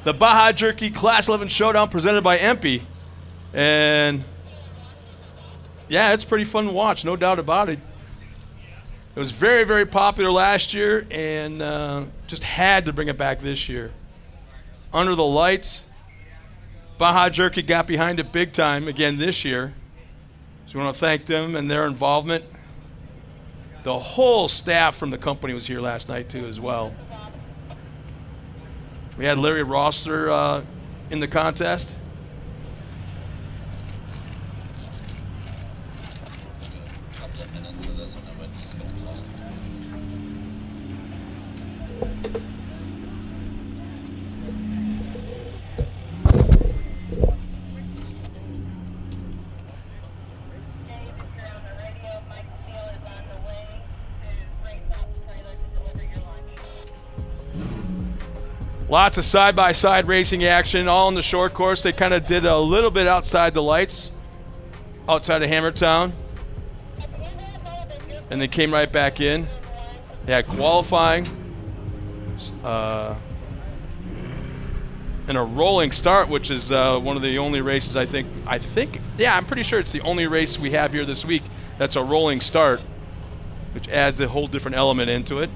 the Baja Jerky Class 11 Showdown presented by Empy. And yeah, it's pretty fun to watch, no doubt about it. It was very, very popular last year, and just had to bring it back this year. Under the lights, Baja Jerky got behind it big time again this year. So we want to thank them and their involvement. The whole staff from the company was here last night too as well. We had Larry Rossler in the contest. Lots of side-by-side racing action, all on the short course. They kind of did a little bit outside the lights, outside of Hammertown. And they came right back in. They had qualifying. And a rolling start, which is one of the only races I think, yeah, I'm pretty sure it's the only race we have here this week that's a rolling start, which adds a whole different element into it.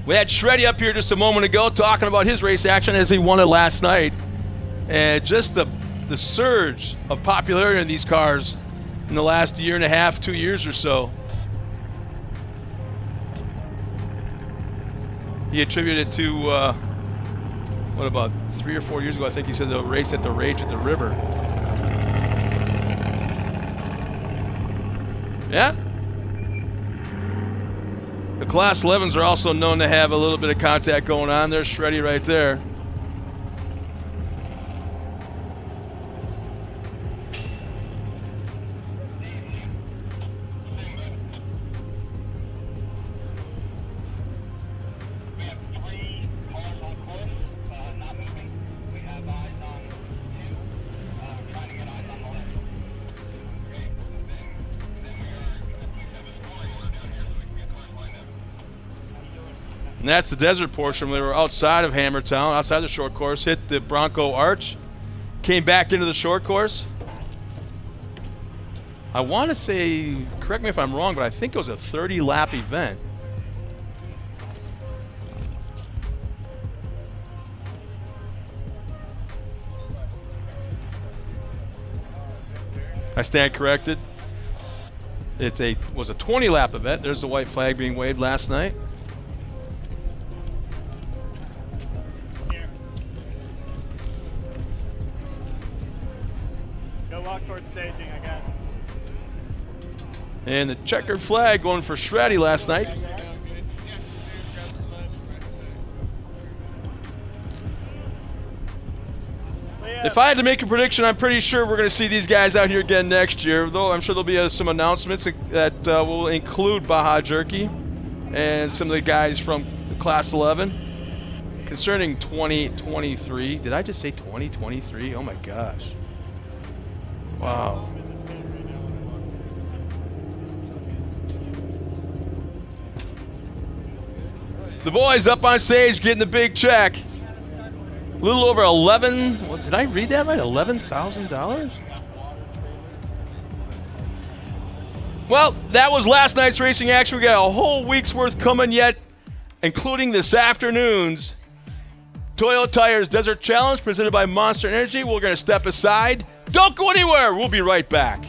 We had Shreddy up here just a moment ago talking about his race action as he won it last night. And just the surge of popularity in these cars in the last year and a half, 2 years or so. He attributed it to, what about 3 or 4 years ago, I think he said the race at the Rage at the River. Yeah. The Class 11s are also known to have a little bit of contact going on. There's Shreddy right there. And that's the desert portion. We were outside of Hammertown, outside the short course, hit the Bronco Arch, came back into the short course. I want to say, correct me if I'm wrong, but I think it was a 30-lap event. I stand corrected. Was a 20-lap event. There's the white flag being waved last night. Staging, I guess. And the checkered flag going for Shreddy last night. If I had to make a prediction, I'm pretty sure we're going to see these guys out here again next year, though I'm sure there'll be some announcements that will include Baja Jerky and some of the guys from Class 11. Concerning 2023, did I just say 2023? Oh my gosh. Wow. The boys up on stage getting the big check. A little over 11, what, did I read that right? $11,000? Well, that was last night's racing action. We got a whole week's worth coming yet, including this afternoon's Toyo Tires Desert Challenge presented by Monster Energy. We're going to step aside. Don't go anywhere. We'll be right back.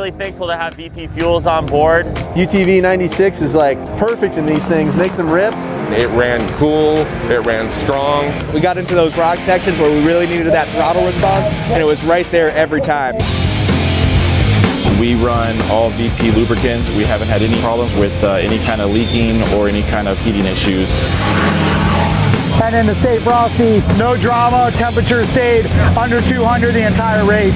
really thankful to have VP Fuels on board. UTV 96 is like perfect in these things, makes them rip. It ran cool, it ran strong. We got into those rock sections where we really needed that throttle response, and it was right there every time. We run all VP lubricants. We haven't had any problems with any kind of leaking or any kind of heating issues. And in the State Frosty, no drama, temperature stayed under 200 the entire race.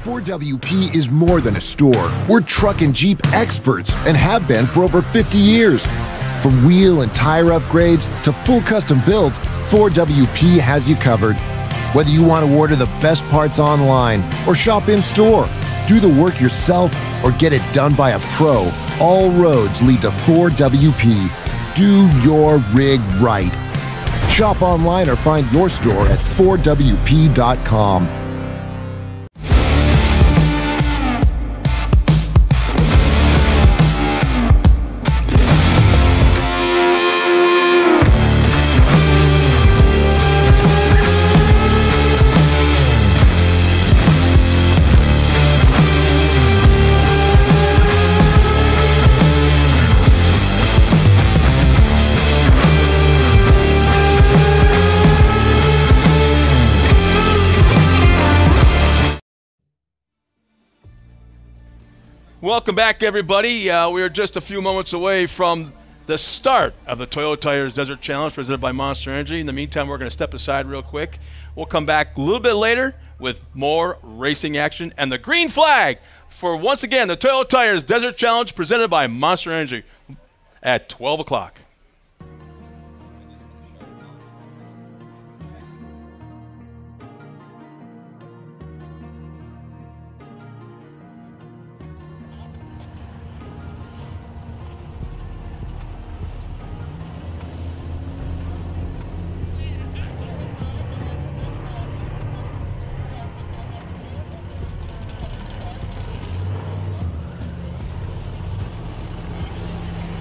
4WP is more than a store. We're truck and Jeep experts and have been for over 50 years. From wheel and tire upgrades to full custom builds, 4WP has you covered. Whether you want to order the best parts online or shop in store, do the work yourself or get it done by a pro, all roads lead to 4WP. Do your rig right. Shop online or find your store at 4WP.com. Welcome back, everybody. We are just a few moments away from the start of the Toyo Tires Desert Challenge presented by Monster Energy. In the meantime, we're going to step aside real quick. We'll come back a little bit later with more racing action and the green flag for, once again, the Toyo Tires Desert Challenge presented by Monster Energy at 12 o'clock.